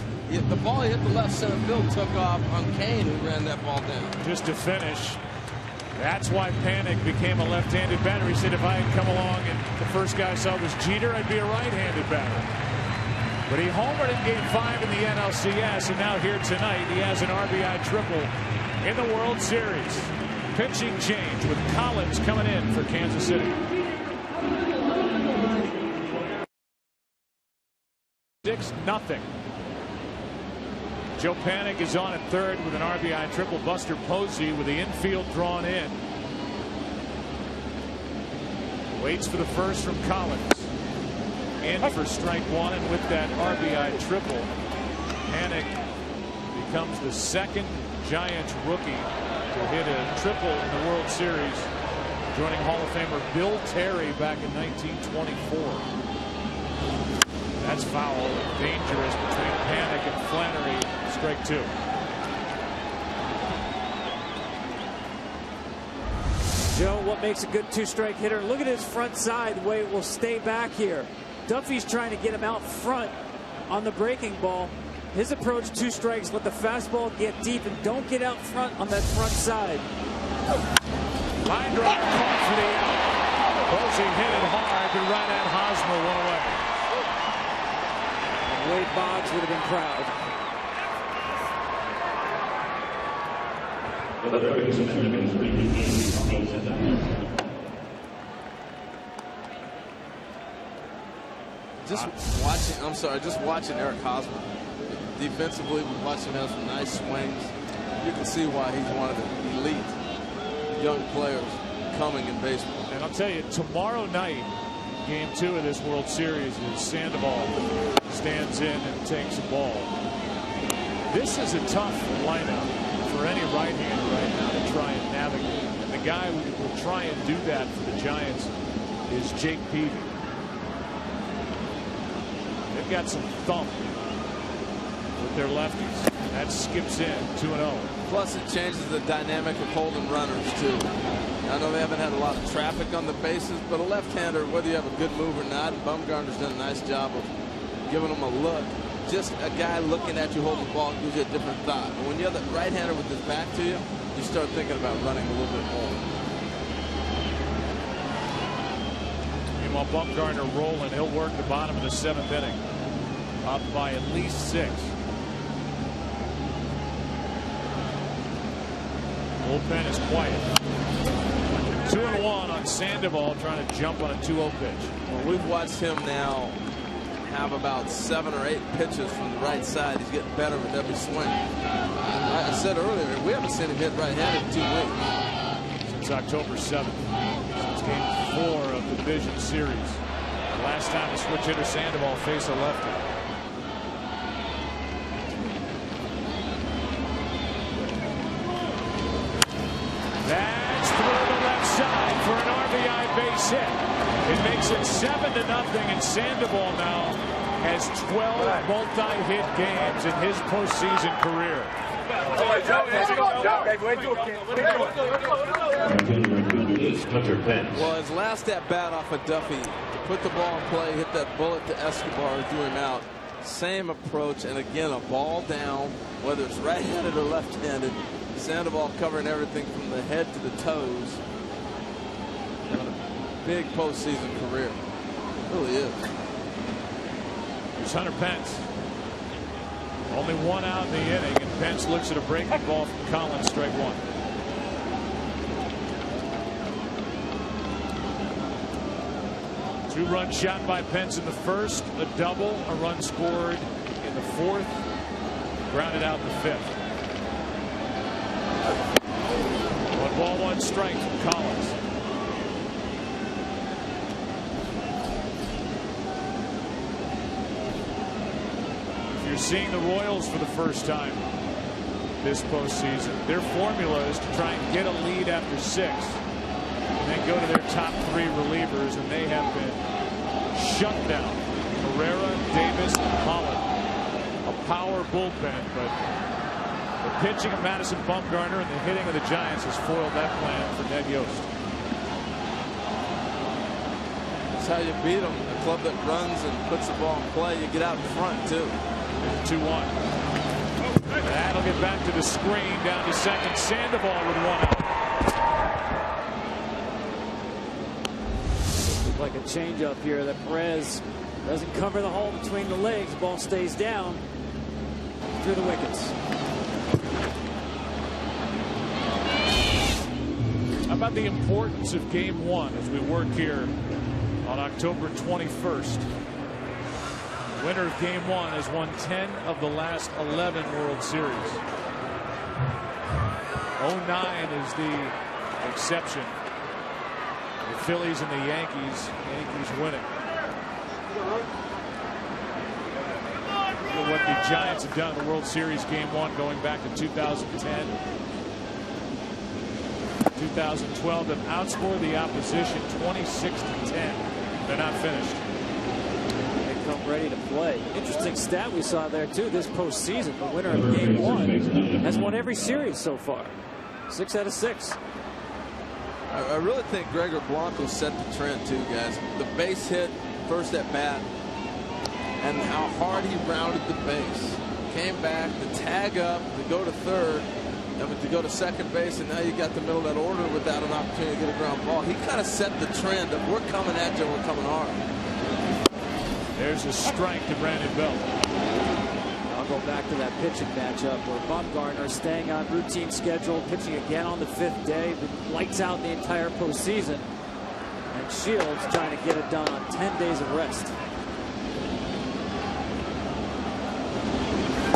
The ball he hit the left center field took off on Kane, who ran that ball down. Just to finish, that's why Panic became a left-handed batter. He said if I had come along and the first guy I saw was Jeter, I'd be a right-handed batter. But he homered in Game 5 in the NLCS, and now here tonight he has an RBI triple in the World Series. Pitching change with Collins coming in for Kansas City. 6-0. Joe Panic is on at third with an RBI triple. Buster Posey with the infield drawn in. Waits for the first from Collins. In for strike 1, and with that RBI triple, Panic becomes the second Giants rookie to hit a triple in the World Series, joining Hall of Famer Bill Terry back in 1924. That's foul and dangerous between Panic and Flannery. Strike 2. Joe, what makes a good 2-strike hitter? Look at his front side, the way it will stay back here. Duffy's trying to get him out front on the breaking ball. His approach, 2 strikes, let the fastball get deep and don't get out front on that front side. Line drive caught for the out. Posey hit it hard, but right at Hosmer, one away. And Wade Boggs would have been proud. Just watching Eric Hosmer. Defensively, we watched him have some nice swings. You can see why he's one of the elite young players coming in baseball. And I'll tell you, tomorrow night, Game 2 of this World Series is Sandoval stands in and takes a ball. This is a tough lineup for any right-hander right now to try and navigate. And the guy who will try and do that for the Giants is Jake Peavy. They've got some thump with their lefties. That skips in 2-0. Plus, it changes the dynamic of holding runners, too. I know they haven't had a lot of traffic on the bases, but a left-hander, whether you have a good move or not, and Bumgarner's done a nice job of giving them a look. Just a guy looking at you holding the ball gives you a different thought. But when you have that right-hander with his back to you, you start thinking about running a little bit more. Meanwhile, Bumgarner rolling. He'll work the bottom of the 7th inning. Up by at least 6. Bullpen is quiet. 2-1 on Sandoval trying to jump on a 2-0 pitch. Well, we've watched him now have about 7 or 8 pitches from the right side. He's getting better with every swing. I said earlier, we haven't seen him hit right-handed in 2 weeks. Since October 7th. Since game 4 of the division series. The last time the switch hitter Sandoval faced a lefty. That's through the left side for an RBI base hit. It makes it 7-0, and Sandoval now has 12 multi-hit games in his postseason career. Well, his last at bat off of Duffy, put the ball in play, hit that bullet to Escobar, threw him out. Same approach, and again, a ball down, whether it's right-handed or left-handed. Sandoval covering everything from the head to the toes. Having a big postseason career. It really is. Here's Hunter Pence. Only 1 out in the inning, and Pence looks at a breaking ball from Collins, strike 1. Two-run shot by Pence in the first, a double, a run scored in the 4th, grounded out in the 5th. 1 ball, 1 strike from Collins. If you're seeing the Royals for the first time this postseason, their formula is to try and get a lead after 6 and then go to their top 3 relievers, and they have been shut down. Herrera, Davis, and Holland. A power bullpen, but the pitching of Madison Bumgarner and the hitting of the Giants has foiled that plan for Ned Yost. That's how you beat them. A club that runs and puts the ball in play, you get out in front, too. 2-1. That'll get back to the screen, down to second. Sandoval with 1 out. Looks like a changeup here that Perez doesn't cover the hole between the legs. The ball stays down through the wickets. How about the importance of game 1 as we work here on October 21st? The winner of game 1 has won 10 of the last 11 World Series. 09 is the exception. The Phillies and the Yankees winning. Look at what the Giants have done in the World Series game 1 going back to 2010. 2012 have outscored the opposition 26-10. They're not finished. They come ready to play. Interesting stat we saw there too this postseason. The winner of game 1 has won every series so far. 6 out of 6. I really think Gregor Blanco set the trend too, guys. The base hit, first at bat, and how hard he rounded the base. Came back to tag up, to go to third, to go to second base, and now you got the middle of that order without an opportunity to get a ground ball. He kind of set the trend of we're coming at you, we're coming hard. There's a strike to Brandon Belt. I'll go back to that pitching matchup where Bumgarner staying on routine schedule, pitching again on the 5th day, lights out the entire postseason, and Shields trying to get it done on 10 days of rest.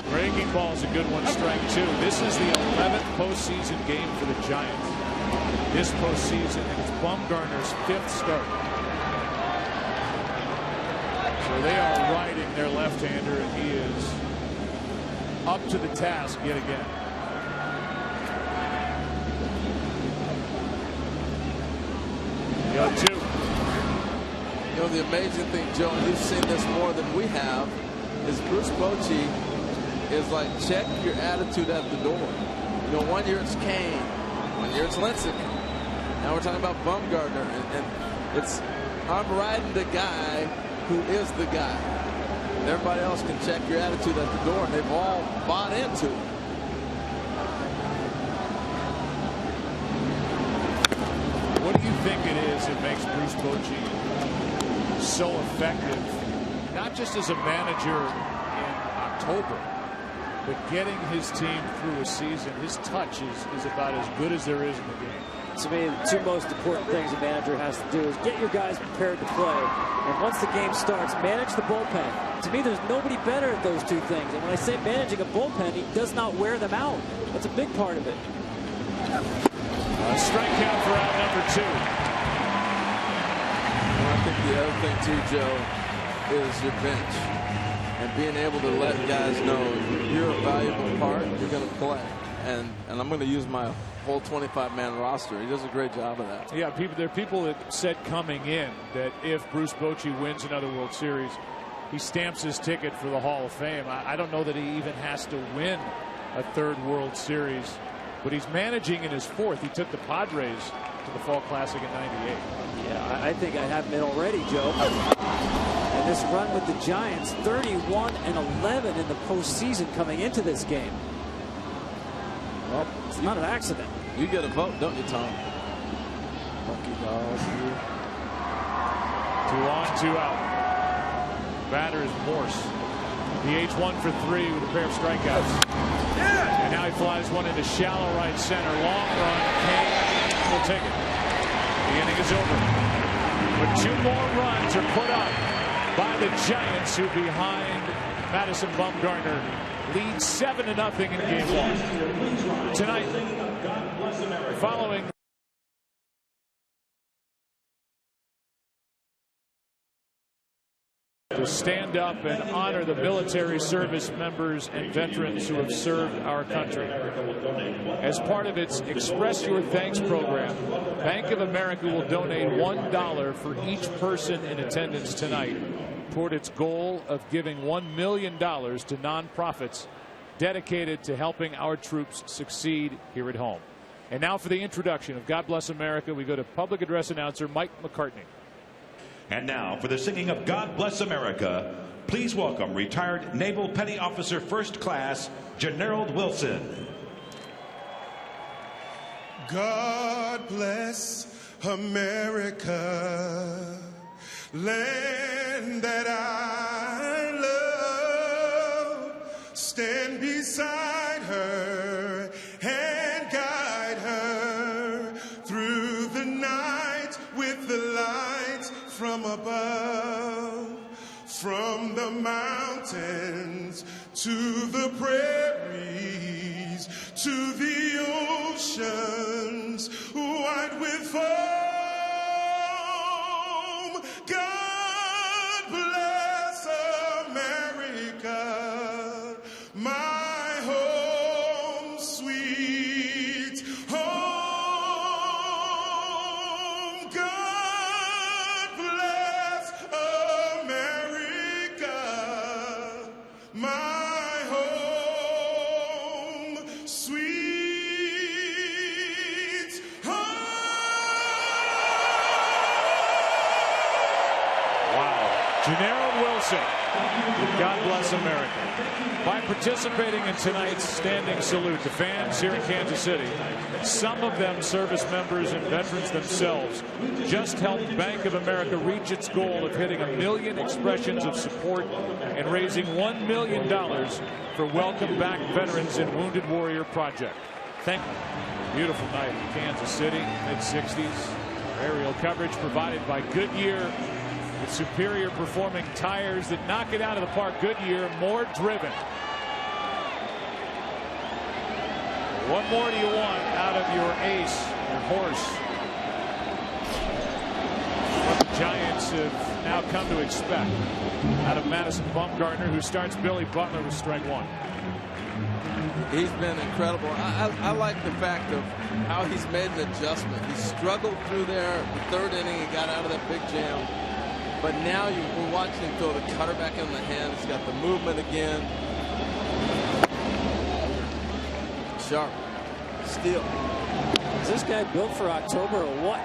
Breaking ball's a good one, strike 2. This is the 11th postseason game for the Giants this postseason, and it's Bumgarner's 5th start. So they are riding their left-hander, and he is up to the task yet again. The 0-2. You know, the amazing thing, Joe, and you've seen this more than we have, is Bruce Bochy is like, check your attitude at the door. You know, one year it's Kane, one year it's Lincecum. Now we're talking about Bumgarner, and I'm riding the guy who is the guy. Everybody else can check your attitude at the door, and they've all bought into it. What do you think it is that makes Bruce Bochy so effective, not just as a manager in October, but getting his team through a season? His touch is about as good as there is in the game. To me, the two most important things a manager has to do is get your guys prepared to play, and once the game starts, manage the bullpen. To me, there's nobody better at those two things. And when I say managing a bullpen, he does not wear them out. That's a big part of it. A strikeout for out number 2. Well, I think the other thing too, Joe, is your bench and being able to let guys know you're a valuable part. You're going to play, and I'm going to use my whole 25-man roster. He does a great job of that. Yeah, there are people that said coming in that if Bruce Bochy wins another World Series, he stamps his ticket for the Hall of Fame. I don't know that he even has to win a 3rd World Series, but he's managing in his 4th. He took the Padres to the Fall Classic in '98. Yeah, I think I have been already, Joe. And this run with the Giants, 31-11 in the postseason coming into this game. Well, it's not an accident. You get a vote, don't you, Tom? Lucky dog. 2 on, 2 out. Batter is Morse. PH 1 for 3 with a pair of strikeouts. Yeah. And now he flies one into shallow right center. Long run. Kane will take it. The inning is over. But 2 more runs are put up by the Giants, who behind Madison Bumgarner lead 7-0 in game 1. Tonight, following to stand up and honor the military service members and veterans who have served our country. As part of its Express Your Thanks program, Bank of America will donate $1 for each person in attendance tonight toward its goal of giving $1 million to nonprofits dedicated to helping our troops succeed here at home. And now for the introduction of God Bless America, we go to public address announcer Mike McCartney. And now for the singing of God Bless America, please welcome retired Naval Petty Officer First Class Generald Wilson. God bless America, land that I love. Stand beside her and guide her through the night with the lights from above, from the mountains to the prairies, to the oceans white with foam. God bless America, my home, sweet home. God bless America, my home, sweet home. Wow. Generald Wilson, God Bless America. By participating in tonight's standing salute, the fans here in Kansas City, some of them service members and veterans themselves, just helped Bank of America reach its goal of hitting 1 million expressions of support and raising $1 million for Welcome Back Veterans and Wounded Warrior Project. Thank you. Beautiful night in Kansas City, mid-60s. Aerial coverage provided by Goodyear, with superior performing tires that knock it out of the park. Goodyear, more driven. What more do you want out of your ace, your horse? What the Giants have now come to expect out of Madison Bumgarner, who starts Billy Butler with strike 1. He's been incredible. I like the fact of how he's made an adjustment. He struggled through there the 3rd inning. He got out of that big jam. But now we're watching him throw the cutter back in the hand. He's got the movement again. Sharp. Steal. Is this guy built for October or what?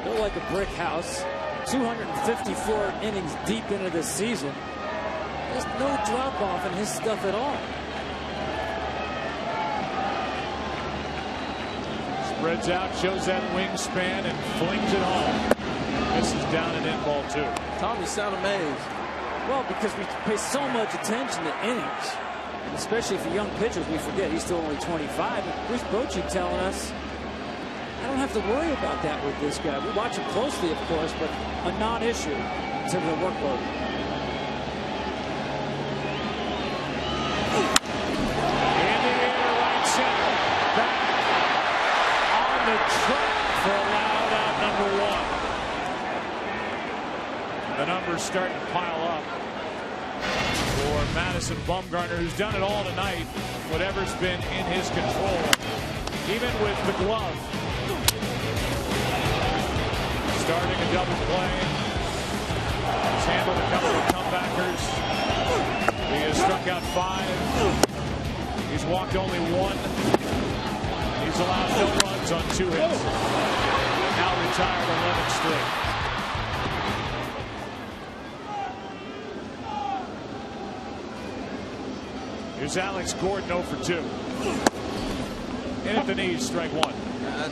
Built like a brick house. 254 innings deep into this season. There's no drop off in his stuff at all. Spreads out, shows that wingspan, and flings it home. This is down and in ball 2. Tom, you sound amazed. Well, because we pay so much attention to innings, and especially for young pitchers, we forget he's still only 25. But Bruce Bochy telling us, I don't have to worry about that with this guy. We watch him closely, of course, but a non-issue in terms of the workload. In the air, right center. Back on the track for a loud out number 1. The numbers starting to pile up for Madison Bumgarner, who's done it all tonight. Whatever's been in his control, even with the glove. Starting a double play. He's handled a couple of comebackers. He has struck out 5. He's walked only 1. He's allowed no runs on 2 hits. Now retired 11 straight. Here's Alex Gordon 0 for 2. In at the knees, strike 1.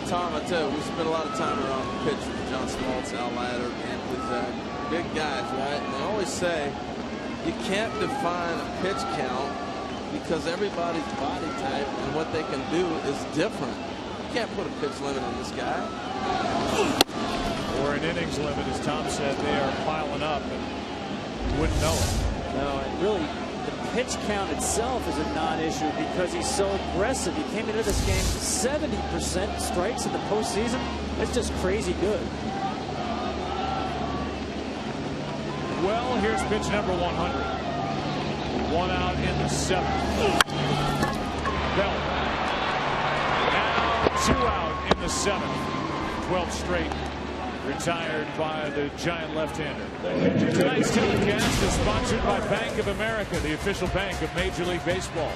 Tom, I tell you, we spent a lot of time around the pitchers. John Smoltz, Al Leiter, Anthony Zach. Big guys, right? And they always say you can't define a pitch count because everybody's body type and what they can do is different. You can't put a pitch limit on this guy. Or an innings limit, as Tom said. They are piling up, and you wouldn't know it. No, and really, the pitch count itself is a non-issue because he's so aggressive. He came into this game 70% strikes in the postseason. That's just crazy good. Well, here's pitch number 100. 1 out in the 7th. Bell. Now 2 out in the 7th. 12 straight. Retired by the giant left-hander. Tonight's telecast is sponsored by Bank of America, the official bank of Major League Baseball,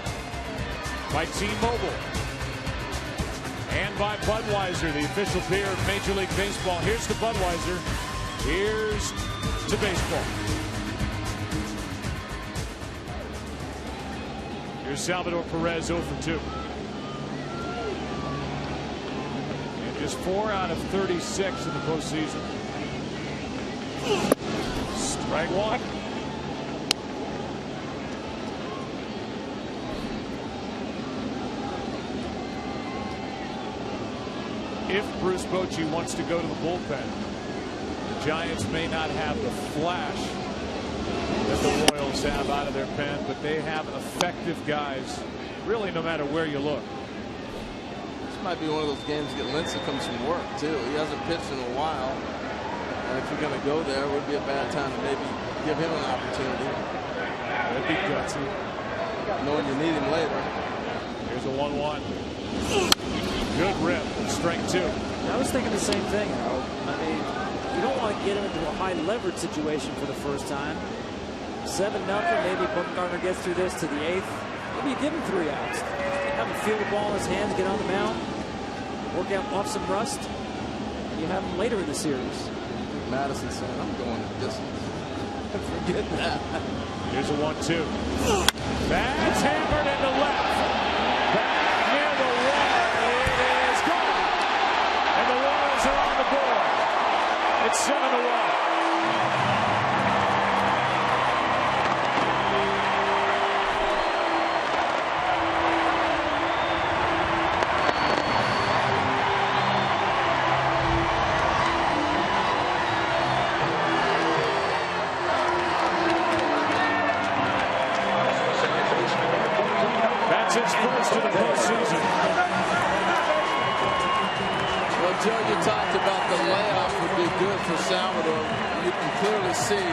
by T-Mobile, and by Budweiser, the official beer of Major League Baseball. Here's to Budweiser. Here's to baseball. Here's Salvador Perez 0 for 2. Just 4 out of 36 in the postseason. Strike 1. If Bruce Bochy wants to go to the bullpen, the Giants may not have the flash that the Royals have out of their pen, but they have effective guys, really, no matter where you look. Might be one of those games that Lincecum comes from work too. He hasn't pitched in a while, and if you're going to go there, it would be a bad time to maybe give him an opportunity. That'd be gutsy, knowing you need him later. Here's a 1-1. Good rip. Strike 2. I was thinking the same thing, Harold. I mean, you don't want to get him into a high leverage situation for the first time. 7-0. Maybe Bumgarner gets through this to the 8th. Maybe you give him 3 outs. Have him feel the ball in his hands, get on the mound, work out off some rust. You have him later in the series. Madison saying, I'm going the distance. Forget that. Here's a 1-2. That's hammered into left. Back near the wall. It is gone. And the Royals are on the board. It's 7-1. His first of the postseason. Well, Joe, you talked about the layoff would be good for Salvador. You can clearly see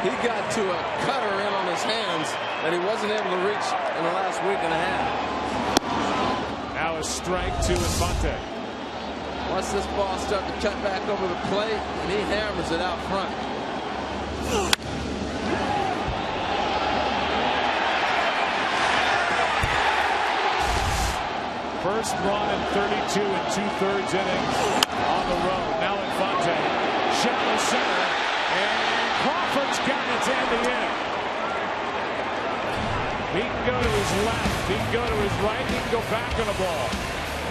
he got to a cutter in on his hands that he wasn't able to reach in the last week and a half. Now a strike to Infante. Once this ball starts to cut back over the plate, and he hammers it out front. first run in 32 2/3 innings on the road. Now Infante, shallow center, and Crawford's got it to end the inning. He can go to his left, he can go to his right, he can go back on the ball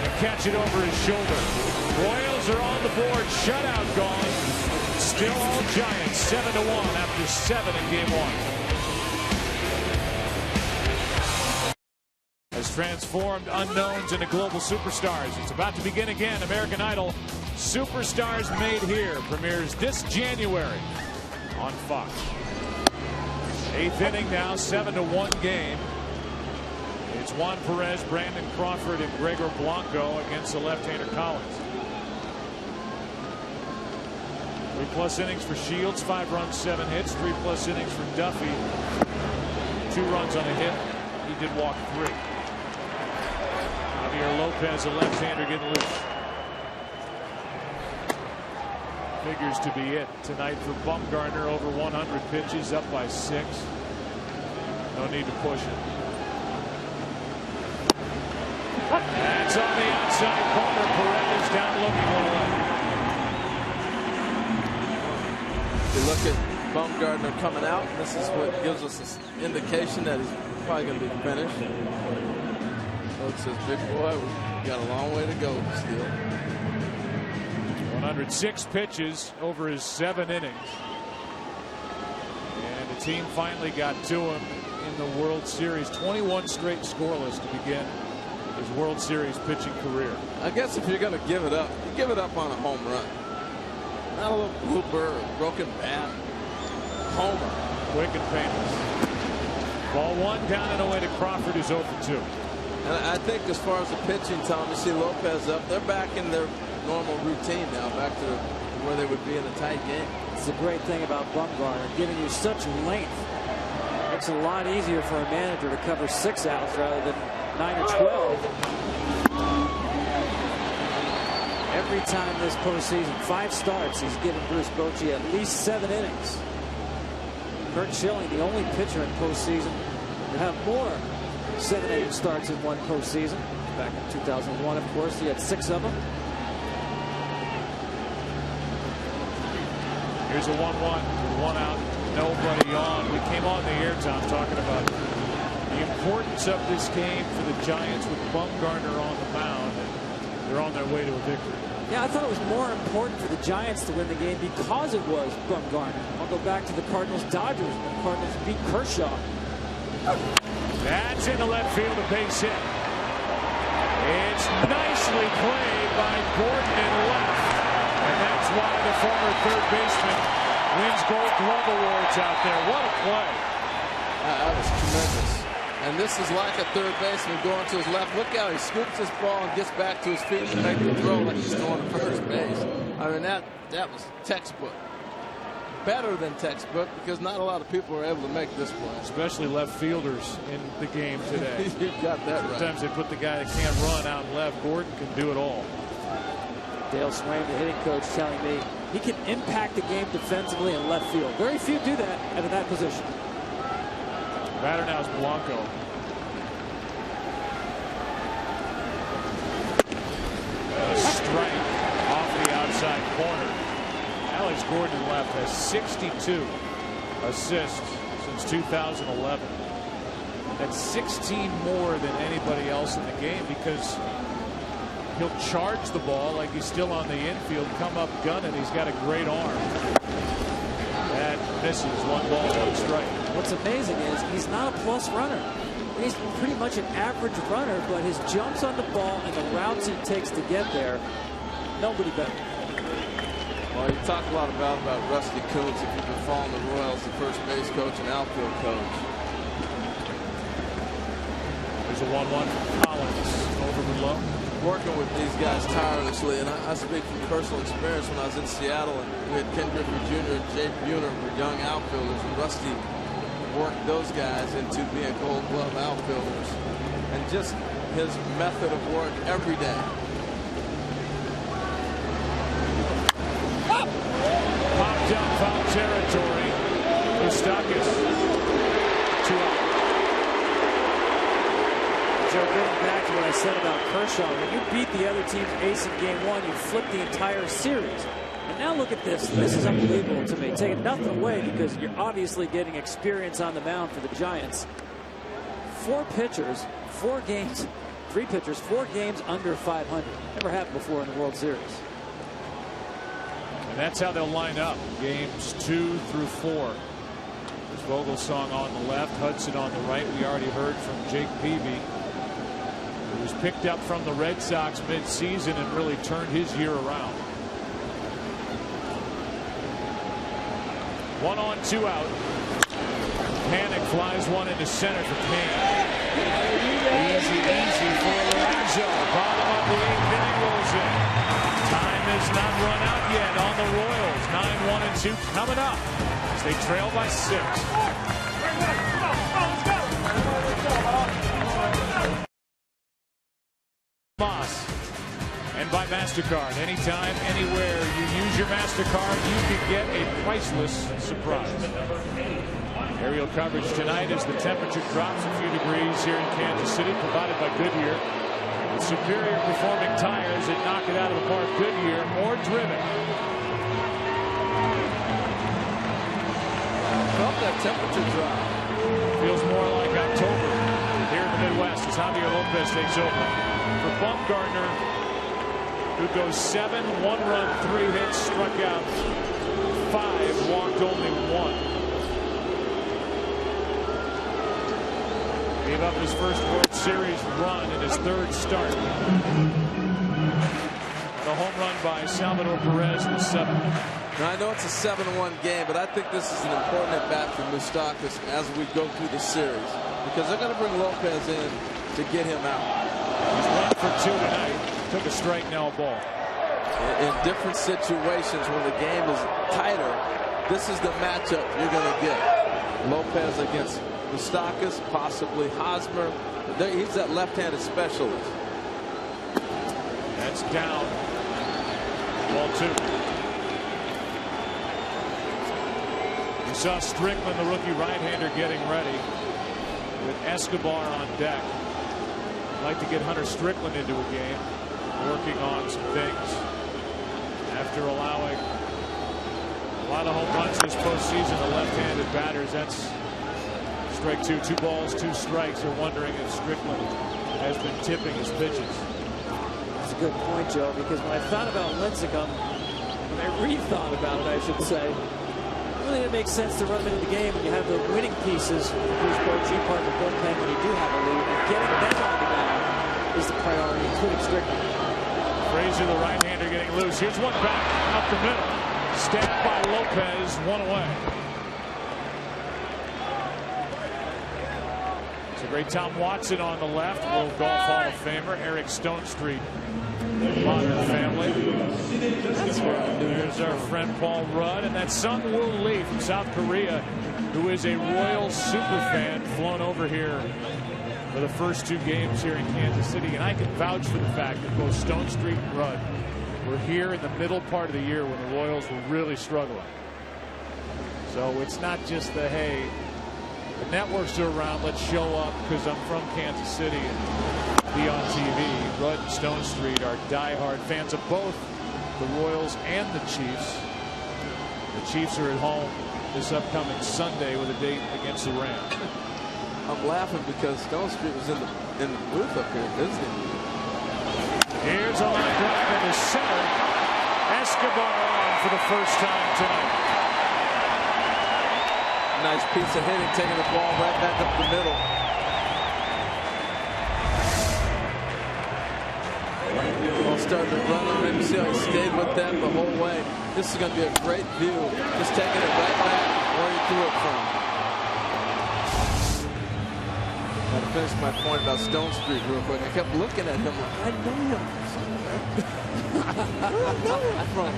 and catch it over his shoulder. Royals are on the board, shutout gone. Still all Giants, 7-1 after 7 in game 1. Has transformed unknowns into global superstars. It's about to begin again. American Idol Superstars Made Here premieres this January on Fox. 8th inning now, 7-1 game. It's Juan Perez, Brandon Crawford, and Gregor Blanco against the left-hander Collins. 3+ innings for Shields, 5 runs, 7 hits. 3+ innings for Duffy, 2 runs on a hit. He did walk 3. Javier Lopez, a left-hander, getting loose. Figures to be it tonight for Bumgarner. Over 100 pitches, up by 6. No need to push it. That's on the outside corner. Perez down looking 1 away. You look at Bumgarner coming out. This is what gives us this indication that he's probably going to be finished. Coach says, big boy, we've got a long way to go still. 106 pitches over his 7 innings. And the team finally got to him in the World Series. 21 straight scoreless to begin his World Series pitching career. I guess if you're going to give it up, you give it up on a home run. Not a little blooper or broken bat. Homer. Quick and painless. Ball 1 down and away to Crawford, who's 0 for 2. And I think as far as the pitching, Tom, you see Lopez up. They're back in their normal routine now, back to where they would be in a tight game. It's the great thing about Bumgarner, giving you such length. Makes it a lot easier for a manager to cover 6 outs rather than 9 or 12. Every time this postseason, 5 starts, he's given Bruce Bochy at least 7 innings. Kurt Schilling, the only pitcher in postseason to have more 7-inning starts in one postseason. Back in 2001, of course, he had 6 of them. Here's a 1-1, 1 out, nobody on. We came on the air, Tom, talking about the importance of this game for the Giants with Bumgarner on the mound. They're on their way to a victory. Yeah, I thought it was more important for the Giants to win the game because it was Bumgarner. I'll go back to the Cardinals-Dodgers when the Cardinals beat Kershaw. That's in the left field, a base hit. It's nicely played by Gordon in left. And that's why the former third baseman wins Gold Glove Awards out there. What a play. That was tremendous. And this is like a third baseman going to his left. Look how he scoops this ball and gets back to his feet to make the throw like he's going to first base. I mean, that was textbook. Better than textbook because not a lot of people are able to make this play. Especially left fielders in the game today. You got that right. Sometimes they put the guy that can't run out left. Gordon can do it all. Dale Swain, the hitting coach, telling me he can impact the game defensively in left field. Very few do that out of that position. Batter now is Blanco. A strike off the outside corner. Alex Gordon left has 62 assists since 2011. That's 16 more than anybody else in the game because he'll charge the ball like he's still on the infield, come up gunning. He's got a great arm. That misses. 1 ball, 1 strike. What's amazing is he's not a plus runner. He's pretty much an average runner, but his jumps on the ball and the routes he takes to get there, nobody better. Well, you talk a lot about Rusty Kuntz if you've been following the Royals, the first base coach and outfield coach. There's a 1-1 from Collins over below. Working with these guys tirelessly, and I speak from personal experience when I was in Seattle and we had Ken Griffey Jr. and Jay Buhner were young outfielders, and Rusty worked those guys into being Gold Glove outfielders, and just his method of work every day. Popped down foul territory. Moustakas. 2 out. So getting back to what I I said about Kershaw. When you beat the other team's ace in game one, you flip the entire series. And now look at this. This is unbelievable to me. Taking nothing away because you're obviously getting experience on the mound for the Giants. 4 pitchers, 4 games, 3 pitchers, 4 games under 500. Never happened before in the World Series. And that's how they'll line up. Games 2 through 4. There's Vogelsong on the left, Hudson on the right. We already heard from Jake Peavy, who was picked up from the Red Sox mid-season and really turned his year around. 1 on, 2 out. Panic flies one into center for Kane. Easy for Lorenzo. Bottom of the 8th inning rolls in. Time has not run out yet on the Royals. 9-1-2 coming up as they trail by 6. Moss. And by MasterCard, anytime, anywhere you use your MasterCard, you can get a priceless surprise. Aerial coverage tonight as the temperature drops a few degrees here in Kansas City, provided by Goodyear. With superior performing tires that knock it out of the park, Goodyear, more driven. Felt that temperature drop. Feels more like October here in the Midwest as Javier Lopez takes over. For Bumgarner, who goes 7, 1 run, 3 hits, struck out 5, walked only 1. Gave up his first World Series run in his 3rd start. The home run by Salvador Perez was 7. Now, I know it's a 7-1 game, but I think this is an important at-bat for Moustakas as we go through the series, because they're going to bring Lopez in to get him out. He's 1 for 2 tonight. Took a strike, now a ball. In different situations when the game is tighter, this is the matchup you're going to get. Lopez against Moustakas, possibly Hosmer. He's that left-handed specialist. That's down. Ball 2. You saw Strickland, the rookie right-hander, getting ready with Escobar on deck. I'd like to get Hunter Strickland into a game, working on some things after allowing a lot of home runs this postseason to left-handed batters. That's strike 2. 2 balls, 2 strikes. They're wondering if Strickland has been tipping his pitches. That's a good point, Joe, because when I thought about Lincecum, when I rethought about it, I should say, it really didn't make sense to run him into the game when you have the winning pieces, who's both G-Part and bullpen when you do have a lead, and getting them on the mound is the priority, including Strickland. Frazier, the right-hander, getting loose. Here's one back up the middle. Stabbed by Lopez, 1 away. It's a great Tom Watson on the left. World Golf Hall of Famer. Eric Stonestreet, Modern Family. There's our friend Paul Rudd. And that's Sung Woo Lee from South Korea, who is a Royals super fan, flown over here for the first 2 games here in Kansas City. And I can vouch for the fact that both Stonestreet and Rudd were here in the middle part of the year when the Royals were really struggling. So it's not just the, hey, the networks are around, let's show up because I'm from Kansas City and be on TV. Rudd and Stonestreet are diehard fans of both the Royals and the Chiefs. The Chiefs are at home this upcoming Sunday with a date against the Rams. I'm laughing because Stonestreet was in the booth up here visiting. Here's a line drive into center. Escobar on for the first time tonight. Nice piece of hitting, taking the ball right back up the middle. Ball started to run on him. You see how he stayed with them the whole way. This is going to be a great view. Just taking it right back where he threw it from. Got to finish my point about Stonestreet real quick. I kept looking at him like, I know him from somewhere. Where I know him from?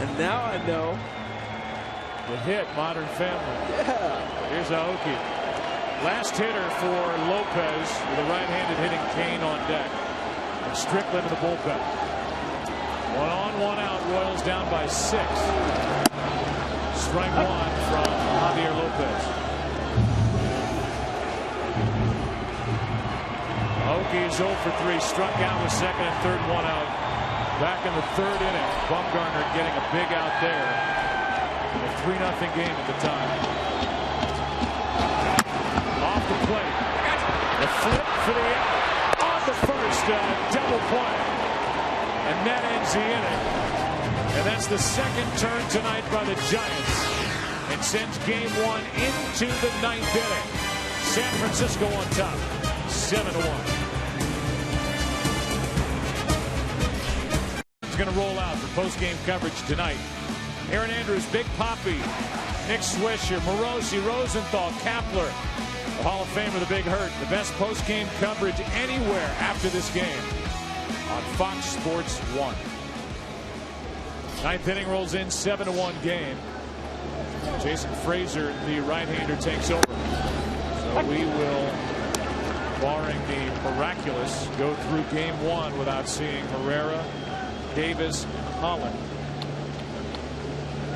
And now I know. The hit, Modern Family. Yeah. Here's Aoki. Last hitter for Lopez with a right-handed hitting Kane on deck. And Strickland in the bullpen. 1 on, 1 out. Royals down by 6. Strike 1 from Javier Lopez. Aoki Sparky is 0 for 3, struck out with second and third, one out. Back in the third inning, Bumgarner getting a big out there. A 3-0 game at the time. Off the plate. The flip for the out. On the first, double play. And that ends the inning. And that's the second turn tonight by the Giants. And sends game one into the ninth inning. San Francisco on top, 7-1. It's going to roll out for post-game coverage tonight. Aaron Andrews, Big Papi, Nick Swisher, Morosi, Rosenthal, Kapler, the Hall of Famer, the Big Hurt. The best post-game coverage anywhere after this game on Fox Sports 1. Ninth inning rolls in, 7-1 game. Jason Frazier, the right-hander, takes over. So we will, barring the miraculous, go through game one without seeing Herrera, Davis, Holland.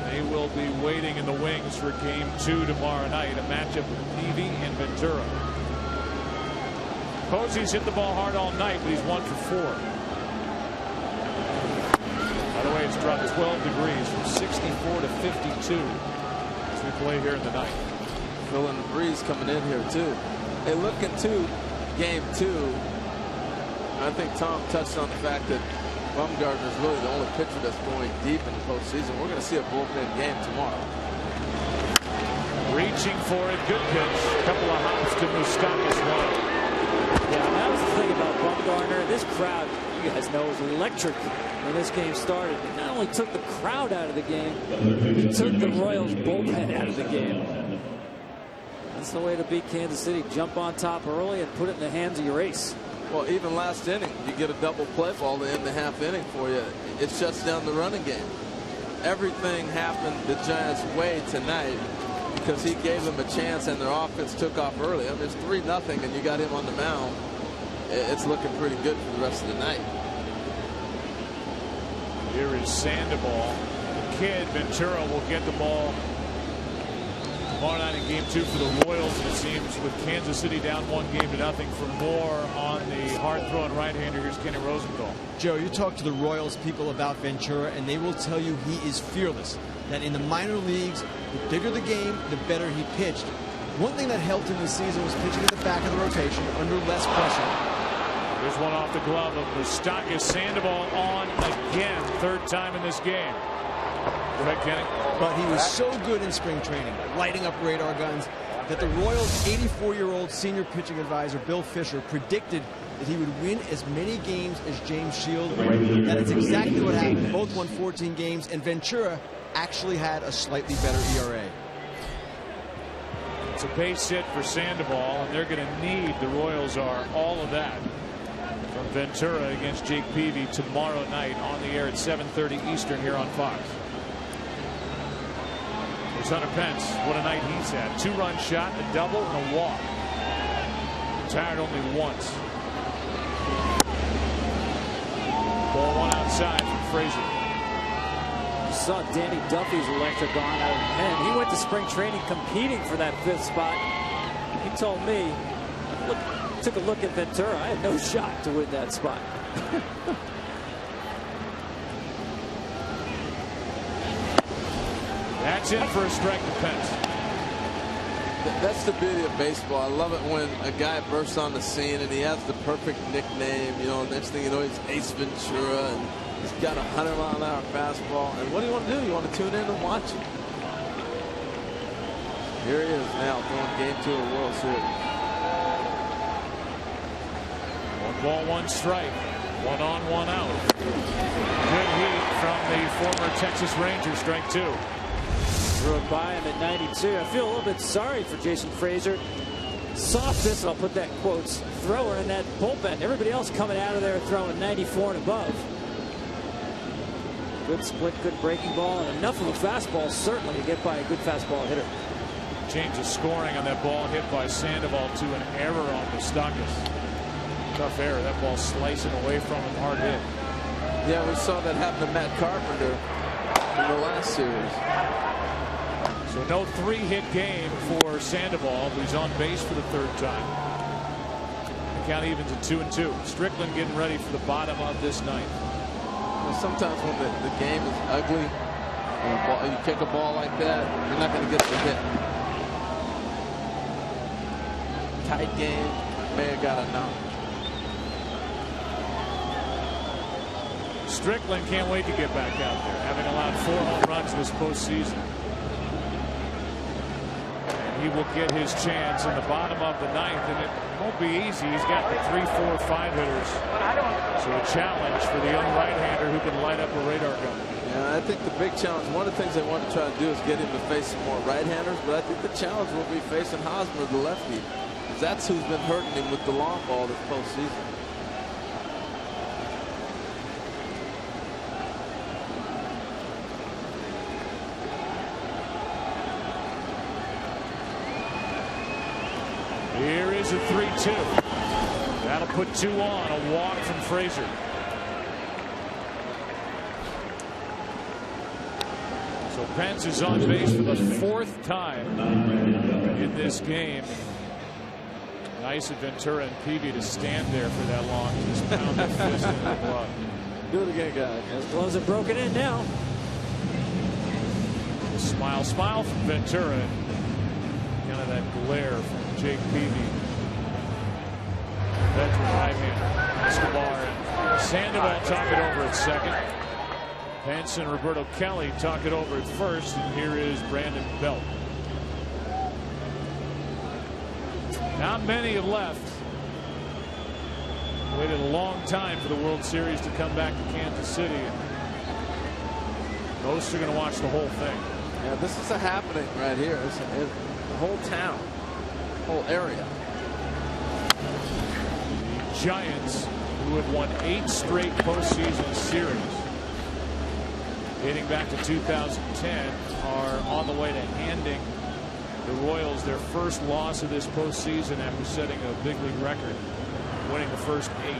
They will be waiting in the wings for game two tomorrow night, a matchup with Peavy and Ventura. Posey's hit the ball hard all night, but he's 1 for 4. By the way, it's dropped 12 degrees from 64 to 52 as we play here in the ninth. Feeling the breeze coming in here too. Hey, looking to game two, I think Tom touched on the fact that Bumgarner is really the only pitcher that's going deep in the postseason. We're going to see a bullpen game tomorrow. Reaching for it, good pitch. A couple of hops to Moustakas. Yeah, that was the thing about Bumgarner. This crowd, you guys know, was electric when this game started. It not only took the crowd out of the game, it took the Royals bullpen out of the game. That's the way to beat Kansas City. Jump on top early and put it in the hands of your ace. Well, even last inning, you get a double play ball to end the half inning for you. It shuts down the running game. Everything happened the Giants' way tonight because he gave them a chance and their offense took off early. I mean, it's 3-0 and you got him on the mound. It's looking pretty good for the rest of the night. Here is Sandoval. The kid, Ventura, will get the ball tomorrow night in game two for the Royals. And it seems with Kansas City down 1-0 for more on the hard-throwing right-hander. Here's Kenny Rosenthal. Joe, you talk to the Royals people about Ventura, and they will tell you he is fearless. That in the minor leagues, the bigger the game, the better he pitched. One thing that helped him this season was pitching at the back of the rotation under less pressure. There's one off the glove of Moustakas. Sandoval on again, third time in this game. Go ahead, Kenny. But he was so good in spring training, lighting up radar guns, that the Royals' 84-year-old senior pitching advisor, Bill Fisher, predicted that he would win as many games as James Shield. That is exactly what happened. Both won 14 games, and Ventura actually had a slightly better ERA. It's a base hit for Sandoval, and they're going to need, the Royals are, all of that from Ventura against Jake Peavy tomorrow night on the air at 7:30 Eastern here on Fox. There's Hunter Pence. What a night he's had. 2-run shot, a double, and a walk. Retired only once. Ball one outside from Frazier. You saw Danny Duffy's electric arm out of Penn. He went to spring training competing for that 5th spot. He told me, took a look at Ventura. I had no shot to win that spot. That's in for a strike to Pence. That's the beauty of baseball. I love it when a guy bursts on the scene and he has the perfect nickname. You know, next thing you know, he's Ace Ventura and he's got a 100-mile-an-hour fastball. And what do you want to do? You want to tune in and watch him. Here he is now throwing game 2 of the World Series. 1 ball, 1 strike. 1 on, 1 out. Good heat from the former Texas Ranger. Strike 2. Threw it by him at 92. I feel a little bit sorry for Jason Frazier. Softest, I'll put that in quotes, thrower in that bullpen. Everybody else coming out of there throwing 94 and above. Good split, good breaking ball, and enough of a fastball certainly to get by a good fastball hitter. Change of scoring on that ball hit by Sandoval to an error on Moustakas. Tough error. That ball slicing away from him, hard hit. Yeah, we saw that happen to Matt Carpenter in the last series. So no 3-hit game for Sandoval, who's on base for the 3rd time. count evens at 2-2. Strickland getting ready for the bottom of this ninth. Well, sometimes when the game is ugly, you kick a ball like that, you're not going to get the hit. Tight game, may have got a knock. Strickland can't wait to get back out there, having allowed 4 home runs this postseason. And he will get his chance in the bottom of the ninth, and it won't be easy. He's got the 3, 4, 5 hitters. So a challenge for the young right-hander who can light up a radar gun. Yeah, I think the big challenge, one of the things they want to try to do is get him to face some more right-handers, but I think the challenge will be facing Hosmer, the lefty, because that's who's been hurting him with the long ball this postseason. Here is a 3-2. That'll put 2 on. A walk from Frazier. So Pence is on base for the 4th time in this game. Nice of Ventura and Peavy to stand there for that long. Just pound their fist in the glove. Do it again, guys. As gloves are broken in now. Smile, smile from Ventura. Kind of that glare from Jake Peavy. Veteran right-hander. Escobar and Sandoval talk it over at second. Pence and Roberto Kelly talk it over at first. And here is Brandon Belt. Not many have left. Waited a long time for the World Series to come back to Kansas City. Most are going to watch the whole thing. Yeah, this is a happening right here. It's the whole town, whole area. The Giants, who have won 8 straight postseason series, dating back to 2010, are on the way to handing the Royals their first loss of this postseason after setting a big league record, winning the first 8.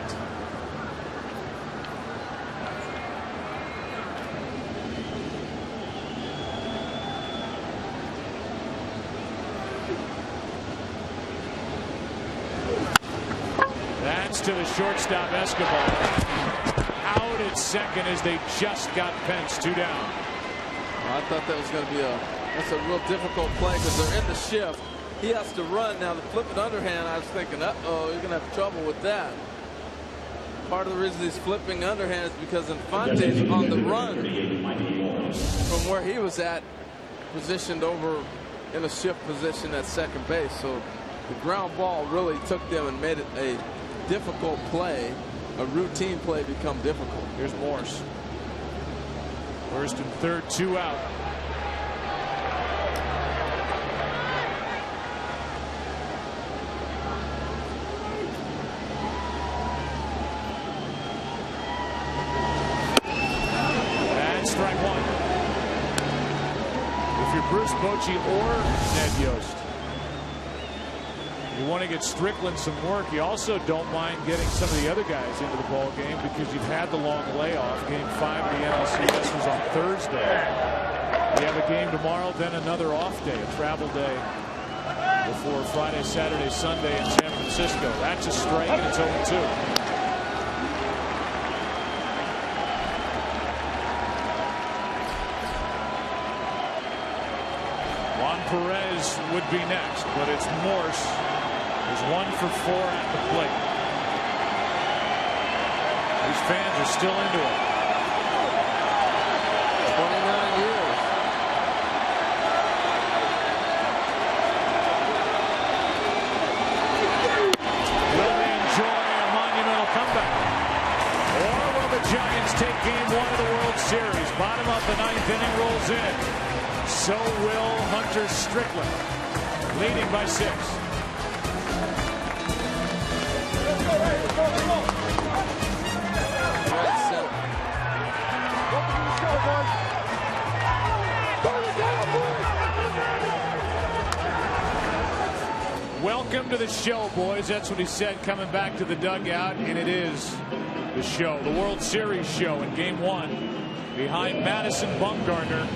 That's to the shortstop, Escobar. Out at second as they just got Pence 2 down. Well, I thought that was going to be that's a real difficult play because they're in the shift. He has to run. Now, the flip it underhand, I was thinking, uh-oh, you're going to have trouble with that. Part of the reason he's flipping underhand is because Infante's on the run from where he was at, positioned over in a shift position at second base. So the ground ball really took them and made it a difficult play, a routine play become difficult. Here's Morse. First and third, 2 out. And strike 1. If you're Bruce Bochy or Ned Yost, you want to get Strickland some work. You also don't mind getting some of the other guys into the ball game because you've had the long layoff. Game 5 of the NLCS was on Thursday. We have a game tomorrow, then another off day, a travel day before Friday, Saturday, Sunday in San Francisco. That's a strike, and it's 0-2. Juan Perez would be next, but it's Morse. He's 1 for 4 at the plate. These fans are still into it. 29 years. Will they enjoy a monumental comeback? Or will the Giants take game 1 of the World Series? Bottom of the 9th inning rolls in. So will Hunter Strickland, leading by 6. Welcome to the show, boys. That's what he said coming back to the dugout, and it is the show, the World Series show in game 1 behind Madison Bumgarner.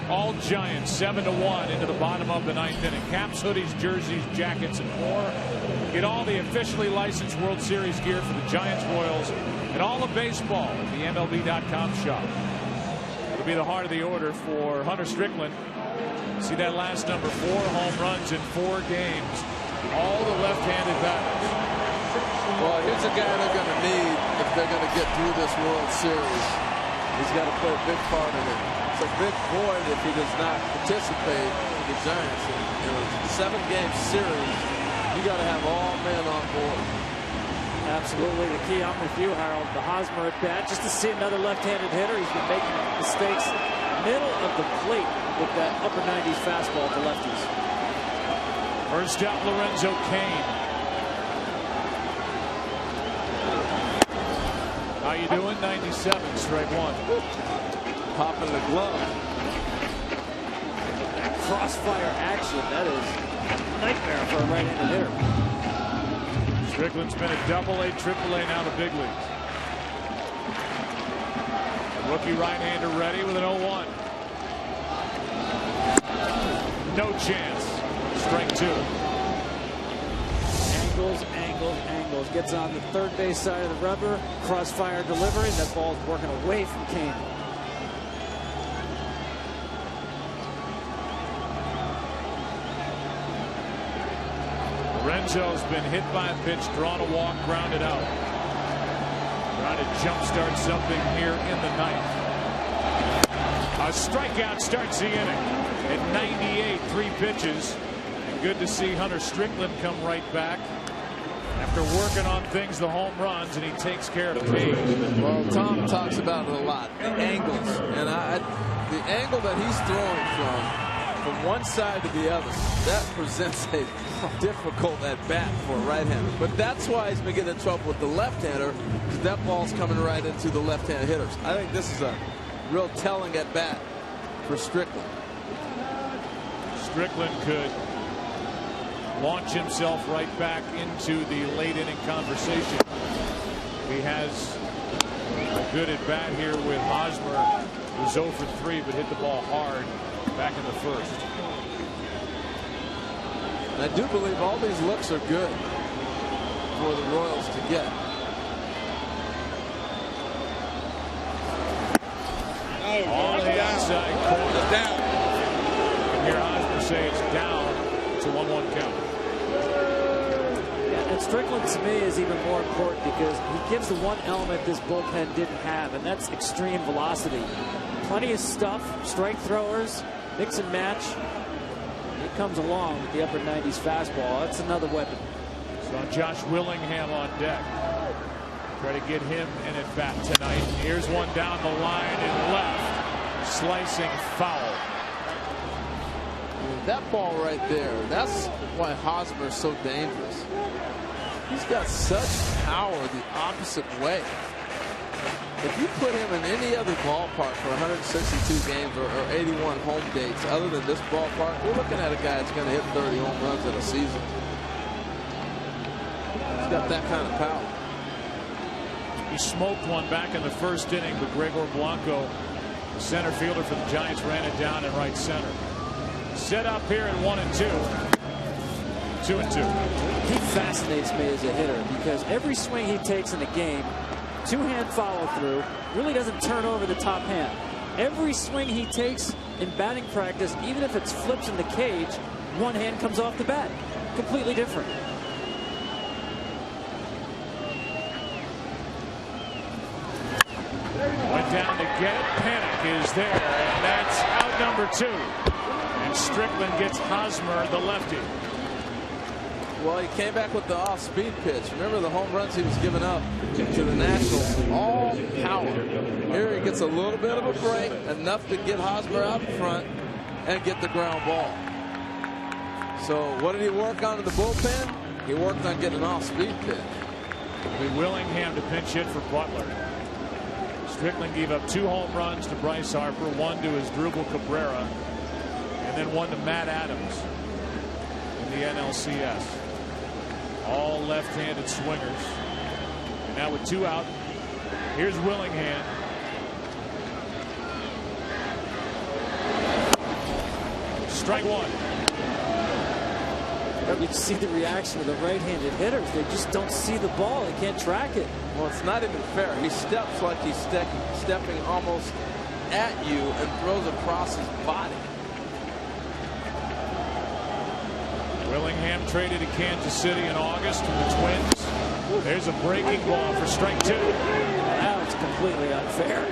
All Giants 7-1 into the bottom of the 9th inning. Caps, hoodies, jerseys, jackets, and more. Get all the officially licensed World Series gear for the Giants, Royals, and all of baseball at the MLB.com shop. It'll be the heart of the order for Hunter Strickland. See that last number, 4 home runs in 4 games. All the left-handed batters. Well, here's a guy they're going to need if they're going to get through this World Series. He's got to play a big part in it. It's a big void if he does not participate for the Giants. In a 7-game series, you got to have all men on board. Absolutely. The key, I'm with you, Harold. The Hosmer at bat, just to see another left-handed hitter. He's been making mistakes middle of the plate with that upper 90s fastball to lefties. First out, Lorenzo Cain. How you doing? 97, strike 1. Popping the glove. Crossfire action, that is a nightmare for a right-handed hitter. Strickland's been a Double-A, Triple-A, now the big leagues. Rookie right-hander ready with an 0-1. No chance. Strike 2. Angles, angles, angles. Gets on the third base side of the rubber. Crossfire delivery. That ball's working away from Cain. Lorenzo's been hit by a pitch, drawn a walk, grounded out. Trying to jumpstart something here in the ninth. A strikeout starts the inning. At 98, 3 pitches. And good to see Hunter Strickland come right back after working on things, the home runs, and he takes care of Cage. Well, Tom talks about it a lot, the angles. And the angle that he's throwing from one side to the other, that presents a difficult at bat for a right-hander. But that's why he's been getting in trouble with the left-hander, because that ball's coming right into the left-hand hitters. I think this is a real telling at bat for Strickland. Strickland could launch himself right back into the late inning conversation. He has a good at bat here with Hosmer, who's 0 for 3, but hit the ball hard back in the first. And I do believe all these looks are good for the Royals to get. All the outside corner. Down. And here Hosmer say it's down. It's a 1-1 count. Yeah, and Strickland to me is even more important because he gives the one element this bullpen didn't have, and that's extreme velocity. Plenty of stuff, strike throwers, mix and match. He comes along with the upper 90s fastball. That's another weapon. So Josh Willingham on deck. Try to get him in at bat tonight. Here's one down the line and left. Slicing foul. That ball right there, that's why Hosmer is so dangerous. He's got such power the opposite way. If you put him in any other ballpark for 162 games or 81 home dates other than this ballpark, we're looking at a guy that's going to hit 30 home runs in a season. He's got that kind of power. He smoked one back in the first inning, but Gregor Blanco, the center fielder for the Giants, ran it down in right center. Set up here at 1-2. 2-2. He fascinates me as a hitter because every swing he takes in a game, two-hand follow-through, really doesn't turn over the top hand. Every swing he takes in batting practice, even if it's flips in the cage, one hand comes off the bat. Completely different. Went down to get it. Panic is there, and that's out number 2. And Strickland gets Hosmer, the lefty. Well, he came back with the off-speed pitch. Remember the home runs he was giving up to the Nationals? All power. Here he gets a little bit of a break, enough to get Hosmer out in front and get the ground ball. So what did he work on in the bullpen? He worked on getting an off-speed pitch. It'll be Willingham to pinch hit for Butler. Strickland gave up 2 home runs to Bryce Harper, 1 to his Drupal Cabrera, and then 1 to Matt Adams in the NLCS. All left-handed swingers. And now with 2 out, here's Willingham. Strike 1. You see the reaction of the right-handed hitters. They just don't see the ball. They can't track it. Well, it's not even fair. He steps like he's stepping almost at you and throws across his body. Willingham traded to Kansas City in August from the Twins. There's a breaking ball for strike 2. Now it's completely unfair.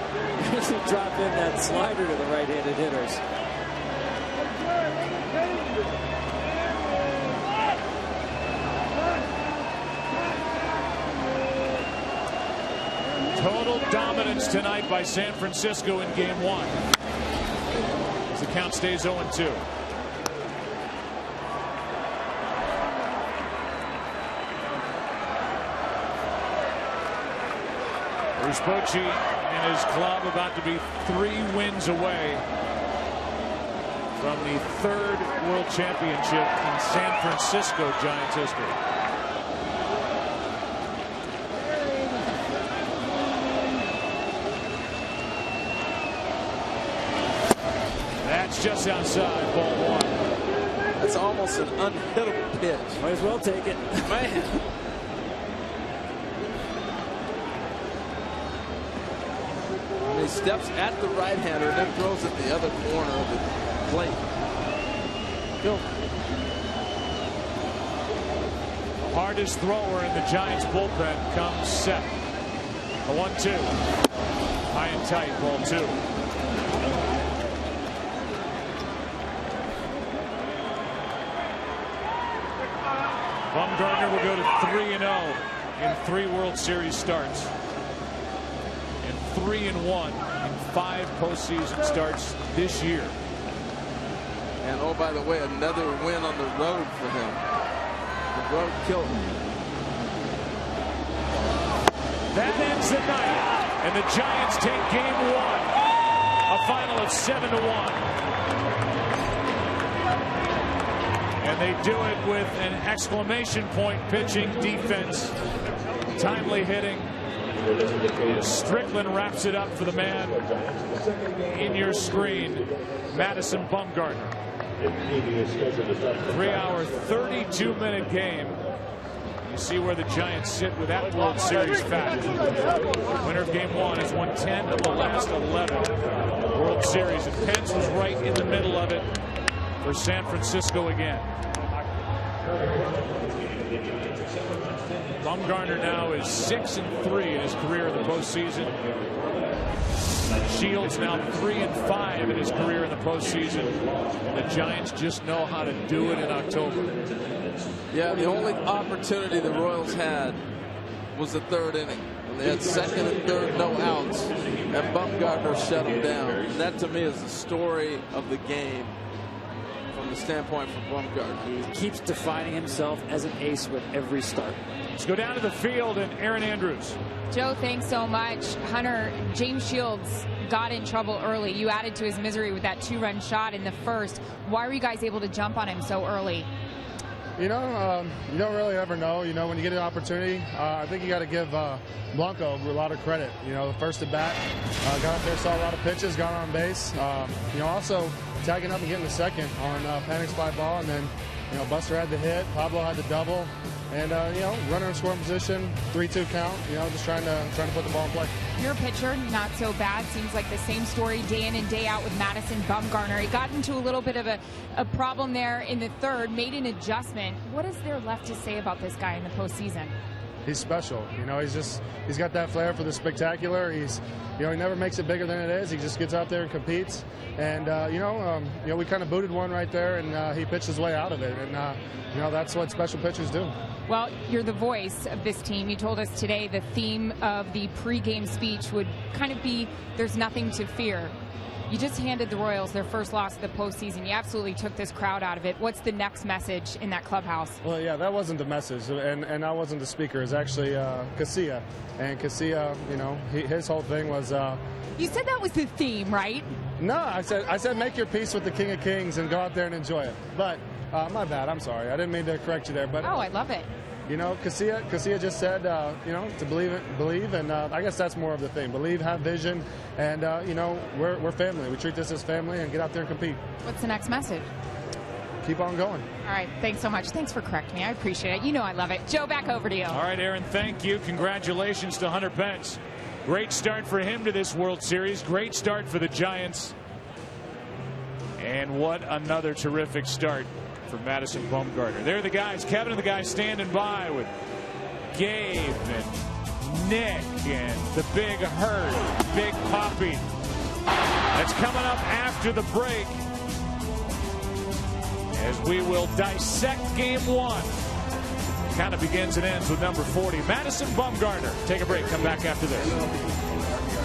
You drop in that slider to the right-handed hitters. Total dominance tonight by San Francisco in Game 1. As the count stays 0-2. Bruce Bochy and his club about to be 3 wins away from the 3rd World Championship in San Francisco Giants history. That's just outside, ball 1. That's almost an unhittable pitch. Might as well take it. Man. He steps at the right-hander, then throws at the other corner of the plate. Go. The hardest thrower in the Giants bullpen comes set. A 1-2. High and tight, ball 2. Bumgarner will go to 3-0 in 3 World Series starts. 3-1 in 5 postseason starts this year. And oh, by the way, another win on the road for him. The road killed him. That ends the night, and the Giants take Game 1, a final of 7-1. And they do it with an exclamation point pitching, defense, timely hitting. Strickland wraps it up for the man in your screen, Madison Bumgarner. 3-hour, 32-minute game. You see where the Giants sit with that World Series fact. Winner of Game 1 has won 10 of the last 11 World Series. And Pence was right in the middle of it for San Francisco again. Bumgarner now is 6-3 in his career in the postseason. Shields now 3-5 in his career in the postseason. The Giants just know how to do it in October. Yeah, the only opportunity the Royals had was the 3rd inning. When they had 2nd and 3rd no outs, and Bumgarner shut them down. And that to me is the story of the game from the standpoint from Bumgarner. He keeps defining himself as an ace with every start. Let's go down to the field and Aaron Andrews. Joe, thanks so much. Hunter, James Shields got in trouble early. You added to his misery with that 2-run shot in the first. Why were you guys able to jump on him so early? You know, you don't really ever know. You know, when you get an opportunity, I think you got to give Blanco a lot of credit. You know, the first at bat, got up there, saw a lot of pitches, got on base. You know, also tagging up and getting the second on panic fly ball, and then, you know, Buster had the hit, Pablo had the double, and you know, runner in scoring position, 3-2 count. You know, just trying to put the ball in play. Your pitcher, not so bad. Seems like the same story day in and day out with Madison Bumgarner. He got into a little bit of a problem there in the 3rd, made an adjustment. What is there left to say about this guy in the postseason? He's special. You know, he's got that flair for the spectacular. You know, he never makes it bigger than it is. He just gets out there and competes. And you know, we kind of booted one right there, and he pitched his way out of it. And you know, that's what special pitchers do. Well, you're the voice of this team. You told us today the theme of the pregame speech would kind of be, "There's nothing to fear." You just handed the Royals their first loss of the postseason. You absolutely took this crowd out of it. What's the next message in that clubhouse? Well, yeah, that wasn't the message, and I wasn't the speaker. It's actually Casilla. And Casilla, you know, his whole thing was... you said that was the theme, right? No, I said make your peace with the King of Kings and go out there and enjoy it. But my bad, I'm sorry. I didn't mean to correct you there. But oh, I love it. You know, Casilla just said, you know, to believe, and I guess that's more of the thing. Believe, have vision, and you know, we're family. We treat this as family, and get out there and compete. What's the next message? keep on going. All right, thanks so much. Thanks for correcting me. I appreciate it. You know I love it. Joe, back over to you. All right, Aaron, thank you. Congratulations to Hunter Pence. Great start for him to this World Series. Great start for the Giants. And what another terrific start for Madison Bumgarner. There are the guys. Kevin and the guys standing by with Gabe and Nick and the Big Hurt, Big Poppy. That's coming up after the break as we will dissect game one. Kind of begins and ends with number 40, Madison Bumgarner. Take a break. Come back after this.